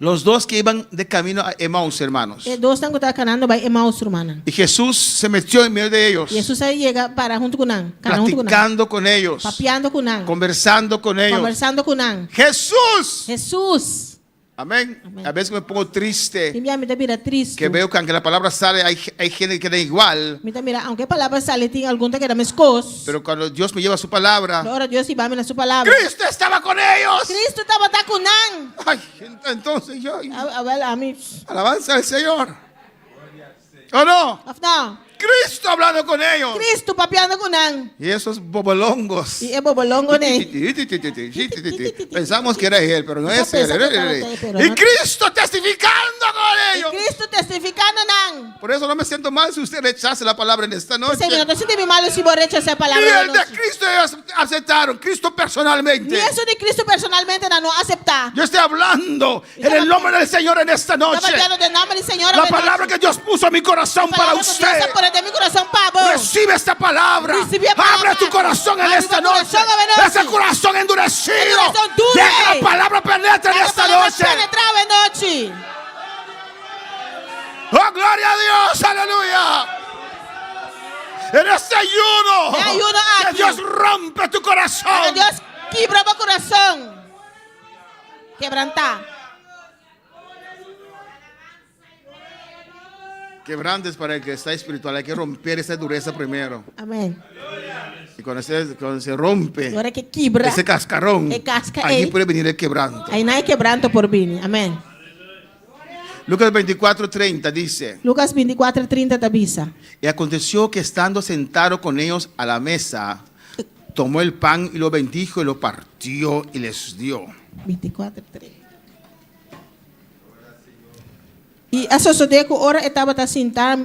S9: los dos que iban de camino a Emaús, hermanos.
S14: Dos están caminando para Emaús, hermano.
S9: Y Jesús se metió en medio de ellos.
S14: Jesús ahí llega para junto con él.
S9: Platicando con ellos.
S14: Papeando con él.
S9: Conversando con ellos.
S14: Conversando con él.
S9: Jesús.
S14: Jesús.
S9: Amén. A veces me pongo triste.
S14: Y mira, mira, triste.
S9: Que veo que aunque la palabra sale, hay gente que queda igual.
S14: Mira, aunque palabra sale, tiene algún que era mescos.
S9: Pero cuando Dios me lleva su palabra,
S14: Ahora Dios iba a su palabra.
S9: Cristo estaba con ellos.
S14: Cristo estaba con Nan.
S9: Ay, entonces yo.
S14: A ver, a mí.
S9: Alabanza al Señor. ¿O no?
S14: No.
S9: Cristo hablando con ellos.
S14: Cristo papeando con Nan.
S9: Y esos bobolongos.
S14: Y es bobolongo, ¿ne?
S9: Pensamos que era él, pero no es él.
S14: Pero
S9: Y
S14: no-
S9: Cristo testificando con ellos.
S14: Cristo testificando Nan.
S9: Por eso no me siento mal si usted rechaza la palabra en esta noche.
S14: Señor, no se te malo si borracha esa
S9: Y
S14: palabra.
S9: el de Cristo ellos aceptaron. Cristo personalmente.
S14: Ni eso de Cristo personalmente no acepta.
S9: Yo estoy hablando en el nombre del Señor en esta noche.
S14: Estaba hablando del nombre del Señor.
S9: La palabra que Dios puso en mi corazón para usted.
S14: De mi corazón, pavo.
S9: Recibe esta palabra.
S14: Recibe
S9: Abre tu corazón en esta noche. Ese corazón endurecido. Deja la palabra penetre en esta noche.
S14: Penetraba en noche.
S9: Oh, gloria a Dios. Aleluya. En este ayuno. Que
S14: aquí.
S9: Dios rompe tu corazón.
S14: Que Dios quiebra tu corazón. Quebranta.
S9: Quebrantes para el que está espiritual. Hay que romper esa dureza primero.
S14: Amén.
S9: Y cuando se rompe
S14: Ahora que quiebra.
S9: ese cascarón, aquí puede venir el quebranto.
S14: Ahí no hay quebranto por venir. Amén.
S9: Lucas 24:30 dice:
S14: Lucas 24:30 te avisa.
S9: Y aconteció que estando sentado con ellos a la mesa, tomó el pan y lo bendijo y lo partió y les dio.
S14: 24:30. E a sociedade ora estava sentada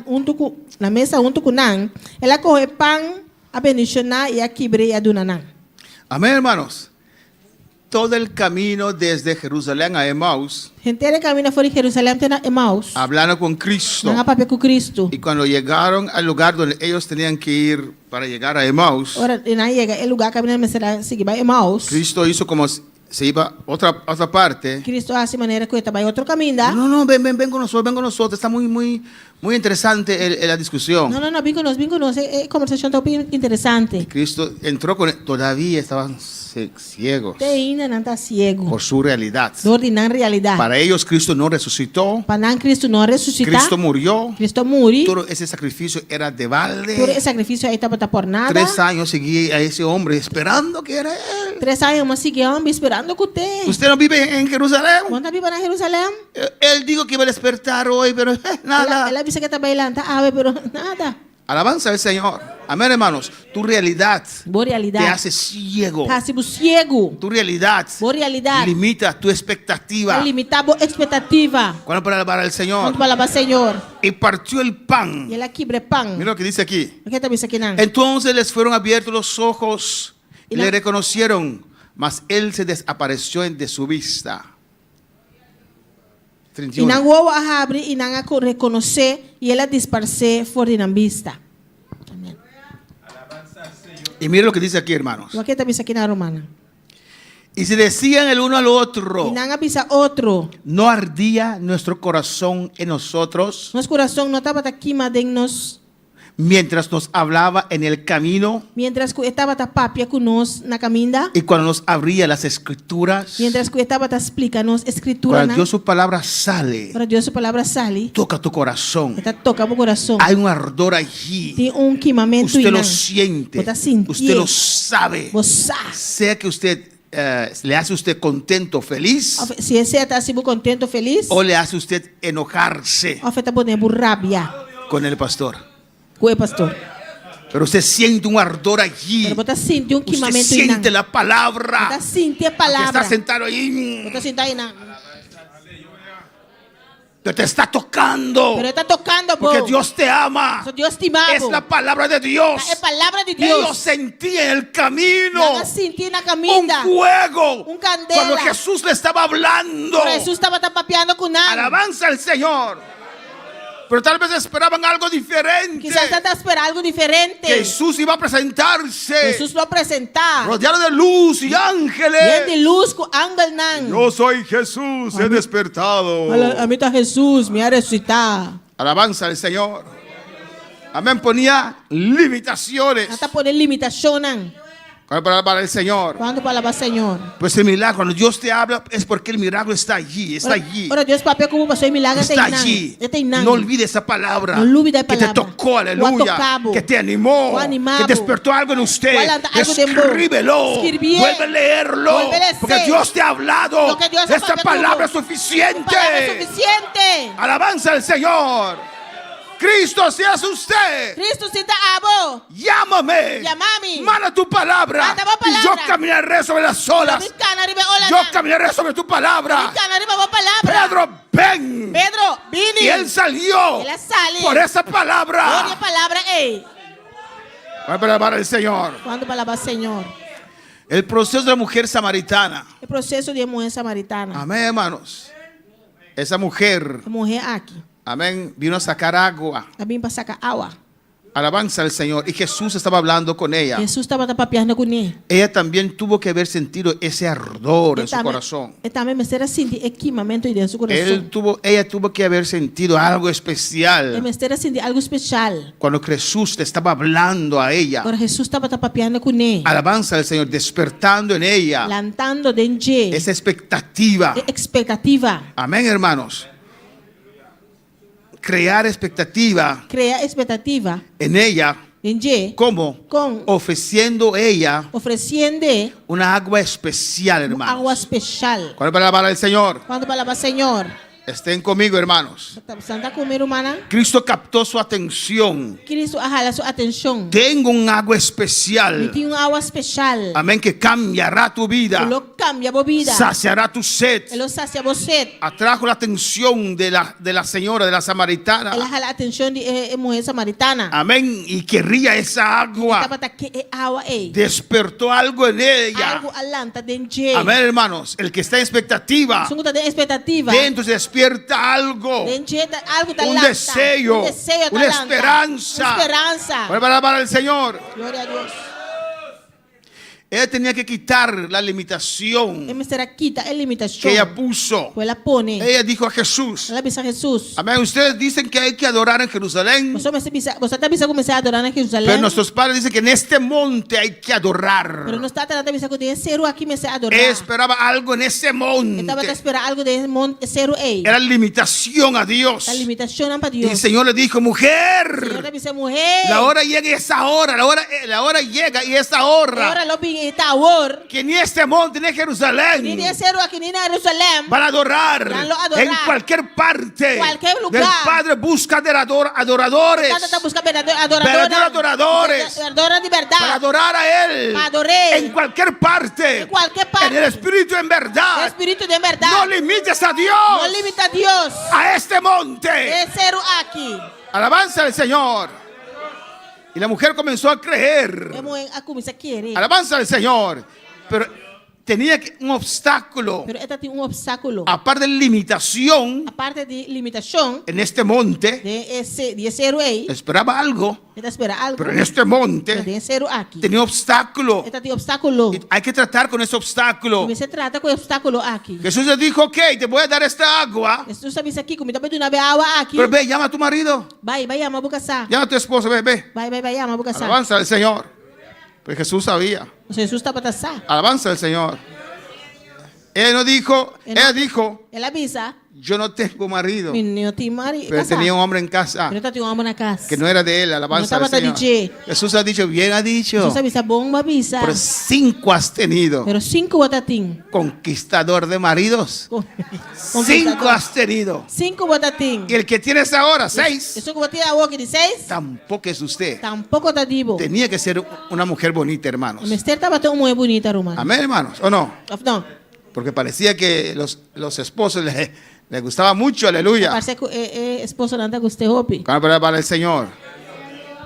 S14: na mesa junto com Nan. Ela coge pão, a bendicionar e a quebrar e a donar Nan.
S9: Amén, hermanos. Todo el camino desde Jerusalén a Emmaus,
S14: Gente que camina fora de Jerusalém tem na Emmaus.
S9: hablando con Cristo.
S14: Não papel com Cristo.
S9: Y cuando llegaron al lugar donde ellos tenían que ir para llegar a Emmaus,
S14: Ora, não chega o lugar que a menina será seguir para Emmaus.
S9: Cristo hizo como se iba a otra parte.
S14: Cristo hace maneira que estava em outro caminho.
S9: No, ven con nosotros. Está muy interesante la discusión.
S14: Não, vem conosco. É conversação tão interessante.
S9: Cristo entró con él. Todavía estaban ciegos
S14: Ainda não está ciego.
S9: por su realidad.
S14: Dor de não realidade.
S9: Para ellos Cristo no resucitó.
S14: Para não Cristo não ressuscitar.
S9: Cristo murió.
S14: Cristo murió.
S9: Todo ese sacrificio era de balde.
S14: Todo ese sacrificio ahí estaba por nada.
S9: 3 años seguí a ese hombre esperando que era él.
S14: 3 años más seguían esperando que usted.
S9: ¿Usted no vive en Jerusalén?
S14: ¿Cuándo vive en Jerusalén?
S9: Él dijo que iba a despertar hoy, pero nada.
S14: Él dice que está bailando, ave, pero nada.
S9: Alabanza al Señor. Amén, hermanos. Tu realidad te hace ciego.
S14: Ciego.
S9: Tu realidad limita tu expectativa.
S14: Limita tu expectativa.
S9: Cuando para alabar al Señor.
S14: Cuando para alabar al Señor.
S9: Y partió el pan.
S14: Y él quiebra pan.
S9: Mira lo que dice aquí.
S14: ¿Qué te dice aquí?
S9: Entonces les fueron abiertos los ojos y le reconocieron, mas él se desapareció de su vista.
S14: E não o abre e não a reconhecer e ela disparce fora de vista. Amém.
S9: Y mire lo que dice aquí, hermanos.
S14: O que está aqui na romana.
S9: Y se decían el uno al otro.
S14: E não avisa outro.
S9: ¿No ardía nuestro corazón en nosotros?
S14: Nosso coração não estava aqui nós.
S9: Mientras nos hablaba en el camino.
S14: Mientras que estava papia conosco na caminda.
S9: Y cuando nos abría las escrituras.
S14: Mientras que estava explicando escritura.
S9: Cuando Dios su palabra sale.
S14: Para Dios su palabra sale.
S9: Toca tu corazón.
S14: Toca tu corazón.
S9: Hay un ardor allí.
S14: Tem queimamento.
S9: Usted lo siente. Usted lo sabe.
S14: Você
S9: sea que usted le hace usted contento, feliz.
S14: Si ese está así muy contento, feliz.
S9: O le hace usted enojarse.
S14: O está poniendo rabia.
S9: Con el pastor.
S14: Pastor.
S9: Pero usted siente un ardor allí.
S14: Pero usted siente un
S9: usted siente la palabra.
S14: Usted siente la palabra.
S9: Usted está sentado ahí.
S14: Usted siente ahí.
S9: Pero te está tocando.
S14: Pero está tocando.
S9: Porque Dios te ama.
S14: Dios te ama.
S9: Es la palabra de Dios.
S14: Es palabra de Dios.
S9: Ellos sentían en el camino. Un fuego.
S14: Un candela.
S9: Cuando Jesús le estaba hablando.
S14: Jesús estaba papeando con algo.
S9: Alabanza al Señor. Pero tal vez esperaban algo diferente.
S14: Quizás esperaba algo diferente.
S9: Jesús iba a presentarse.
S14: Jesús lo presentaba.
S9: Rodeado de luz y ángeles.
S14: Bien de luz con ángel nan.
S9: Yo soy Jesús, he despertado.
S14: A mí está Jesús, me ha resucitado.
S9: Alabanza al Señor. Amén. Ponía limitaciones.
S14: Hasta poner limitaciones.
S9: Para el Señor.
S14: Quando palavra Senhor.
S9: Pues el milagro, cuando Dios te habla, es porque el milagro está allí, está allí.
S14: Ora Deus papel como pastor milagre
S9: Está allí. No olvides esa palabra
S14: No olvide a
S9: que te
S14: palavra.
S9: tocó, aleluya, que te animó, que despertó algo en usted. Escríbelo, vuelve a leerlo, porque Dios te ha hablado.
S14: Lo que Dios ha
S9: Esta
S14: hablado.
S9: palabra es suficiente.
S14: Palabra suficiente.
S9: Alabanza al Señor. Cristo, seas usted.
S14: Cristo se te abo.
S9: Llámame.
S14: Llamame.
S9: Manda tu palabra.
S14: Manda tu
S9: Y yo
S14: palabra.
S9: caminaré sobre las olas. Yo caminaré sobre tu palabra. Pedro, ven.
S14: Pedro, vini.
S9: Y él salió
S14: Ele sale.
S9: por esa palabra.
S14: Gloria a palabra ei.
S9: Voy a palabra del Señor.
S14: Quando palavra Senhor.
S9: El proceso de la mujer samaritana.
S14: O processo de mulher samaritana.
S9: Amén, hermanos. Esa mujer,
S14: A mulher aqui.
S9: amén, vino a sacar agua.
S14: A vim para sacar água.
S9: Alabanza al Señor. Y Jesús estaba hablando con ella.
S14: Jesus estava papiando com ele.
S9: Ella también tuvo que haber sentido ese ardor en su corazón.
S14: E também me será sentir equipamento dentro do seu coração.
S9: Ella tuvo que haber sentido algo especial
S14: E me será sentir algo especial.
S9: cuando Jesús te estaba hablando a ella.
S14: Agora Jesus estava papiando com ele.
S9: Alabanza al Señor, despertando en ella
S14: Lantando dentro de
S9: esa expectativa.
S14: expectativa.
S9: Amén, hermanos. Crear expectativa
S14: Criar expectativa
S9: en ella.
S14: em G.
S9: ¿Cómo?
S14: Com
S9: Ofreciendo ella
S14: oferecendo
S9: una agua especial, hermanos.
S14: água especial.
S9: ¿Cuál es la palabra del Señor?
S14: Quando palavra Senhor.
S9: Estén conmigo, hermanos.
S14: Santa comer humana.
S9: Cristo captó su atención.
S14: Cristo ajala sua atenção.
S9: Tengo un agua
S14: E
S9: especial.
S14: tem uma água especial.
S9: Amén, que cambiará tu vida.
S14: Ele cambia a vida.
S9: Saciará tu sed.
S14: Ele sacia você.
S9: Atrajo la atención de la señora, de la samaritana.
S14: Ele jala a atenção de mulher samaritana.
S9: Amén. Y querría esa agua.
S14: Estava aqui água ei.
S9: Despertó algo en ella.
S14: Algo alanta dentro de.
S9: Amén, hermanos. El que está en expectativa,
S14: Sungo de expectativa.
S9: dentro se despierta algo.
S14: Dentro de algo
S9: Un deseo, una esperanza.
S14: Uma esperança.
S9: ¿Cuál es la palabra del Señor?
S14: Glória a Deus.
S9: Ella tenía que quitar la limitación
S14: Ele será quita a limitação.
S9: que ella puso.
S14: Ela pone.
S9: Ella dijo a Jesús.
S14: Ela bisa Jesus.
S9: Amén. Ustedes dicen que hay que adorar en Jerusalén.
S14: Você está bisa começar a adorar em Jerusalém.
S9: Pero nuestros padres dicen que en este monte hay que adorar.
S14: Pero não está tratando bisa com cero aqui me a adorar.
S9: Esperaba algo en ese monte.
S14: Estava a esperar algo de monte cero ei.
S9: Era limitación a Dios.
S14: La limitação para
S9: Y
S14: Deus.
S9: el Señor le dijo, mujer,
S14: Senhor bisa mulher.
S9: la hora llega y esa hora, la hora llega y esa hora,
S14: Agora lo bin está hor.
S9: que ni este monte ni
S14: Ni
S9: Jerusalén
S14: de cero aqui nem na Jerusalém.
S9: van a adorar.
S14: Van a adorar.
S9: En cualquier parte
S14: Cualquier lugar.
S9: del Padre busca adoradores.
S14: Está buscando
S9: Verdaderos adoradores.
S14: Adoradora de verdade.
S9: Para adorar a Él
S14: Para adorar.
S9: en cualquier parte.
S14: En cualquier parte.
S9: En el Espíritu en verdad.
S14: Espírito de verdade.
S9: No limites a Dios.
S14: No limita a Deus.
S9: A este monte.
S14: É cero aqui.
S9: Alabanza al Señor. Y la mujer comenzó a creer.
S14: A começar a querer.
S9: Alabanza al Señor. Pero tenía un obstáculo.
S14: Pero esta tem obstáculo.
S9: Aparte de limitación.
S14: A parte de limitação.
S9: En este monte.
S14: De cero aí.
S9: Esperaba algo.
S14: Esta espera algo.
S9: Pero en este monte.
S14: De cero aqui.
S9: Tenía obstáculo.
S14: Esta tem obstáculo.
S9: Y hay que tratar con ese obstáculo.
S14: Se trata com obstáculo aqui.
S9: Jesús le dijo, ok, te voy a dar esta agua.
S14: Jesus sabe isso aqui, como também não água aqui.
S9: Pero ve, llama a tu marido.
S14: Vai, llama a buscar.
S9: Llama a tu esposo, ve.
S14: Vai, llama a buscar.
S9: Alabanza al Señor. Pues Jesús sabía.
S14: Jesus está para taçar.
S9: Alabanza al Señor. Ella dijo,
S14: Ela avisa.
S9: yo no tengo marido.
S14: Menino tem marido.
S9: Pero tenía un hombre en casa
S14: Pero tinha um homem na casa.
S9: que no era de él. Alabanza al Señor. Jesús ha dicho, bien ha dicho.
S14: Jesus avisa bom, avisa.
S9: Pero 5 has tenido.
S14: Pero 5 botatim.
S9: Conquistador de maridos. 5 has tenido.
S14: 5 botatim.
S9: Y el que tienes ahora, 6.
S14: Isso que botei a boca de 6.
S9: Tampoco es usted.
S14: Tampoco tá divo.
S9: Tenía que ser una mujer bonita, hermanos.
S14: O mister estava tão muito bonita, Romano.
S9: Amén, hermanos. ¿O no?
S14: Não.
S9: Porque parecía que los esposos les gustaba mucho, aleluya.
S14: Parece que esposo não gostei hopi.
S9: Para el Señor.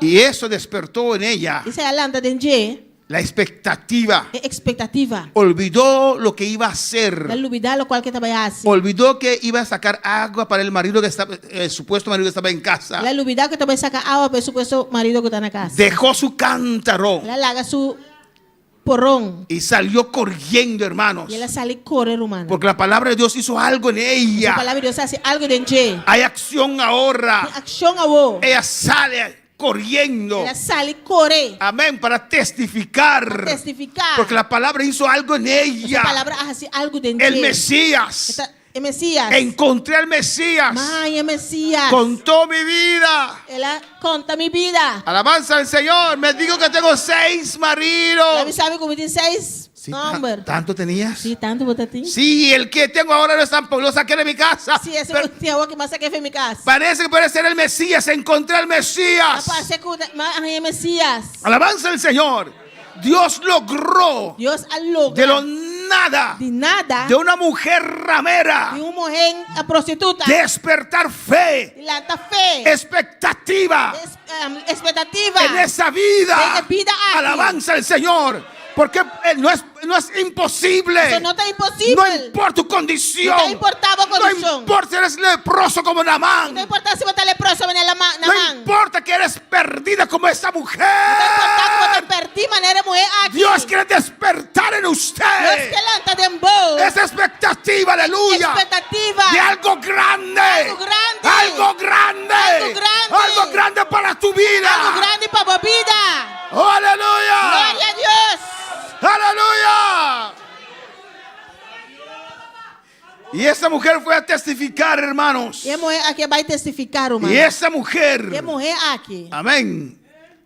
S9: Y eso despertó en ella
S14: Isso é alanta de
S9: la expectativa.
S14: expectativa.
S9: Olvidó lo que iba a hacer.
S14: La olvidar lo cual que estaba haciendo.
S9: Olvidó que iba a sacar agua para el marido que estaba, el supuesto marido que estaba en casa.
S14: La olvidar que estaba sacar agua para el supuesto marido que está na casa.
S9: Dejó su cántaro.
S14: La larga su porrón.
S9: Y salió corriendo, hermanos.
S14: Y ella sale correr, hermano.
S9: Porque la palabra de Dios hizo algo en ella.
S14: La palabra de Dios hace algo de ella.
S9: Hay acción ahora.
S14: Acción ahora.
S9: Ella sale corriendo.
S14: Ela sale corre.
S9: Amén, para testificar.
S14: Para testificar.
S9: Porque la palabra hizo algo en ella.
S14: Essa palavra hace algo dentro
S9: El
S14: dele.
S9: Mesías.
S14: É Messias.
S9: Encontré al Mesías.
S14: Mãe, é Messias.
S9: Contó mi vida.
S14: Ela conta minha vida.
S9: Alabanza al Señor. Me dijo que tengo 6
S14: Ela
S9: maridos.
S14: me sabe como tem 6
S9: Sí,
S14: números.
S9: ¿Tanto tenías?
S14: Sí, tanto você tem.
S9: Sí, el que tengo ahora no es tan lo saqué de mi casa.
S14: Sí, esse
S9: Pero
S14: tem algo que mais quer ver em casa.
S9: parece que puede ser el Mesías. Encontré al Mesías.
S14: Parece que mãe é Messias.
S9: Alabanza al Señor. Dios logró
S14: Deus a logra.
S9: de lo nada,
S14: De nada.
S9: de una mujer ramera,
S14: De mulher a prostituta.
S9: despertar fe,
S14: De lata fé.
S9: expectativa
S14: Expectativa.
S9: en esa vida.
S14: De vida aquí.
S9: Alabanza al Señor. Porque no es imposible.
S14: Eso no está imposible.
S9: No importa tu condición.
S14: No importa tu condición.
S9: No importa si eres leproso como Naamán.
S14: No importa se você é leproso ou não.
S9: No importa que eres perdida como esa mujer.
S14: Não importa como perdi maneira mulher aqui.
S9: Dios quiere despertar en usted
S14: Deus que lanta de vos.
S9: esa expectativa, aleluya,
S14: Expectativa.
S9: de algo grande.
S14: Algo grande.
S9: Algo grande.
S14: Algo grande.
S9: Algo grande para tu vida.
S14: Algo grande para a vida.
S9: Oh, aleluya.
S14: Glória a Deus.
S9: Aleluya. Y esa mujer fue a testificar, hermanos.
S14: E a mulher aqui vai testificar, irmão.
S9: Y esa mujer,
S14: E a mulher aqui.
S9: amén,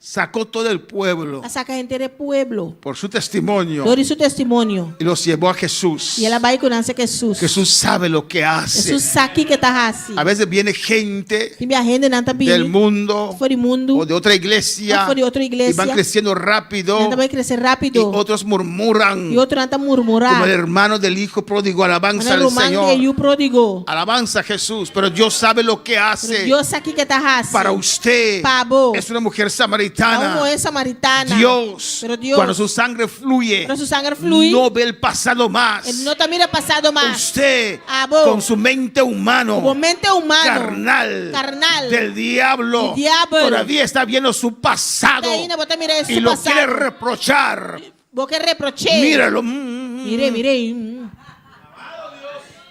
S9: sacó todo el pueblo
S14: A saca gente do pueblo.
S9: por su testimonio
S14: Por isso testemunho.
S9: y los llevó a Jesús.
S14: E ela vai conhecer Jesus.
S9: Jesús sabe lo que hace.
S14: Jesus sabe que está assim.
S9: A veces viene gente
S14: Que minha gente não está bem.
S9: del mundo
S14: Fora do mundo.
S9: o de otra iglesia
S14: Ou de outra
S9: y
S14: igreja.
S9: van creciendo rápido
S14: Não vai crescer
S9: y
S14: rápido.
S9: otros murmuran
S14: E outro não está murmurar.
S9: como el hermano del hijo pródigo. Alabanza al Señor.
S14: E o pródigo.
S9: Alabanza a Jesús. Pero Dios sabe lo que hace
S14: Deus sabe que está assim.
S9: para usted.
S14: Pabo.
S9: Es una mujer
S14: Uma
S9: samaritana.
S14: mulher samaritana.
S9: Dios,
S14: Pero Dios.
S9: cuando su sangre fluye,
S14: Pero su sangre flui.
S9: no ve el pasado más.
S14: Ele não está mira passado mais.
S9: Usted,
S14: Abo.
S9: con su mente humano,
S14: Como mente humano.
S9: carnal,
S14: Carnal.
S9: del diablo,
S14: El diablo.
S9: todavía está viendo su pasado
S14: Ainda você mira
S9: y
S14: su
S9: lo
S14: passado.
S9: quiere reprochar.
S14: Vou que reprochei.
S9: Míralo.
S14: Mire.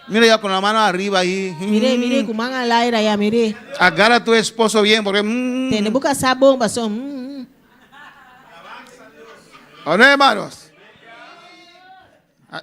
S9: Mira ya con la mano arriba ahí.
S14: Mire, com mão al aire aí, mire.
S9: Agarra a tu esposo bien porque...
S14: Tem que casar bomba, só.
S9: ¿O no, hermanos?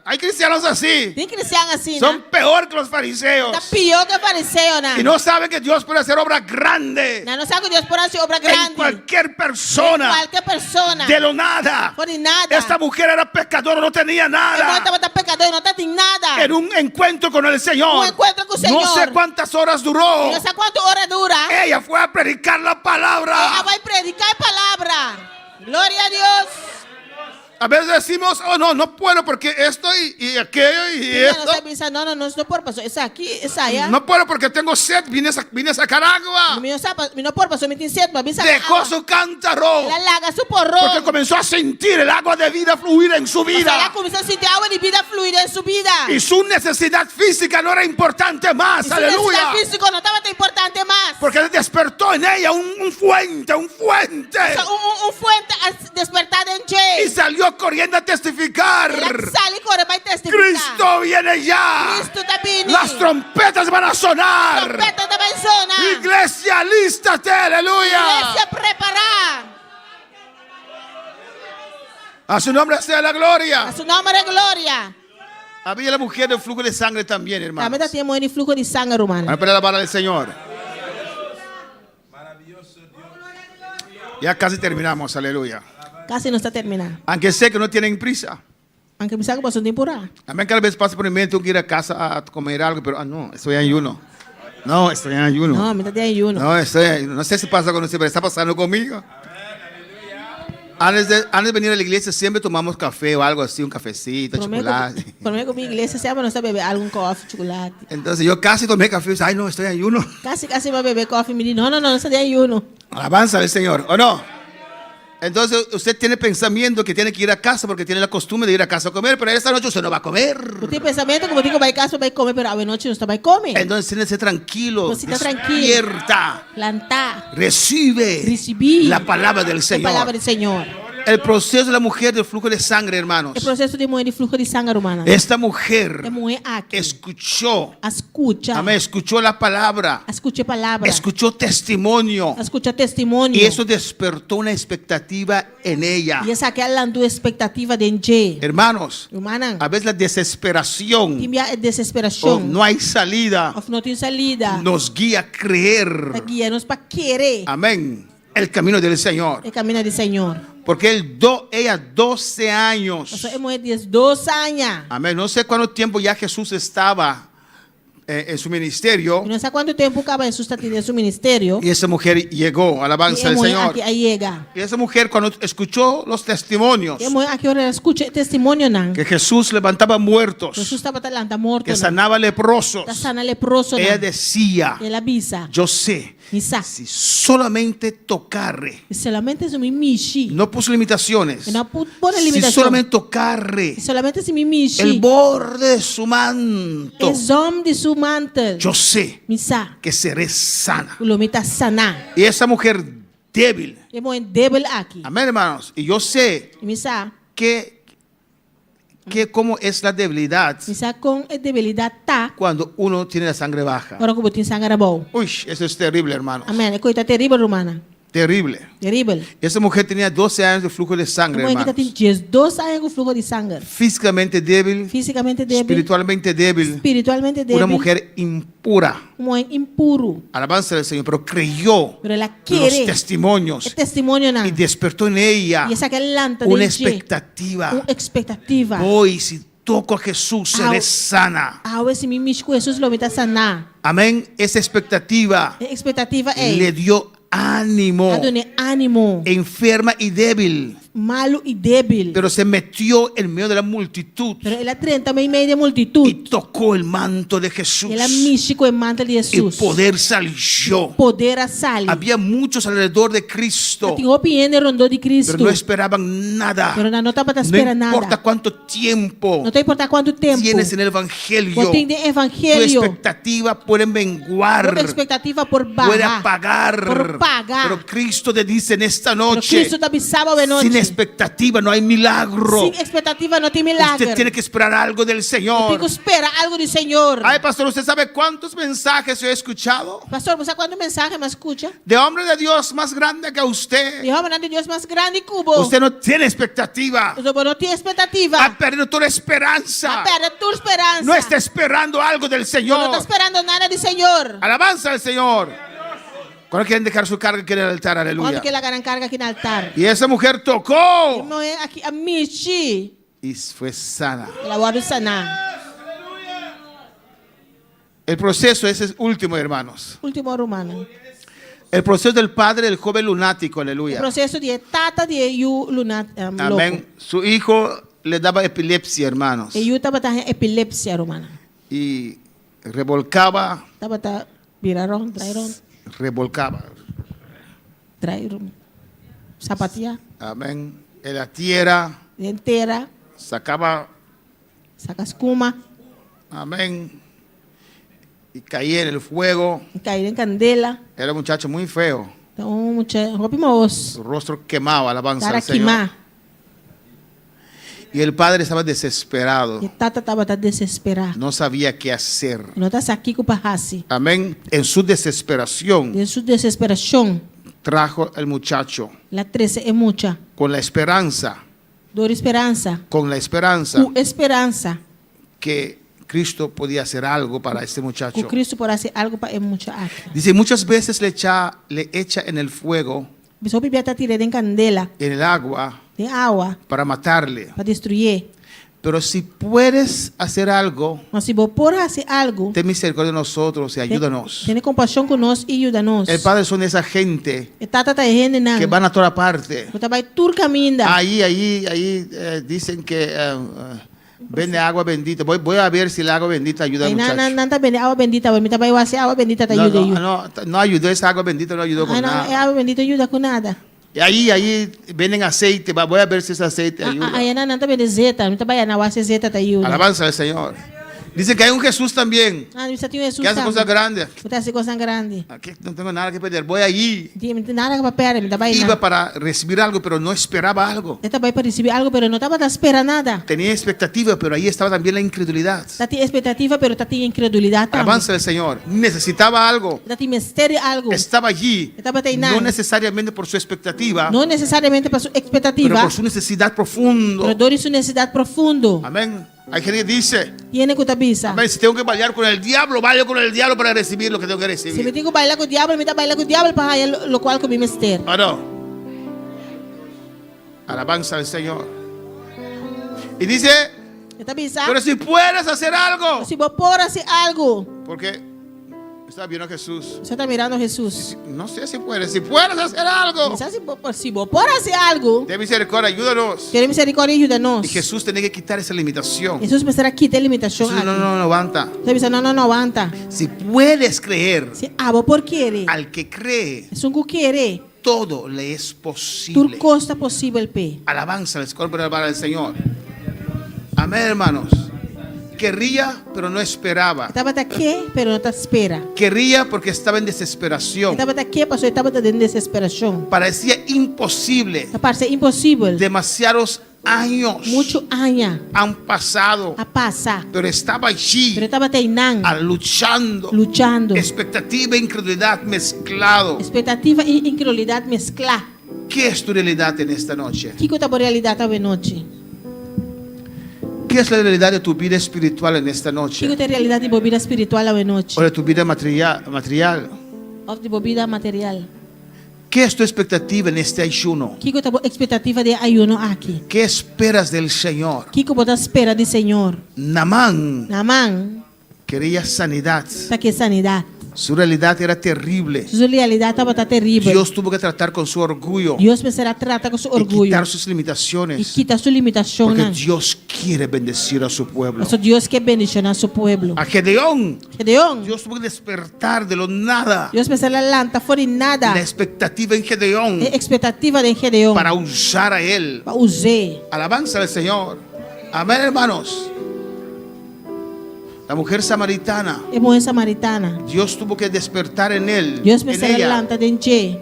S9: Hay cristianos así.
S14: Tem cristiano assim,
S9: Son
S14: né?
S9: peor que los fariseos.
S14: Tá pior que fariseu, né?
S9: Y no saben que Dios puede hacer obra grande
S14: Não sabe que Deus pode fazer obra
S9: en
S14: grande.
S9: cualquier
S14: Em
S9: persona.
S14: qualquer persona.
S9: De lo nada.
S14: Por nada.
S9: Esta mujer era pecadora, no tenía
S14: Ele
S9: nada.
S14: estava pecador, não tem nada.
S9: En un encuentro con el Señor.
S14: Un encuentro con el Señor.
S9: No sé cuántas horas duró.
S14: E não sei quantas horas dura.
S9: Ella fue a predicar la
S14: Ela
S9: palabra.
S14: vai predicar a palavra. Glória a Deus.
S9: A veces decimos, oh no, no puedo porque esto y aquello y
S14: Não
S9: esto.
S14: sabe, não pode passar. Isso aqui, isso aí.
S9: No puedo porque tengo sed, vine a sacar agua.
S14: Não pode passar, me tem sede, mas bisa
S9: Dejó su cántaro.
S14: Ela larga su porrón.
S9: Porque comenzó a sentir el agua de vida fluir en su
S14: Ela
S9: vida.
S14: começou a sentir água de vida fluir em sua vida.
S9: Y su necesidad física no era importante más.
S14: Su
S9: Aleluya.
S14: necesidade física não estava tão importante mais.
S9: Porque él despertó en ella un fuente.
S14: Fuente a despertar em ti.
S9: Y salió corriendo a testificar.
S14: Ela sale e corre para testificar.
S9: Cristo viene ya.
S14: Cristo está vindo.
S9: Las trompetas van a sonar.
S14: Trompeta também sona.
S9: Iglesia, lístate. Aleluya.
S14: Iglesia, preparar.
S9: A su nombre sea la gloria.
S14: A su nome é glória.
S9: Había la mujer del flujo de sangre también, hermano.
S14: Também tem mulher de fluxo de sangue, romano.
S9: Vamos a poner la vara del Señor. Ya casi terminamos, aleluya.
S14: Casi não está terminando.
S9: Aunque sé que no tienen prisa.
S14: Aunque me sabe que passou temporada.
S9: Amén, cada vez pasa por mi mente, tengo que ir a casa a comer algo, pero no, estoy en ayuno. No, estoy en ayuno.
S14: Não, me está de ayuno.
S9: No sé si pasa con usted, pero está pasando conmigo. Antes de venir a la iglesia siempre tomamos café o algo así, un cafecito, chocolate.
S14: Por mí con mi iglesia siempre no está beber algún coffee, chocolate.
S9: Entonces yo casi tomé café y dije, ay no, estoy en ayuno.
S14: Casi va a beber coffee y me dice, no está de ayuno.
S9: Alabanza al Señor, ¿o no? Entonces usted tiene pensamiento que tiene que ir a casa porque tiene la costumbre de ir a casa a comer, pero esta noche usted no va a comer.
S14: Usted tiene pensamiento como digo, va a casa, va a comer, pero a noche no está va a comer.
S9: Entonces tiene que ser tranquilo,
S14: Pues está tranquilo.
S9: despierta,
S14: Plantar.
S9: recibe
S14: Recibir
S9: la palabra del
S14: la
S9: Señor.
S14: palabra del Señor.
S9: El proceso de la mujer del flujo de sangre, hermanos.
S14: O processo de mulher de fluxo de sangue, hermana.
S9: Esta mujer
S14: É mulher aqui.
S9: escuchó,
S14: Escucha.
S9: amén, escuchó la palabra,
S14: Escucha a palavra.
S9: escuchó testimonio.
S14: Escucha testemunho.
S9: Y eso despertó una expectativa en ella.
S14: E essa aqui é a expectativa de Nje.
S9: Hermanos,
S14: Hermana.
S9: a veces la desesperación
S14: Que é
S9: o
S14: desesperação.
S9: no hay salida
S14: Of não tem salida.
S9: nos guía a creer,
S14: Guia-nos para querer.
S9: amén, el camino del Señor.
S14: O caminho do Senhor.
S9: Porque ella 12 años,
S14: Nós somos de 12 anos.
S9: amén, no sé cuánto tiempo ya Jesús estaba en su ministerio.
S14: E não sei quanto tempo acaba Jesus está tendo seu ministério.
S9: Y esa mujer llegó, alabanza
S14: E
S9: al
S14: mulher
S9: Señor.
S14: aqui aí chega.
S9: Y esa mujer cuando escuchó los testimonios
S14: E mulher aqui ora escuta testemunho não.
S9: que Jesús levantaba muertos,
S14: Jesus estava talando morto.
S9: que sanaba leprosos,
S14: Está sana leproso.
S9: ella decía,
S14: Ela avisa.
S9: yo sé,
S14: Isa.
S9: si solamente tocarre,
S14: E solamente se me mexe.
S9: no puso limitaciones,
S14: Não pone
S9: si
S14: limitação.
S9: solamente tocarre
S14: E solamente se me mexe.
S9: el borde de su manto,
S14: Es homem de su mantel.
S9: yo sé
S14: Misa.
S9: que seré sana.
S14: O homem está sana.
S9: Y esa mujer débil,
S14: É mulher débil aqui.
S9: amén, hermanos, y yo sé
S14: E misa.
S9: que cómo es la debilidad
S14: Misa com a debilidade tá.
S9: cuando uno tiene la sangre baja.
S14: Agora que botin sangue era bom.
S9: Uy, eso es terrible, hermanos.
S14: Amém. É coisa terrível, romana.
S9: Terrible.
S14: Terrível.
S9: Esa mujer tenía 12 años de flujo de sangre,
S14: A mulher que
S9: hermanos.
S14: tem 12 anos com fluxo de sangue.
S9: Físicamente débil,
S14: Fisicamente débil.
S9: espiritualmente débil,
S14: Espiritualmente débil.
S9: una mujer impura.
S14: Uma mulher impuro.
S9: Alabanza del Señor, pero creyó
S14: Pero ela
S9: los
S14: quer.
S9: testimonios
S14: É testemunho não.
S9: y despertó en ella
S14: E essa que é lanta
S9: una
S14: de
S9: expectativa.
S14: Uma expectativa.
S9: Hoy, si toco a Jesús, seré sana.
S14: Ah, esse me mexe com Jesus, lo está sanar.
S9: Amén. Esa expectativa
S14: A expectativa é.
S9: le dio ánimo,
S14: A dona ânimo.
S9: enferma y débil,
S14: Malo e débil.
S9: pero se metió en medio de la multitud
S14: Pero ela treina também em meio de multitud.
S9: y tocó el manto de Jesús.
S14: Ela mexe com o manto de
S9: Y
S14: Jesus.
S9: poder salió.
S14: Poder a sali.
S9: Había muchos alrededor de Cristo,
S14: Tem opinião rondou de Cristo.
S9: pero no esperaban nada.
S14: Pero não estava
S9: No
S14: esperando
S9: importa
S14: nada.
S9: cuánto tiempo
S14: Não te importa quanto tempo.
S9: tienes en el Evangelio,
S14: Quando tem de
S9: tu
S14: evangelho.
S9: expectativa puede menguar,
S14: Tua expectativa por
S9: puede
S14: barra.
S9: apagar.
S14: Por pagar.
S9: Pero Cristo te dice en esta
S14: Pero
S9: noche,
S14: Cristo te avisava de noite.
S9: sin expectativa no hay milagro.
S14: Sem expectativa não tem milagre.
S9: Usted tiene que esperar algo del
S14: Eu
S9: Señor.
S14: tenho que esperar algo do Senhor.
S9: Ay, pastor, ¿usted sabe cuántos mensajes yo he escuchado?
S14: Pastor, você quanto mensagem me escuta?
S9: De hombre de Dios más grande que usted.
S14: De homem de Deus mais grande que o
S9: Usted no tiene expectativa.
S14: Você não tem expectativa.
S9: Ha perdido toda esperanza.
S14: Perde tua esperança.
S9: No está esperando algo del
S14: Não
S9: Señor.
S14: está esperando nada do Senhor.
S9: Alabanza al Señor. Cuando quieren dejar su carga aquí en el altar, aleluya.
S14: Quando que ela gran carga aqui no altar.
S9: Y esa mujer tocó
S14: Não é aqui a mexer.
S9: y fue sana.
S14: Ela vai sanar.
S9: El proceso ese es último, hermanos.
S14: Último romano.
S9: El proceso del padre del joven lunático,
S14: O
S9: aleluya.
S14: processo de tata de Yu Lunat
S9: Amén. Su hijo le daba epilepsia, hermanos.
S14: E Yu estava com epilepsia romana.
S9: Y revolcaba,
S14: Estava tá viraron, traíron,
S9: revolcaba.
S14: sapatia
S9: Amén. En la tierra
S14: inteira,
S9: sacaba,
S14: saca escuma,
S9: amén. Y caía en el fuego.
S14: cair em candela.
S9: Era un muchacho muy feo.
S14: Então, roupa moço.
S9: Su rostro quemaba, alabanza
S14: Cara
S9: al Señor.
S14: queimar.
S9: Y el padre estaba desesperado.
S14: E tata estava desesperado.
S9: No sabía qué hacer.
S14: Não está aqui com parrasse.
S9: Amén. En su desesperación
S14: De sua desesperação,
S9: trajo el muchacho
S14: la 13 é muita.
S9: con la esperanza,
S14: Dor esperança.
S9: con la esperanza
S14: Com esperança.
S9: que Cristo podía hacer algo para este
S14: Que
S9: muchacho.
S14: Cristo pode fazer algo para muita aqui.
S9: Dice, muchas veces le echa en el fuego,
S14: Pessoa bebia está tirando em candela,
S9: en el agua,
S14: de água,
S9: para matarle.
S14: para destruir.
S9: Pero si puedes hacer algo,
S14: Mas se você pode fazer algo,
S9: ten misericordia de nosotros y ayúdanos.
S14: tenha compaixão conosco e ajuda-nos.
S9: El Padre son esa gente
S14: E tata está gente não.
S9: que van a toda parte.
S14: Você vai tur caminho.
S9: Ahí dicen que vende agua bendita. Voy a ver si el agua bendita ayuda al
S14: Aí
S9: muchacho.
S14: não está vendo água bendita, mas vai fazer água bendita te
S9: No,
S14: ajuda.
S9: no ayudó, esa agua bendita no ayudó
S14: Ah,
S9: con
S14: não, é
S9: nada.
S14: água bendita ajuda com nada.
S9: Y ahí venden aceite. Voy a ver si ese aceite ayuda.
S14: Aí não está vendo zeta, não está vai na zeta te ajuda.
S9: Alabanza al Señor. Dice que hay un Jesús también
S14: Bisa tinha Jesus
S9: que hace cosas grandes.
S14: Kita hace coisas grandes.
S9: Aquí no tengo nada que perder. Voy allí.
S14: Não tem nada para perder, não vai
S9: Iba
S14: nada.
S9: para recibir algo, pero no esperaba algo.
S14: Ele vai para receber algo, pero não estava a esperar nada.
S9: Tenía expectativa, pero ahí estaba también la incredulidad.
S14: Está tinha expectativa, pero está tinha incredulidade também.
S9: Alabanza del Señor. Necesitaba algo.
S14: Está tinha mistério algo.
S9: Estaba allí.
S14: Estava treinando.
S9: No necesariamente por su expectativa,
S14: Não necessariamente para sua
S9: pero
S14: expectativa,
S9: por su necesidad profunda.
S14: pero dor sua necessidade profundo.
S9: Amén. Hay gente que dice,
S14: Tiene que tabisa.
S9: amén, si tengo que bailar con el diablo, bailo con el diablo para recibir lo que tengo que
S14: Se me
S9: recibir.
S14: tenho que bailar com o diabo, me dá bailar com o diabo para o qual com o mistério.
S9: ¿O no? Alabanza al Señor. Y dice,
S14: Tabisa.
S9: pero si puedes hacer algo.
S14: Se você pode fazer algo,
S9: Porque está viendo a Jesús.
S14: você está mirando Jesus.
S9: No sé si puedes. Si puedes hacer algo.
S14: Se você pode fazer algo,
S9: De misericordia, ayúdanos.
S14: quer misericórdia e ajuda-nos.
S9: Y Jesús tenía que quitar esa limitación.
S14: Jesus precisa quitar a limitação
S9: Jesús,
S14: aqui.
S9: no levanta.
S14: Você pensa, não aguanta.
S9: Si puedes creer,
S14: Se abo por querer,
S9: al que cree,
S14: é um querer,
S9: todo le es
S14: tudo
S9: posible.
S14: costa possível pé.
S9: Alabanza al Señor. Amén, hermanos. Querría, pero no esperaba.
S14: Estava aqui, pero não está espera.
S9: Querría porque estaba en desesperación.
S14: Estava aqui, pastor, estava dentro de desesperação.
S9: Parecía imposible.
S14: Parece impossível.
S9: Demasiados años
S14: Muito anos
S9: han pasado,
S14: a passar,
S9: pero estaba allí
S14: pero estava treinando,
S9: luchando.
S14: lutando.
S9: Expectativa e incredulidad mezclado.
S14: Expectativa e incredulidade mesclar.
S9: ¿Qué es tu realidad en esta noche?
S14: Que é a realidade da noite?
S9: ¿Qué es la realidad de tu vida espiritual en esta
S14: Que
S9: noche?
S14: é a realidade de vida espiritual da noite?
S9: O de tu vida material.
S14: Ou de vida material?
S9: ¿Qué es tu expectativa en este ayuno?
S14: Que é a expectativa de ayuno aqui?
S9: ¿Qué esperas del Señor?
S14: Que você espera do Senhor?
S9: Naamán
S14: Namán
S9: quería sanidad.
S14: está aqui sanidade.
S9: Su realidad era terrible.
S14: Sua realidade estava terrível.
S9: Dios tuvo que tratar con su orgullo
S14: Deus precisará tratar com seu
S9: y
S14: orgulho
S9: quitar sus
S14: e
S9: limitaciones.
S14: quitar sua limitação.
S9: Porque Dios quiere bendecir a su pueblo.
S14: Nosso Deus quer bendicionar seu povo.
S9: A Gedeón,
S14: Gedeón,
S9: Dios tuvo que despertar de lo nada.
S14: Deus precisará lançar fora de nada.
S9: La expectativa en Gedeón
S14: A expectativa de Gedeón
S9: para usar a él.
S14: para usar.
S9: Alabanza al Señor. Amén, hermanos. La mujer samaritana,
S14: É mulher samaritana.
S9: Dios tuvo que despertar en él,
S14: Deus
S9: en
S14: precisará
S9: ella,
S14: lançar de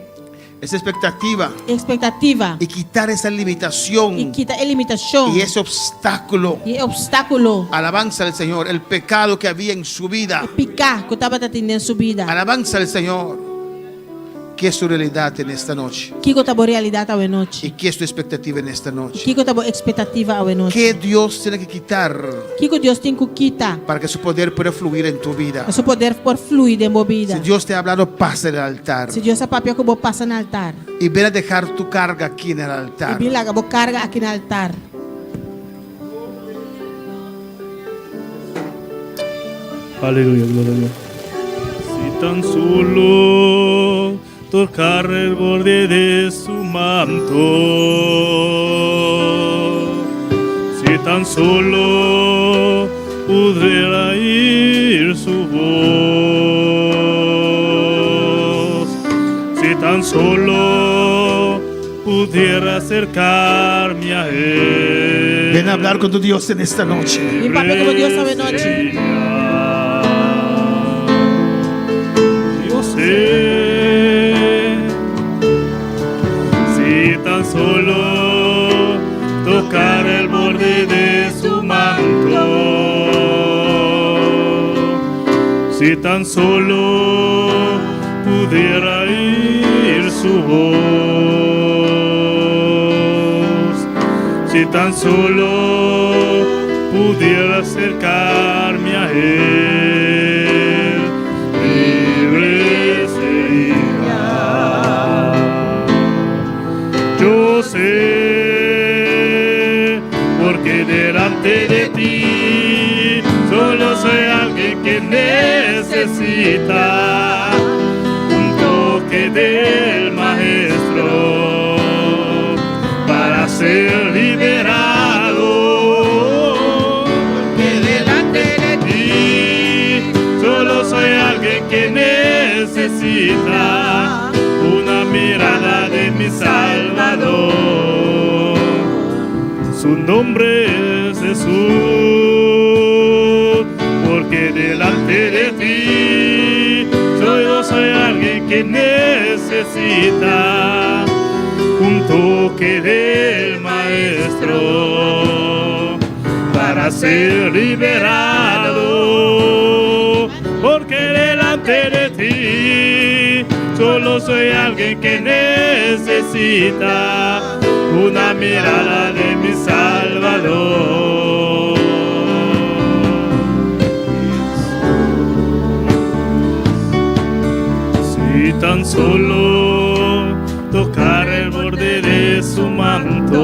S9: esa expectativa
S14: expectativa
S9: y quitar esa limitación
S14: e quitar a limitação
S9: y ese obstáculo.
S14: e obstáculo.
S9: Alabanza al Señor, el pecado que había en su vida.
S14: Picar que estava atendendo sua vida.
S9: Alabanza al Señor. ¿Qué es tu realidad en esta noche?
S14: Que é a realidade da noite?
S9: ¿Y qué es tu expectativa en esta noche?
S14: Que é a expectativa da noite?
S9: ¿Qué Dios tiene que quitar
S14: Que Deus tem que quitar
S9: para que su poder pueda fluir en tu vida?
S14: para seu poder por fluir em sua vida.
S9: Si Dios te ha hablado, pasa el altar
S14: Se Deus é papel que vou passar no altar.
S9: y ven a dejar tu carga aquí en el
S14: E
S9: altar.
S14: vim lá, vou carga aqui no altar.
S15: Aleluya, gloria a Dios. Si tan solo tocar el borde de su manto, si tan solo pudiera oír su voz, si tan solo pudiera acercarme a él.
S9: Ven a hablar con tu Dios en esta noche.
S14: Vim papel como Deus sabe noite.
S15: Yo sé, si tan solo tocar el borde de su manto, si tan solo pudiera oír su voz, si tan solo pudiera acercarme a él, libre sería. Yo sé, porque delante de ti solo soy alguien que necesita un toque del Maestro para ser liberado. Porque delante de ti solo soy alguien que necesita una mirada de mi Salvador. Su nombre es Jesús, porque delante de ti yo soy alguien que necesita un toque del Maestro para ser liberado, porque delante de ti solo soy alguien que necesita una mirada de mi Salvador. Si tan solo tocar el borde de su manto,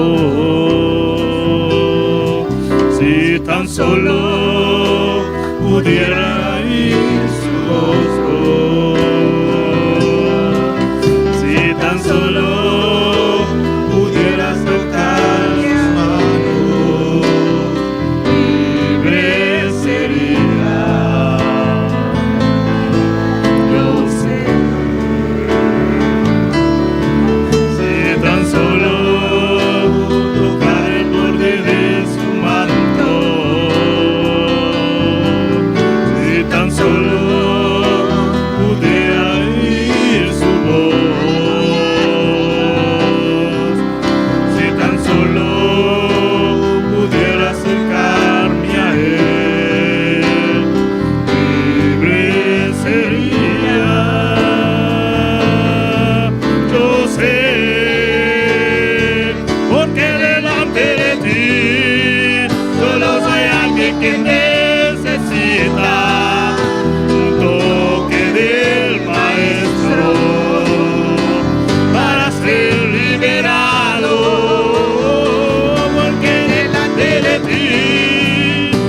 S15: si tan solo pudiera ir su rostro, si tan solo pudiera soltar sus manos, libre sería. Yo sé, si tan solo tocar el borde de su manto, si tan solo pudiera oír su voz, si tan solo pudiera acercarme a él, libre sería. Yo sé, porque delante de ti solo soy alguien que necesita un toque del Maestro para ser liberado, porque delante de ti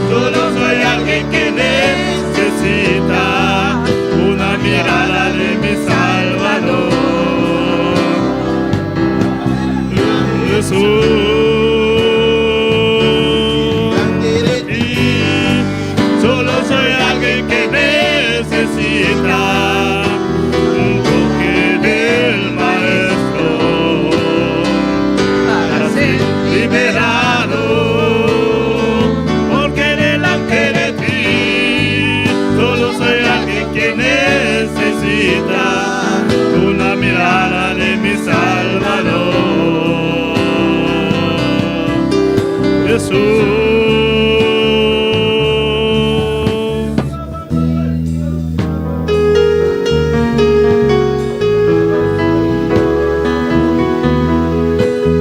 S15: solo soy alguien que necesita una mirada de mi Salvador. Jesús, solo soy alguien que necesita un toque del Maestro para ser liberado, porque delante de ti solo soy alguien que necesita una mirada de mi Salvador. Jesús.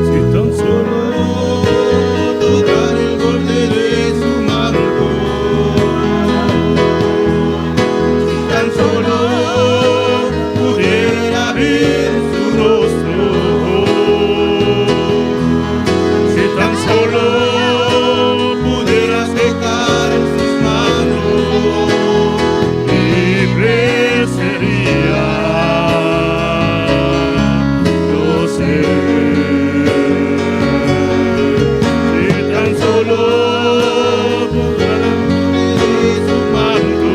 S15: Si tan solo tocar el borde de su manto, si tan solo pudiera ver su rostro, si tan solo pudiera secar sus manos, libre sería. Yo sé, si tan solo pudiera ver su manto,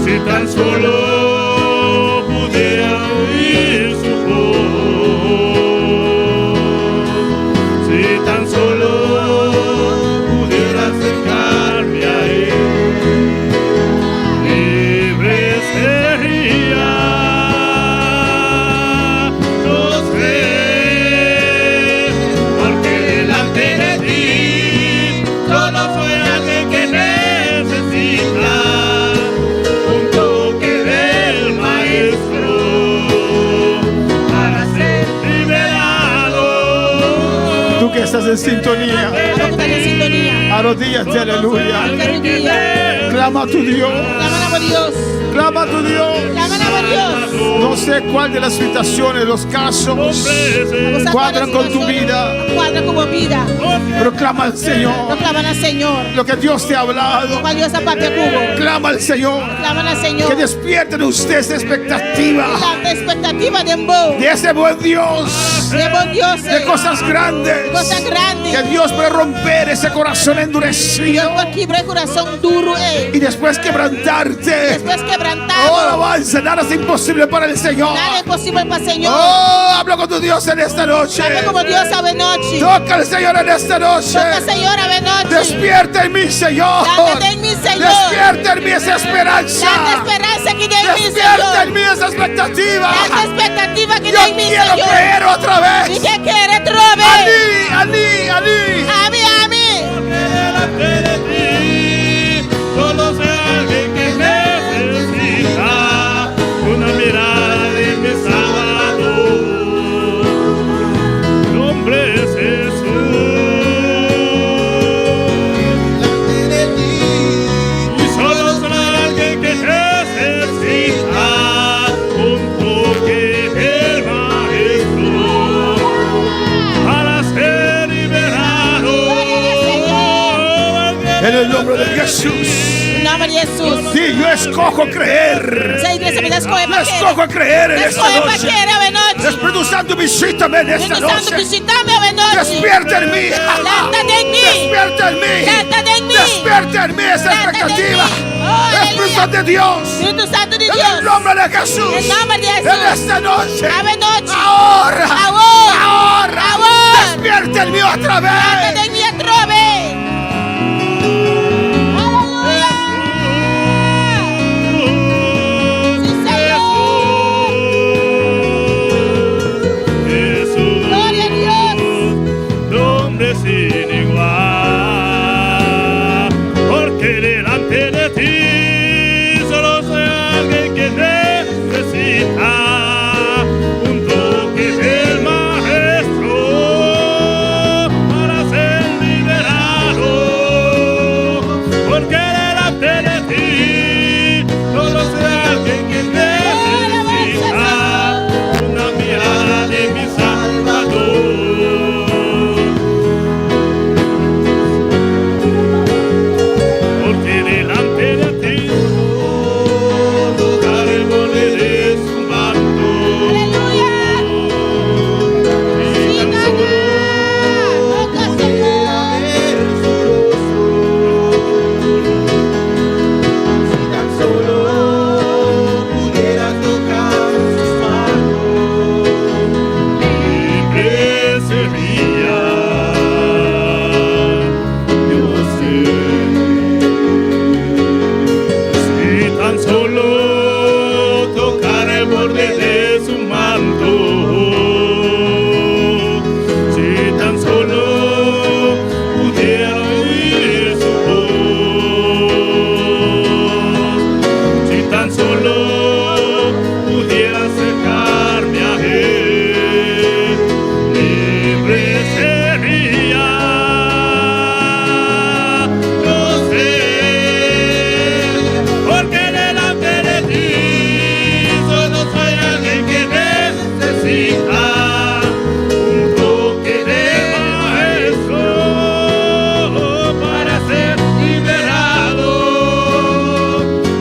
S15: si tan solo pudiera oír su voz, si tan solo pudiera acercarme a él, libre sería. Yo sé, porque delante de ti solo soy alguien que necesita un toque del Maestro para ser liberado.
S9: Tú que estás en sintonía, arrodíllate, aleluya. Clama a tu Dios. Clama a tu Dios. No sé cuál de las situaciones, los casos cuadran con tu vida, pero clama al Señor. Lo que Dios te ha hablado, clama al Señor. Que despierte en usted esa expectativa de ese buen Dios.
S14: De bom Deus.
S9: de cosas grandes.
S14: Coisa grande.
S9: Que Dios puede romper ese corazón
S14: Deus
S9: endurecido
S14: vai quebrar o coração duro.
S9: y después quebrantarte.
S14: Depois quebrantado.
S9: Oh, alabanza, nada es imposible para el Señor.
S14: Nada é possível para o Senhor.
S9: Oh, habla con tu Dios en esta noche.
S14: Sabe como Deus sabe noite.
S9: Toca al Señor en esta noche.
S14: Toca, Senhor, a noite.
S9: Despierta en mí, Señor.
S14: Dá em mim, Senhor.
S9: Despierta en mí esa esperanza.
S14: Dá esperança que tem em mim,
S9: Despierta
S14: Senhor.
S9: en mí esa expectativa.
S14: Dá expectativa que
S9: Yo
S14: tem em mim,
S9: quiero
S14: Senhor.
S9: creer otra vez.
S14: E que querer outra vez.
S9: Ali.
S14: Amém, amém.
S15: Delante de ti, solo sé alguien que necesita una mirada de mi Salvador. Su nombre es Jesús. Y solo sé alguien que necesita un toque del Maestro para ser liberado.
S9: En el nombre de Jesús.
S14: Em nome de Jesus.
S9: Sí, yo escojo creer.
S14: Se a igreja me escolhe
S9: Yo
S14: para
S9: escojo creer en esta
S14: Escolhe para
S9: noche.
S14: querer a noite.
S9: Espíritu Santo, visítame en esta
S14: Espírito Santo,
S9: noche.
S14: visita-me a noite.
S9: Despierta en mí.
S14: Levanta de mí.
S9: Despierta en mí.
S14: Levanta de mí.
S9: Despierta en mí esa
S14: Levanta de
S9: expectativa.
S14: mí. Oh,
S9: Espíritu Santo de Dios.
S14: Espírito Santo de
S9: En
S14: Deus.
S9: el nombre de Jesús.
S14: Em nome de
S9: En
S14: Jesus.
S9: esta noche.
S14: A noite.
S9: Ahora.
S14: Ahora.
S9: Despierta en mí otra
S14: Levanta
S9: vez.
S14: de mí outra vez.
S15: Jesús,
S14: Glória a Deus.
S15: nombre sin igual, porque delante de ti solo soy alguien que necesita un toque del Maestro para ser liberado, porque delante de ti solo soy alguien que necesita una mirada de mi Salvador. Porque delante de ti tocar el borde de su manto. Y tan solo pudiera ver su rostro. Si tan solo pudiera tocar sus manos, libre sería. Yo sé. Si tan solo tocar el borde de su manto, si tan solo pudiera oír su voz, si tan solo pudiera acercarme a él, libre sería. Yo sé, porque delante de ti solo soy alguien que necesita un toque de Maestro para ser liberado,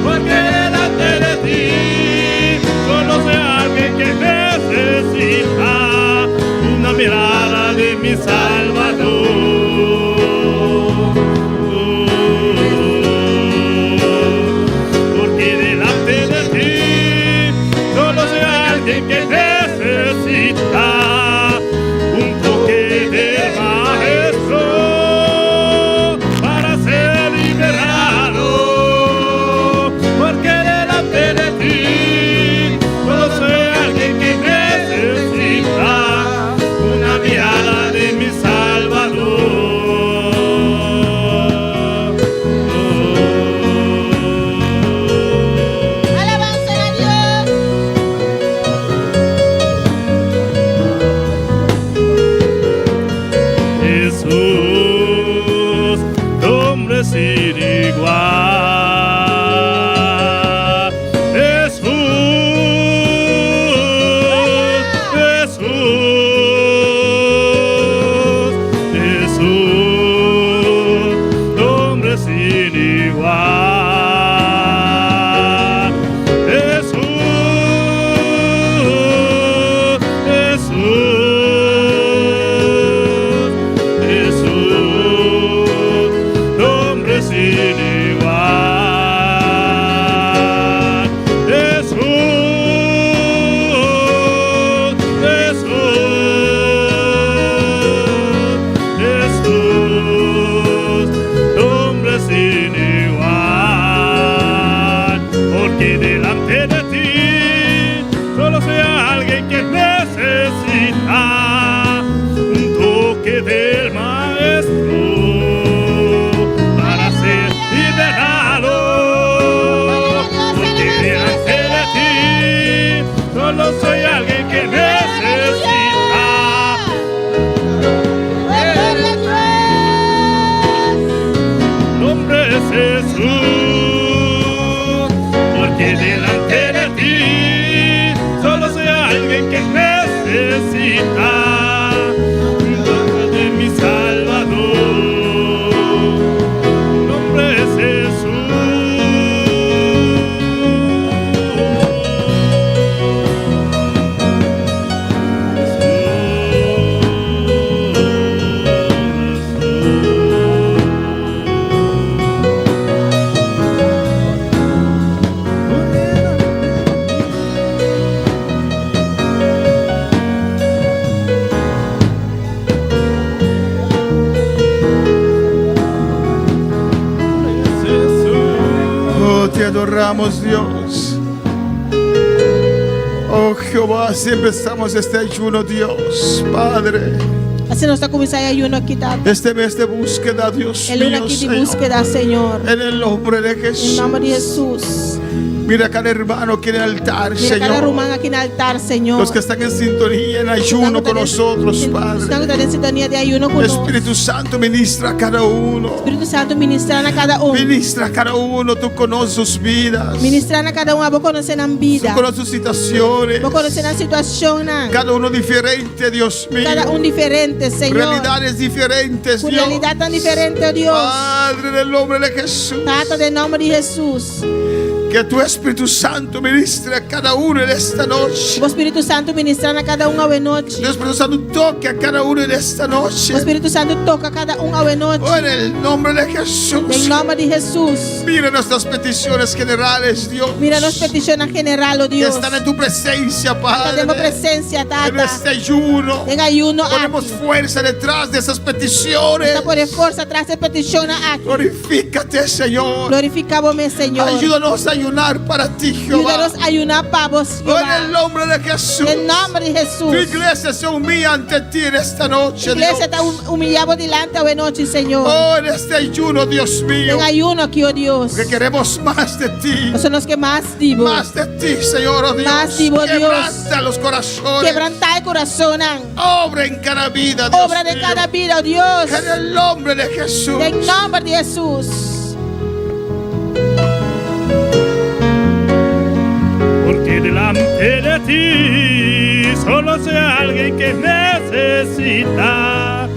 S15: porque delante de ti solo soy alguien que necesita una mirada de mi Salvador. Porque delante de ti solo soy alguien que necesita un toque de Maestro para ser liberado. Porque delante de ti solo soy alguien que necesita una mirada de mi Salvador.
S14: Alabanza a Deus.
S15: necesita un toque del Maestro para ser liberado. Porque delante de ti solo soy alguien que necesita. Nombre es Jesús, porque delante de ti solo soy alguien que necesita un toque de mi Salvador. Nombre es
S9: Oh, te adoramos, Dios. Oh, Jehová, siempre estamos este ayuno, Dios, Padre.
S14: Assim nós estamos começando ayuno aqui, tá?
S9: Este mes de búsqueda, Dios
S14: El luna
S9: mío,
S14: aqui de
S9: Señor.
S14: búsqueda, Senhor.
S9: En el nombre de
S14: Em
S9: Jesús.
S14: nome de Jesus.
S9: Mira cada hermano aquí en el altar,
S14: Mira cada
S9: Señor.
S14: irmão aqui no altar, Senhor.
S9: Los que están en sintonía, en ayuno con nosotros,
S14: Estão
S9: Padre.
S14: em sintonia de ayuno conosco.
S9: Espíritu Santo, ministra a cada uno.
S14: Espírito Santo ministrando a cada
S9: Ministra a cada uno, tú conoces sus vidas.
S14: Ministrando a cada vou conhecer a vida.
S9: Tú conoces sus situaciones.
S14: Vou conhecer a situação, né?
S9: Cada uno diferente, Dios mío.
S14: Cada diferente, Senhor.
S9: Realidades diferentes,
S14: Por
S9: Dios.
S14: realidade tão diferente, oh Deus.
S9: Padre, en el nombre de Jesús.
S14: Tata, de nome de Jesus.
S9: Que tu Espíritu Santo ministre a cada uno en esta noche.
S14: O Espírito Santo ministrando a cada hoje noite.
S9: Que el Espíritu Santo toque a cada uno en esta noche.
S14: O Espírito Santo toca a cada hoje noite.
S9: Oh, en el nombre de Jesús.
S14: Em nome de Jesus.
S9: Mira nuestras peticiones generales, Dios.
S14: Mira nos peticiones general, oh
S9: Que
S14: Dios.
S9: están en tu presencia, Padre.
S14: Tenemos presencia,
S9: En
S14: Tata.
S9: este ayuno.
S14: En ayuno
S9: Ponemos
S14: aquí.
S9: fuerza detrás de esas peticiones.
S14: Está por força atrás de peticiones aquí.
S9: Glorifícate, Señor.
S14: Glorificamos, Senhor.
S9: Ayúdanos a ayunar para ti, Jehová.
S14: Ayúdanos a ayunar para vos,
S9: Oh, en
S14: Jehová.
S9: el nombre de Jesús.
S14: En nombre de Jesús.
S9: Tu iglesia se humilla ante ti en esta noche,
S14: A igresia
S9: Dios.
S14: está humillada delante hoje noite, Senhor.
S9: Oh, en este ayuno, Dios mío.
S14: En ayuno aquí, oh Dios.
S9: Que queremos más de ti.
S14: Nós somos que mais divo.
S9: Más de ti, Señor, oh Dios.
S14: Más divo, Dios.
S9: Quebranta los corazones.
S14: Quebrantar el corazón.
S9: Obra en cada vida, Dios
S14: Obra de
S9: mío.
S14: cada vida, oh Dios.
S9: En el nombre de Jesús.
S14: En nombre de Jesús.
S15: porque delante de ti solo soy alguien que necesita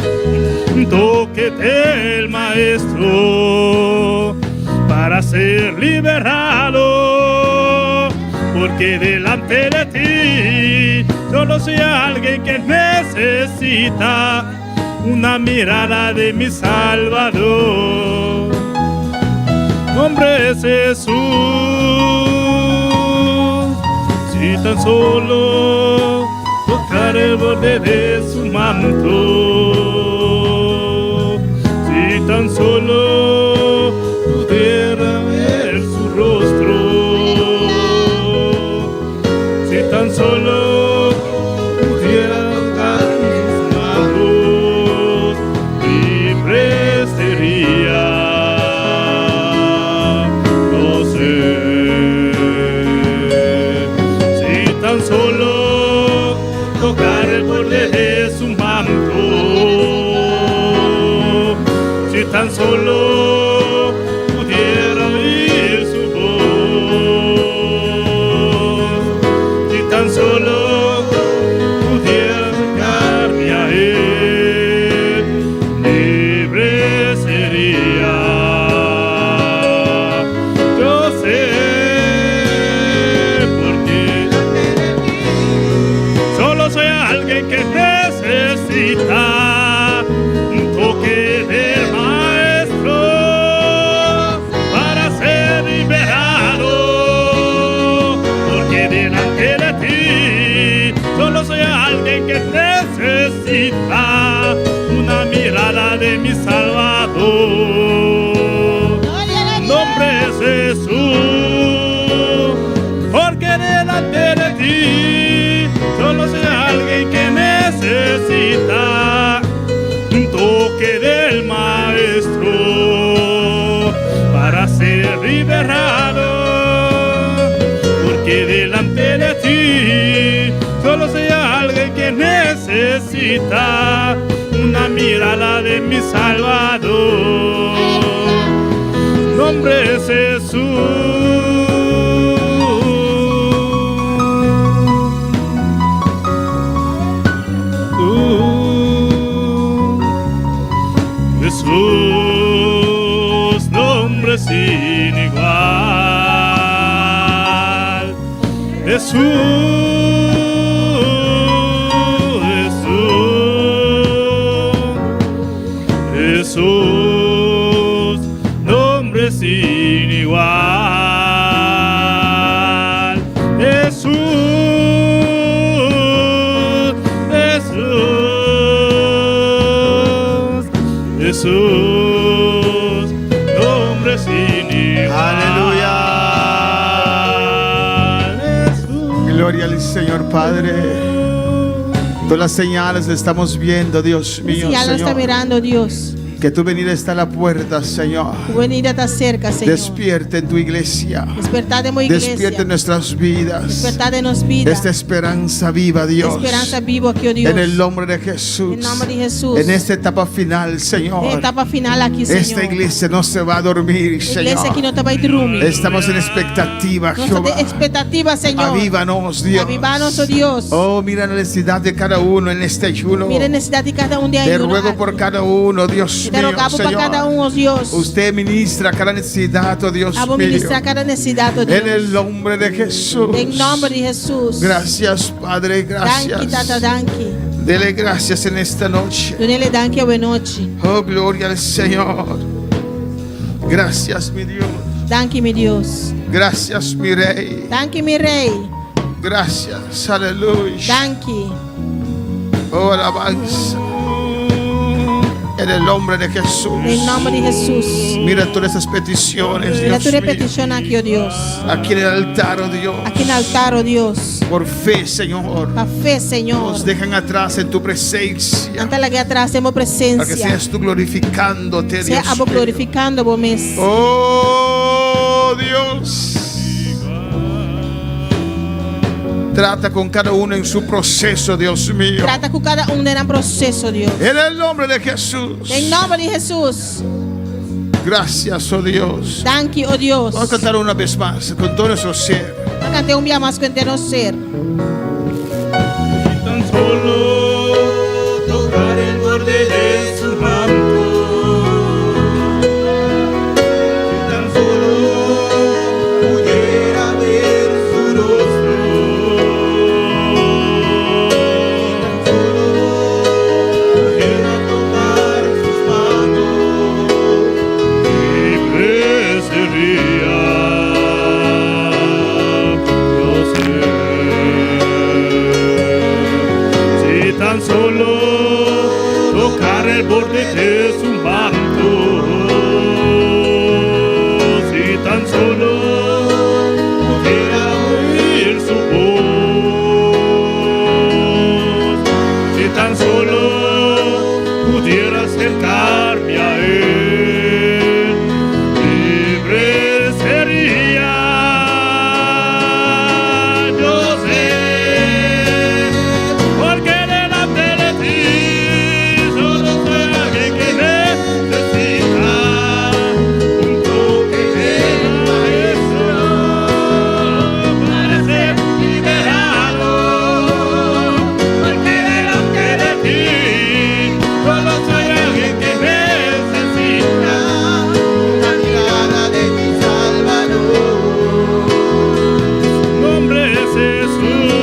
S15: un toque del Maestro para ser liberado. Porque delante de ti solo soy alguien que necesita una mirada de mi Salvador. Nombre es Jesús. Si tan solo tocar el borde de su manto, si tan solo pudiera ver su rostro, si tan solo pudiera tocar sus manos, libre sería. No sé. Tan solo tocar el borde de su manto, si tan solo pudiera oír su voz, si tan solo pudiera acercarme a él, libre sería. Yo sé. Que necesita un toque del Maestro para ser liberado, porque delante de ti solo soy alguien que necesita una mirada de mi Salvador. Nombre es Jesús, porque delante de ti solo soy alguien que necesita necesita una mirada de mi Salvador. Nombre es Jesús. Jesús, nombre sin igual. Jesús, Jesús, nombre sin igual. Jesús, Jesús, nombre sin igual.
S9: Aleluya. Gloria al Señor Padre. Todas las señales estamos viendo, Dios mío,
S14: Ya lo está
S9: Señor.
S14: mirando Dios.
S9: Que tu venida está a la puerta, Señor.
S14: Tu venida está cerca, Señor.
S9: Despierta en tu iglesia.
S14: Despertad de mi iglesia.
S9: Despierta en nuestras vidas.
S14: Despertad de nos vida.
S9: Esta esperanza viva, Dios.
S14: Esperanza viva aquí, oh Dios.
S9: En el nombre de Jesús.
S14: En nombre de Jesús.
S9: En esta etapa final, Señor.
S14: En etapa final aquí, Señor.
S9: Esta iglesia no se va a dormir,
S14: La
S9: Señor.
S14: iglesia aquí no te va a ir dormir.
S9: Estamos en expectativa,
S14: No
S9: Jehová.
S14: de expectativa, Señor.
S9: Avívanos, Dios.
S14: Avívanos, oh Dios.
S9: Oh, mira la necesidad de cada uno en este ayuno.
S14: Mira la necesidad de cada uno de
S9: Te
S14: ayuno.
S9: ruego por cada uno, Dios
S14: Te
S9: mío,
S14: rogamos por
S9: Señor.
S14: cada uno, Dios.
S9: Usted ministra cada necesidad, oh Dios
S14: Vamos a
S9: mío.
S14: ministrar cada necesidad, oh Dios.
S9: En el nombre de Jesús.
S14: En nombre de Jesús.
S9: Gracias, Padre,
S14: Danki,
S9: gracias.
S14: tata, danki.
S9: Dele gracias en esta noche.
S14: Donele danki a noche.
S9: Oh, gloria al Señor. Gracias, mi Dios.
S14: Danki, mi Dios.
S9: Gracias, mi Rey.
S14: Danki, mi Rey.
S9: Gracias, aleluya.
S14: Danki.
S9: Oh, alabanza. En el nombre de Jesús.
S14: En nombre de Jesús.
S9: Mira todas esas peticiones,
S14: Mira
S9: Dios
S14: tu
S9: mío.
S14: repetición aquí, oh Dios.
S9: Aquí en el altar, oh Dios.
S14: Aquí en el altar, oh Dios.
S9: Por fe, Señor.
S14: La fe, Señor.
S9: Nos dejan atrás en tu presencia.
S14: Ante la que atrás hemos
S9: Para que
S14: presencia.
S9: seas tú glorificándote,
S14: Sea
S9: Dios
S14: abo
S9: mío.
S14: glorificando vos mes.
S9: Oh, Dios. Trata con cada uno en su proceso, Dios mío.
S14: Trata con cada uno en el proceso, Dios.
S9: En el nombre de Jesús.
S14: En nombre de Jesús.
S9: Gracias, oh Dios.
S14: Danki, oh Dios.
S9: Vamos a cantar una vez más con todo nuestro ser.
S14: Cante un día más con entero ser.
S15: Tan solo tocar el borde de su manto. Si tan solo pudiera ver su rostro. Si tan solo pudiera tocar sus manos. Libre sería. Yo sé. Si tan solo tocar el borde de su manto, si tan solo pudiera oír su voz, si tan solo pudiera acercarme a él, libre sería. Yo sé, porque delante de ti solo soy alguien que necesita un toque del Maestro para ser liberado. Porque delante de ti solo soy alguien que necesita una mirada de mi Salvador. Nombre es Jesús,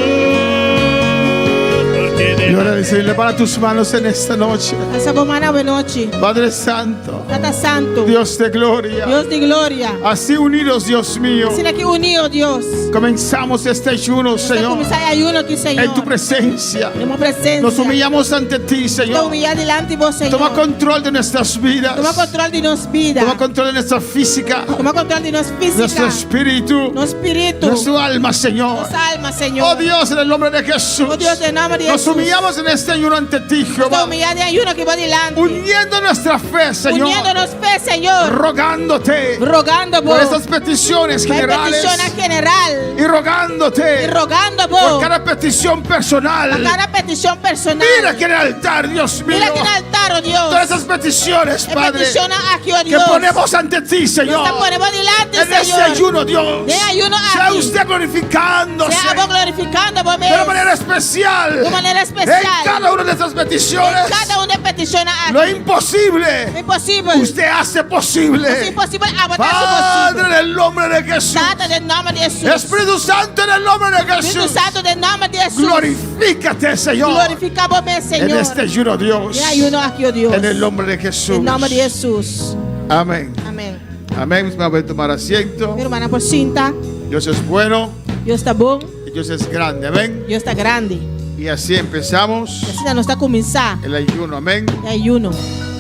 S15: porque de
S9: Gloria al Señor. Levanta tus manos en esta noche.
S14: Esa bomana de noche.
S9: Padre Santo,
S14: Tata Santo.
S9: Dios de gloria.
S14: Dios de gloria.
S9: Así unidos, Dios mío.
S14: Sin aquí unido, Dios.
S9: Comenzamos este ayuno, Señor,
S14: Comenzar ayuno aquí, Señor.
S9: en tu presencia.
S14: Tenemos presencia.
S9: Nos humillamos ante ti,
S14: Te
S9: Señor.
S14: humillar delante de vos, Señor.
S9: Toma control de nuestras vidas.
S14: Toma control de nuestra vida.
S9: Toma control de nuestra física,
S14: Toma control de nuestra física.
S9: nuestro espíritu,
S14: Nuestro espíritu.
S9: nuestra alma, Señor.
S14: Nuestra alma, Señor.
S9: Oh Dios, en el nombre de Jesús.
S14: Oh Dios, en nombre de
S9: Nos
S14: Jesús.
S9: humillamos en en este ayuno ante ti,
S14: Esta
S9: Jehová.
S14: humillada de ayuno que va delante.
S9: Uniendo nuestra fe, Señor.
S14: Uniéndonos fe, Señor.
S9: Rogándote.
S14: Rogando
S9: por
S14: por
S9: estas peticiones
S14: por
S9: generales.
S14: petición general.
S9: Y rogándote.
S14: Y rogando
S9: por cada petición personal.
S14: Por cada petición personal.
S9: Mira aquí en el altar, Dios mío.
S14: Mira aquí en el altar, oh Dios.
S9: Todas esas peticiones, Padre.
S14: Peticiones aquí, oh
S9: Que
S14: Dios.
S9: ponemos ante ti, Señor.
S14: Nos ponemos delante,
S9: en este
S14: Señor.
S9: ayuno, Dios.
S14: De ayuno
S9: sea
S14: aquí.
S9: usted glorificándose.
S14: Sea vos glorificando por mí.
S9: De una manera especial.
S14: De manera especial.
S9: En cada una de estas peticiones.
S14: En cada una de peticiones aquí.
S9: Lo imposible.
S14: Lo imposible.
S9: Usted hace posible.
S14: Es imposible.
S9: Padre, en el nombre de Jesús.
S14: Padre, en el nombre de Jesús.
S9: Espíritu Santo, en el nombre de Jesús.
S14: Espíritu Santo, en el nombre de Jesús.
S9: Glorifícate, Señor.
S14: Glorificamos, Señor.
S9: En este ayuno, Dios.
S14: De ayuno aquí, oh Dios.
S9: En el nombre de Jesús.
S14: En el nombre de Jesús.
S9: Amén.
S14: Amén.
S9: Amén. Mis hermanos, voy a tomar asiento.
S14: Mi hermana por cinta.
S9: Dios es bueno.
S14: Dios está bom.
S9: Y Dios es grande. Amén.
S14: Dios está grande.
S9: Y así empezamos
S14: Y así nos está comenzando.
S9: el ayuno. Amén.
S14: El ayuno.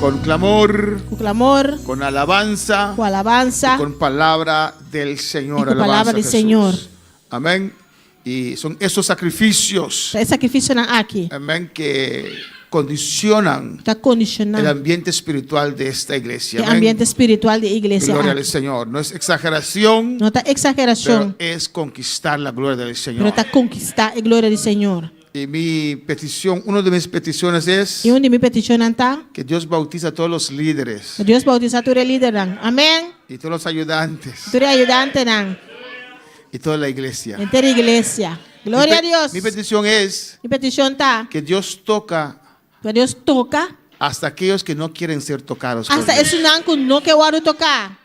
S9: Con clamor.
S14: Con clamor.
S9: Con alabanza.
S14: Con alabanza.
S9: Y con palabra del Señor.
S14: Y con palabra del
S9: Jesús.
S14: Señor.
S9: Amén. Y son esos sacrificios.
S14: El sacrificio aquí.
S9: Amén. Que condicionan
S14: Está condicionando
S9: el ambiente espiritual de esta iglesia.
S14: el
S9: Amén.
S14: ambiente espiritual de iglesia.
S9: Gloria
S14: aquí.
S9: al Señor. No es exageración,
S14: No está exageración,
S9: pero es conquistar la gloria del
S14: pero
S9: Señor.
S14: está conquistar la gloria del Señor.
S9: Y mi petición, una de mis peticiones es
S14: Y una de mis peticiones está
S9: que Dios bautiza a todos los líderes
S14: que Dios bautiza a tu líder. Amén.
S9: y todos los ayudantes
S14: Tu ayudante
S9: y toda la iglesia.
S14: entera iglesia. Gloria a Dios.
S9: Mi petición es
S14: Mi petición está
S9: que Dios toca
S14: que Dios toca
S9: hasta aquellos que no quieren ser tocados por
S14: hasta
S9: Dios.
S14: esse nanco no que guardo tocar.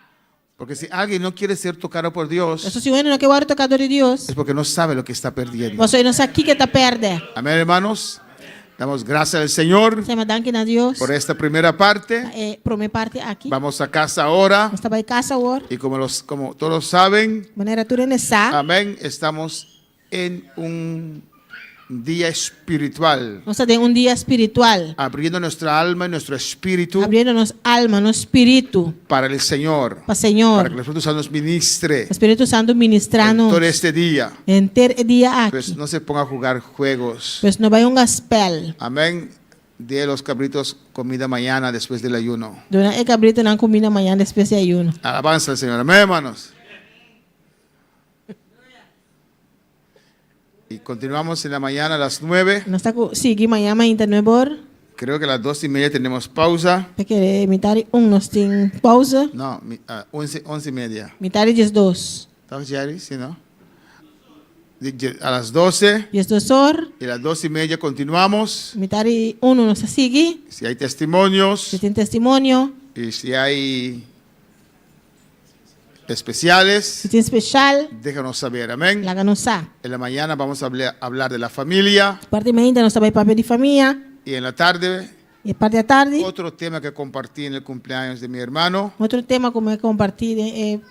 S9: Porque si alguien no quiere ser tocado por Dios,
S14: Eso si bueno no que guardo tocador de Dios.
S9: es porque no sabe lo que está perdiendo.
S14: Você não sabe o que está perdendo.
S9: Amén, hermanos. Damos gracias al Señor
S14: Se me dan que na Deus.
S9: por esta primera parte.
S14: Por minha parte aqui.
S9: Vamos a casa ahora.
S14: Estava em casa agora.
S9: Y como todos saben,
S14: Maneira tu nessa.
S9: amén, estamos en un día espiritual,
S14: Nós temos dia espiritual.
S9: abriendo nuestra alma y nuestro espíritu
S14: Abrindo nossa alma, nosso espírito.
S9: para el Señor,
S14: Para o Senhor.
S9: para que el Espíritu Santo nos ministre
S14: O Espírito Santo ministrando
S9: todo este día.
S14: inteiro dia aqui.
S9: Pues no se ponga a jugar juegos.
S14: Pois não vai gaspel.
S9: Amén. Día de los cabritos, comida mañana después del ayuno.
S14: Durante o cabrito não combina amanhã depois de ayuno.
S9: Alabanza al Señor. Amén, hermanos. Y continuamos en la mañana a las 9.
S14: Nós está seguir amanhã ainda 9 horas.
S9: Creo que a las 2:30 tenemos pausa.
S14: Porque metade nós tem pausa.
S9: No, 11:30.
S14: Metade 2.
S9: ¿Estás, Jerry? Sí, ¿no? A las 12.
S14: 2 horas.
S9: Y a las 2:30 continuamos.
S14: Metade nos sigue.
S9: Si hay testimonios.
S14: Se tem testemunho.
S9: Y si hay especiales.
S14: Se tem especial.
S9: Déjanos saber. Amén.
S14: Láganos a.
S9: En la mañana vamos a hablar de la familia.
S14: Parte ainda nós trabalhamos papel de família.
S9: Y en la tarde.
S14: E parte da tarde.
S9: Otro tema que compartí en el cumpleaños de mi hermano.
S14: Outro tema como compartir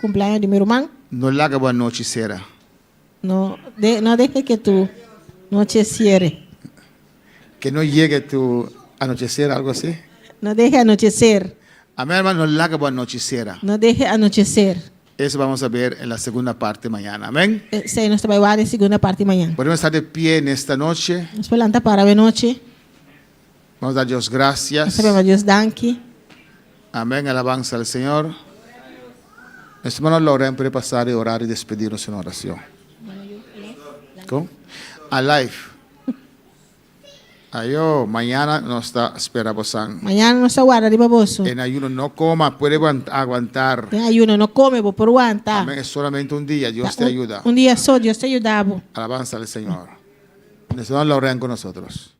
S14: cumpleaños de meu irmão.
S9: No la haga buena noche, Sera.
S14: Não deixe que tu não te cierre.
S9: Que no llegue tu anochecer, algo así.
S14: Não deixe anochecer.
S9: Amén, hermano, no la haga buena noche, Sera.
S14: Não deixe anochecer.
S9: Eso vamos a ver en la segunda parte mañana. Amén.
S14: Sei, nós trabalhamos a segunda parte amanhã.
S9: Podemos estar de pie en esta noche.
S14: Nós planta para a noite.
S9: Vamos a dar Dios gracias.
S14: Sabemos a Deus danke.
S9: Amén. Alabanza al Señor. Nuestro hermano Loren puede pasar y orar y despedirnos en oración. ¿Cómo? Alive. Ayo, mañana nos está espera Bosan.
S14: Amanhã nós aguarda de baboso.
S9: En ayuno no coma, puede aguantar.
S14: Tem ayuno, não come, vou por aguentar.
S9: Amén. Es solamente un día. Dios te ayuda.
S14: Um dia só, Deus te ajudava.
S9: Alabanza al Señor. Nuestro hermano Loren con nosotros.